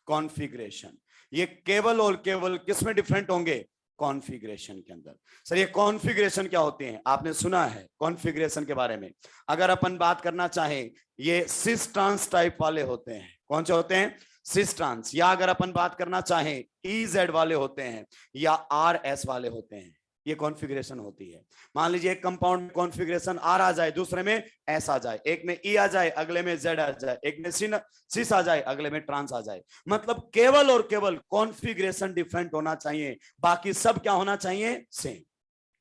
कॉन्फ़िगरेशन। ये केवल और केवल किस में डिफरेंट होंगे, कॉन्फ़िगरेशन के अंदर। सर ये कॉन्फ़िगरेशन क्या होते हैं, आपने सुना है कॉन्फ़िगरेशन के बारे में। अगर अपन बात करना चाहें, ये सिस ट्रांस टाइप वाले होते हैं। कौन से होते हैं, सिस ट्रांस। या अगर अपन बात करना चाहें, EZ वाले होते हैं या RS वाले होते हैं। ये कॉन्फ़िगरेशन होती है। मान लीजिए एक कंपाउंड में कॉन्फ़िगरेशन R आ जाए, दूसरे में S आ जाए, एक में E आ जाए, अगले में Z आ जाए, एक में सिस आ जाए, अगले में ट्रांस आ जाए। मतलब केवल और केवल कॉन्फ़िगरेशन डिफरेंट होना चाहिए, बाकी सब क्या होना चाहिए, सेम।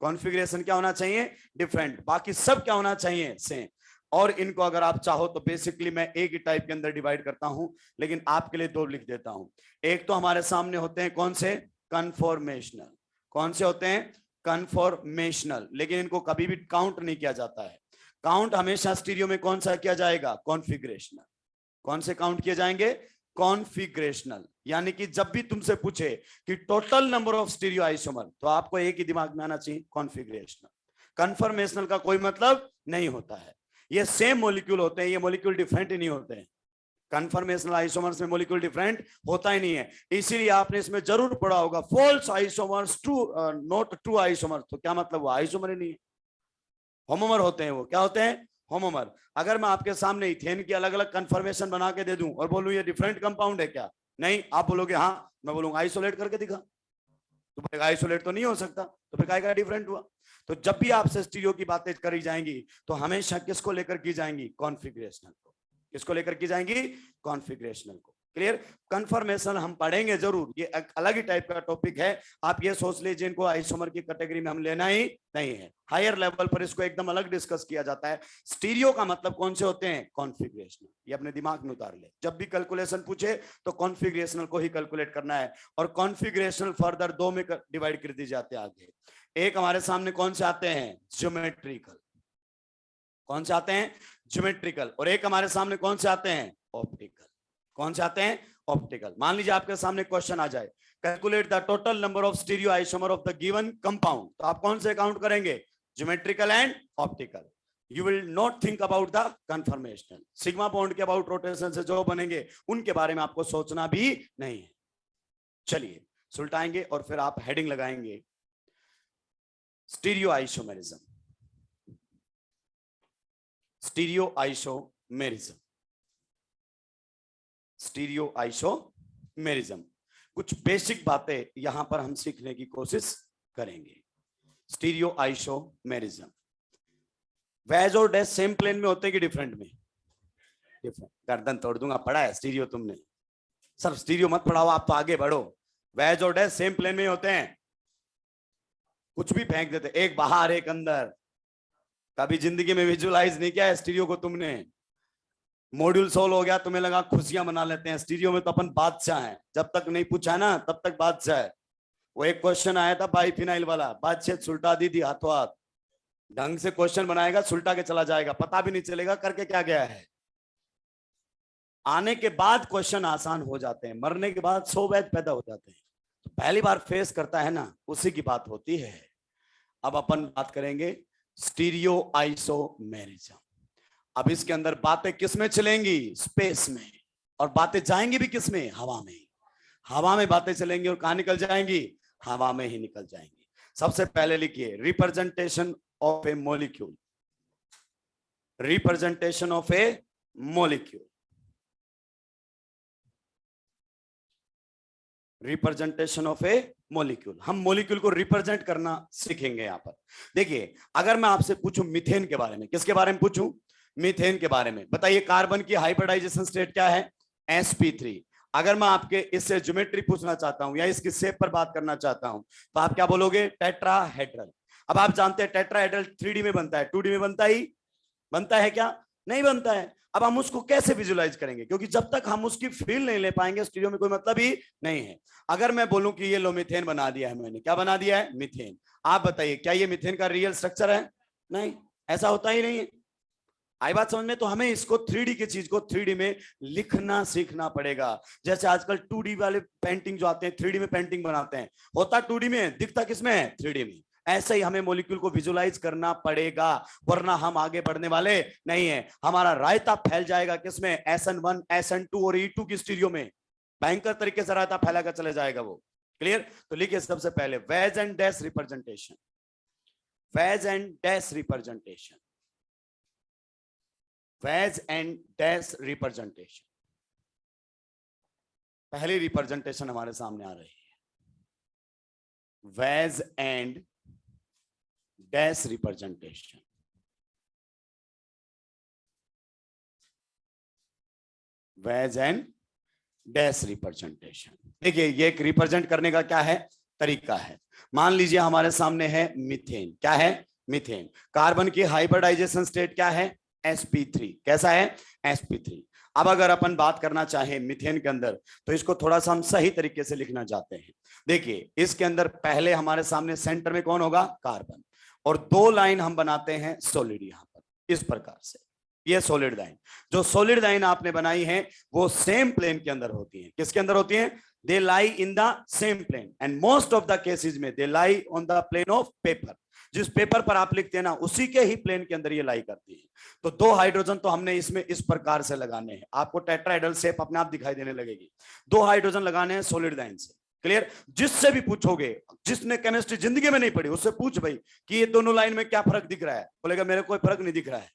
कॉन्फ़िगरेशन क्या होना चाहिए, डिफरेंट, बाकी सब क्या होना चाहिए, सेम। और इनको अगर आप चाहो तो बेसिकली मैं एक ही टाइप के अंदर डिवाइड करता हूं, लेकिन आपके लिए दो लिख देता हूं। एक तो हमारे सामने होते हैं कौन से, कन्फॉर्मेशनल। कौन से होते हैं, कन्फॉर्मेशनल। लेकिन इनको कभी भी काउंट नहीं किया जाता है। काउंट हमेशा स्टीरियो में कौन सा किया जाएगा, कॉन्फ़िगरेशनल। कौन से काउंट किए जाएंगे, कॉन्फ़िगरेशनल। यानी कि जब भी तुमसे पूछे कि total number of stereo isomer, तो आपको एक ही दिमाग में आना चाहिए, कॉन्फ़िगरेशनल। कन्फर्मेशनल का कोई मतलब नहीं होता है। ये सेम मॉलिक्यूल होते हैं, ये मॉलिक्यूल डिफरेंट ही नहीं होते हैं। कन्फर्मेशनल आइसोमर्स में मॉलिक्यूल डिफरेंट होता ही नहीं है। इसीलिए आपने इसमें जरूर पढ़ा होगा, false isomers, true not true isomers. तो क्या मतलब, वो आइसोमर ही नहीं है, होमोमर होते हैं। वो क्या होते हैं, होमोमर। अगर मैं आपके सामने इथेन की अलग अलग कन्फर्मेशन बना के दे दूं और बोलूं ये डिफरेंट कंपाउंड है क्या, नहीं, आप बोलोगे हाँ, मैं बोलूंगा आइसोलेट करके दिखा, तो बोलेगा आइसोलेट तो नहीं हो सकता, तो फिर क्या डिफरेंट हुआ। तो जब भी आपसे स्टीरियो की बातें करी जाएंगी तो हमेशा किसको लेकर की जाएंगी, कॉन्फ़िगरेशनल को। किसको लेकर की जाएंगी, कॉन्फ़िगरेशनल को। क्लियर। कन्फर्मेशन हम पढ़ेंगे जरूर, ये एक अलग ही टाइप का टॉपिक है। आप ये सोच लीजिए इनको आइसोमर की कैटेगरी में हम लेना ही नहीं है। हायर लेवल पर इसको एकदम अलग डिस्कस किया जाता है। स्टीरियो का मतलब कौन से होते हैं, कॉन्फ़िगरेशनल। ये अपने दिमाग में उतार ले, जब भी कैलकुलेशन पूछे तो कॉन्फ़िगरेशनल को ही कैलकुलेट करना है। और कॉन्फ़िगरेशनल फर्दर दो में डिवाइड कर दी जाते हैं आगे। एक हमारे सामने कौन से आते हैं, ज्योमेट्रिकल। कौन से आते हैं, ज्योमेट्रिकल। और एक हमारे सामने कौन से आते हैं, ऑप्टिकल। कौन से आते हैं, ऑप्टिकल। मान लीजिए आपके सामने क्वेश्चन आ जाए, calculate the total number of stereo isomer of the given compound, तो आप कौन से काउंट करेंगे, geometrical and optical. You will not think about the conformational. Sigma bond के अबाउट रोटेशन से जो बनेंगे उनके बारे में आपको सोचना भी नहीं है। चलिए सुलटाएंगे और फिर आप हेडिंग लगाएंगे, stereo isomerism. Stereo isomerism, stereo isomerism. कुछ बेसिक बातें यहां पर हम सीखने की कोशिश करेंगे। स्टीरियो आइसोमेरिज्म, वैज और डैश सेम प्लेन में होते हैं कि डिफरेंट में, डिफरेंट। गर्दन तोड़ दूंगा, पढ़ा है स्टीरियो तुमने, सर स्टीरियो मत पढ़ाओ, आप तो आगे बढ़ो। वैज और डैश सेम प्लेन में होते हैं, कुछ भी फेंक देते, एक बाहर एक अंदर। कभी जिंदगी में विजुअलाइज नहीं किया स्टीरियो को तुमने। मॉड्यूल सोल्व हो गया, तुम्हें लगा खुशियां मना लेते हैं, स्टीरियो में तो अपन बादशाह हैं, जब तक नहीं पूछा ना तब तक बादशाह है। वो एक क्वेश्चन आया था बाईफिनाइल वाला, बादशाह सुलटा दी थी हाथों हाथ। ढंग से क्वेश्चन बनाएगा, सुलटा के चला जाएगा, पता भी नहीं चलेगा करके क्या गया है। आने के बाद क्वेश्चन आसान हो जाते हैं, मरने के बाद 100 बैच पैदा हो जाते हैं। तो पहली बार फेस करता है ना, उसी की बात होती है। अब अपन बात करेंगे स्टीरियो आइसोमेरिज्म। अब इसके अंदर बातें किस में चलेंगी, स्पेस में। और बातें जाएंगी भी किस में, हवा में। हवा में बातें चलेंगी और कहां निकल जाएंगी, हवा में ही निकल जाएंगी। सबसे पहले लिखिए, representation of A molecule. Representation of A molecule, representation of A molecule. हम मॉलिक्यूल को रिप्रेजेंट करना सीखेंगे यहां पर। देखिए अगर मैं आपसे पूछूं मीथेन के बारे में, किसके बारे में पूछूं, मीथेन के बारे में, बताइए कार्बन की हाइब्रिडाइजेशन स्टेट क्या है, sp3। अगर मैं आपके इससे ज्योमेट्री पूछना चाहता हूं या इसकी शेप पर बात करना चाहता हूं तो आप क्या बोलोगे? टेट्राहेड्रल। अब आप जानते हैं टेट्राहेड्रल 3D में बनता है, 2D में बनता है क्या? नहीं बनता है। अब हम उसको कैसे विजुलाइज करेंगे? क्योंकि जब तक हम उसकी फील नहीं ले पाएंगे स्टीरियो में कोई मतलब ही नहीं है। अगर मैं बोलूं कि ये लो मीथेन बना दिया है मैंने, क्या बना दिया है? मीथेन। आप बताइए क्या ये मीथेन का रियल स्ट्रक्चर है? नहीं, ऐसा होता ही नहीं है। आई बात समझ में? तो हमें इसको 3D की चीज को 3D में लिखना सीखना पड़ेगा। जैसे आजकल 2D वाले पेंटिंग जो आते हैं 3D में पेंटिंग बनाते हैं, होता 2D में, दिखता किसमें है? 3D में। ऐसे ही हमें मॉलिक्यूल को विजुलाइज करना पड़ेगा, वरना हम आगे बढ़ने वाले नहीं है। हमारा रायता फैल जाएगा किसमें? SN1 SN2 और E2 की स्टीरियो में भयंकर तरीके से रायता फैला कर चले जाएगा वो। क्लियर? तो लिखिए सबसे पहले wedge and dash representation, wedge and dash representation, wedge and dash representation. पहली रिप्रेजेंटेशन हमारे सामने आ रही है, wedge and dash representation. Wedge and dash representation. देखिए ये एक रिप्रेजेंट करने का क्या है? तरीका है। मान लीजिए हमारे सामने है मीथेन। क्या है? मीथेन। कार्बन की हाइब्रिडाइजेशन स्टेट क्या है? sp3। कैसा है? sp3। अब अगर अपन बात करना चाहें मीथेन के अंदर तो इसको थोड़ा सा हम सही तरीके से लिखना चाहते हैं। देखिए इसके अंदर पहले हमारे सामने सेंटर में कौन होगा? कार्बन। और दो लाइन हम बनाते हैं सॉलिड यहां पर इस प्रकार से। ये सॉलिड लाइन, जो सॉलिड लाइन आपने बनाई है वो सेम प्लेन के अंदर होती है। किसके अंदर होती है? They lie in the same plane and most of the cases में they lie on the plane of paper. जिस पेपर पर आप लिखते हैं ना उसी के ही प्लेन के अंदर ये लाई करती है। तो दो हाइड्रोजन तो हमने इसमें इस प्रकार से लगाने हैं। आपको टेट्राहेड्रल शेप अपने आप दिखाई देने लगेगी। दो हाइड्रोजन लगाने हैं सॉलिड लाइन से। क्लियर? जिससे भी पूछोगे, जिसने केमिस्ट्री जिंदगी में नहीं पढ़ी उससे पूछ भाई कि ये दोनों लाइन में क्या फर्क दिख रहा है, बोलेगा मेरे कोई फर्क नहीं दिख रहा है,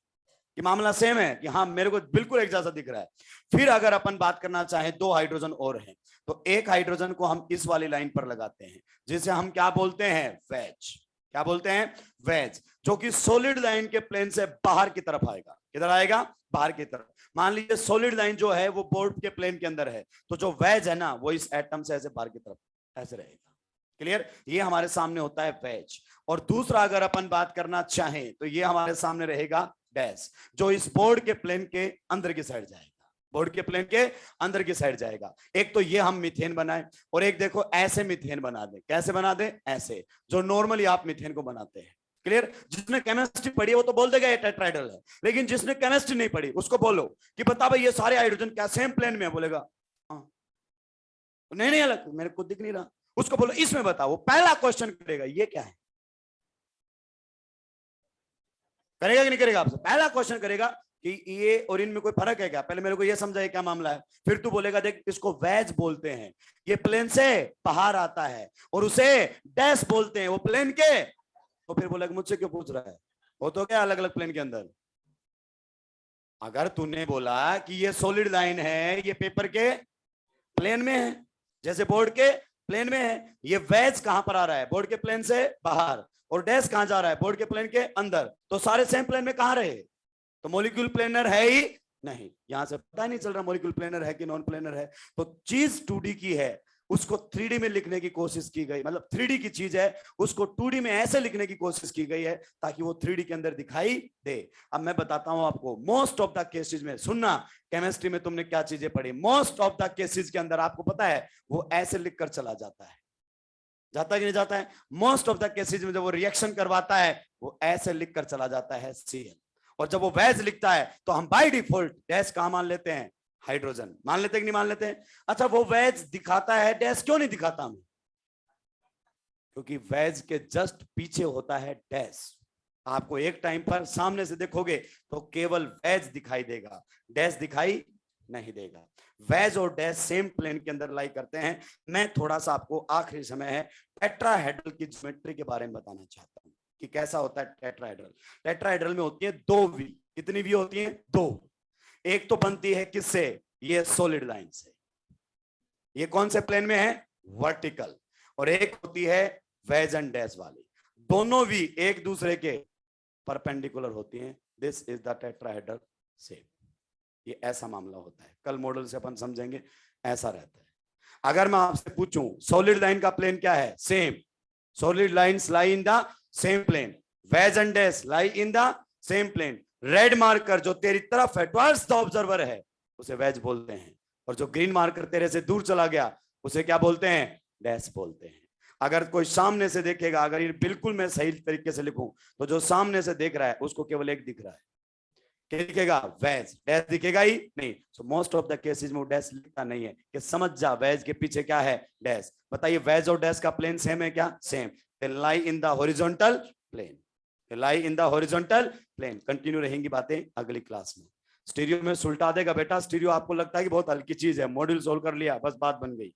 कि मामला सेम है, कि हाँ मेरे को बिल्कुल एक जैसा दिख रहा है। फिर अगर अपन बात करना चाहें दो हाइड्रोजन और हैं तो एक हाइड्रोजन को हम इस वाली लाइन पर लगाते हैं जिसे हम क्या बोलते हैं? वेज। क्या बोलते हैं? वेज। जो कि सॉलिड लाइन के प्लेन से बाहर की तरफ आएगा। किधर आएगा? बाहर की तरफ। मान लीजिए सॉलिड लाइन जो है वो बोर्ड के प्लेन के अंदर है, तो जो वेज है ना वो इस एटम से ऐसे बाहर की तरफ ऐसे रहेगा। क्लियर? ये हमारे सामने होता है वेज। और दूसरा अगर अपन बात करना चाहें तो ये हमारे सामने रहेगा डैश, जो इस बोर्ड के प्लेन के अंदर की साइड जाएगा। बोर्ड के प्लेन के अंदर की साइड जाएगा। एक तो ये हम मीथेन बनाए और एक देखो ऐसे मीथेन बना दे। कैसे बना दे? ऐसे, जो नॉर्मली आप मीथेन को बनाते हैं। क्लियर? जिसने केमिस्ट्री पढ़ी है वो तो बोल देगा ये टेट्राहेड्रल है, लेकिन जिसने केमिस्ट्री नहीं पढ़ी उसको बोलो कि बता भाई ये सारे हाइड्रोजन क्या सेम प्लेन में है? बोलेगा हाँ। नहीं नहीं अलग, मेरे को दिख नहीं रहा। उसको बोलो इसमें बताओ। वो पहला क्वेश्चन करेगा ये क्या है? करेगा कि नहीं करेगा? आपसे पहला क्वेश्चन करेगा कि ये और इनमें कोई फर्क है क्या? पहले मेरे को ये समझाइए क्या मामला है। फिर तू बोलेगा देख इसको वेज बोलते हैं, ये प्लेन से बाहर आता है, और उसे डैश बोलते हैं, वो प्लेन के। तो फिर बोलेगा मुझसे क्यों पूछ रहा है? वो तो क्या अलग अलग प्लेन के अंदर। अगर तूने बोला कि ये सॉलिड लाइन है, ये पेपर के प्लेन में है, जैसे बोर्ड के प्लेन में है, ये वेज कहां पर आ रहा है? बोर्ड के प्लेन से बाहर। और डैश कहां जा रहा है? बोर्ड के प्लेन के अंदर। तो सारे सेम प्लेन में कहां रहे? तो मॉलिक्यूल प्लेनर है ही नहीं। यहां से पता नहीं चल रहा मॉलिक्यूल प्लेनर है कि नॉन प्लेनर है। तो चीज 2D की है, उसको 3D में लिखने की कोशिश की गई, मतलब 3D की चीज है उसको 2D में ऐसे लिखने की कोशिश की गई है ताकि वो 3D के अंदर दिखाई दे। अब मैं बताता हूं आपको, मोस्ट ऑफ द केसेस में, सुनना, केमिस्ट्री में तुमने क्या चीजें पढ़ी, मोस्ट ऑफ द केसेस के अंदर आपको पता है वो ऐसे लिखकर चला जाता है। जाता है कि नहीं जाता है? मोस्ट ऑफ द केसेस में जब वो रिएक्शन करवाता है वो ऐसे लिखकर चला जाता है Cl। और जब वो वेज लिखता है तो हम बाय डिफॉल्ट डैश कहां मान लेते हैं? हाइड्रोजन। मान लेते हैं कि नहीं मान लेते हैं? अच्छा वो वेज दिखाता है, डैश क्यों नहीं दिखाता हमें? क्योंकि वेज के जस्ट पीछे होता है डैश। आपको एक टाइम पर सामने से देखोगे तो केवल वेज दिखाई देगा, डैश दिखाई नहीं देगा। वेज और डैश सेम प्लेन के अंदर लाई करते हैं। मैं थोड़ा सा आपको, आखिरी समय है, टेट्राहेड्रल की ज्योमेट्री के बारे में बताना चाहता हूं कि कैसा होता है टेट्राहेड्रल। टेट्राहेड्रल में होती है दो वी। कितनी वी होती है? दो। एक तो बनती है किससे? ये सॉलिड लाइन से। ये कौन से प्लेन में है? वर्टिकल। और एक होती है वेज एंड डैश वाली। दोनों वी एक दूसरे के परपेंडिकुलर होती हैं। This is the tetrahedral shape. ये ऐसा मामला होता है। कल मॉडल से अपन समझेंगे ऐसा रहता है। अगर मैं आपसे पूछूं सॉलिड लाइन का प्लेन क्या है, same, solid lines lie in the same plane, wedge and dash lie in the same plane, red marker जो तेरी तरफ है टुवर्ड्स द ऑब्जर्वर है उसे वेज बोलते हैं, और जो ग्रीन मार्कर तेरे से दूर चला गया उसे क्या बोलते हैं, डैश बोलते हैं। अगर कोई सामने से देखेगा, अगर ये बिल्कुल मैं सही तरीके से लिखूं तो जो सामने से देख रहा है उसको केवल एक दिख रहा है, क्या दिखेगा, वेज, डैश दिखेगा ही नहीं। So most of the cases में वो डैश लिखता नहीं है कि समझ जा वेज के पीछे क्या है, डैश। बताइए वेज और डैश का प्लेन सेम है क्या, same, they lie in the horizontal plane, they lie in the horizontal plane. Continue रहेंगी बातें अगली क्लास में। स्टीरियो में सुलटा देगा बेटा, स्टीरियो आपको लगता है कि बहुत हल्की चीज है, मॉड्यूल सोल्व कर लिया बस बात बन गई।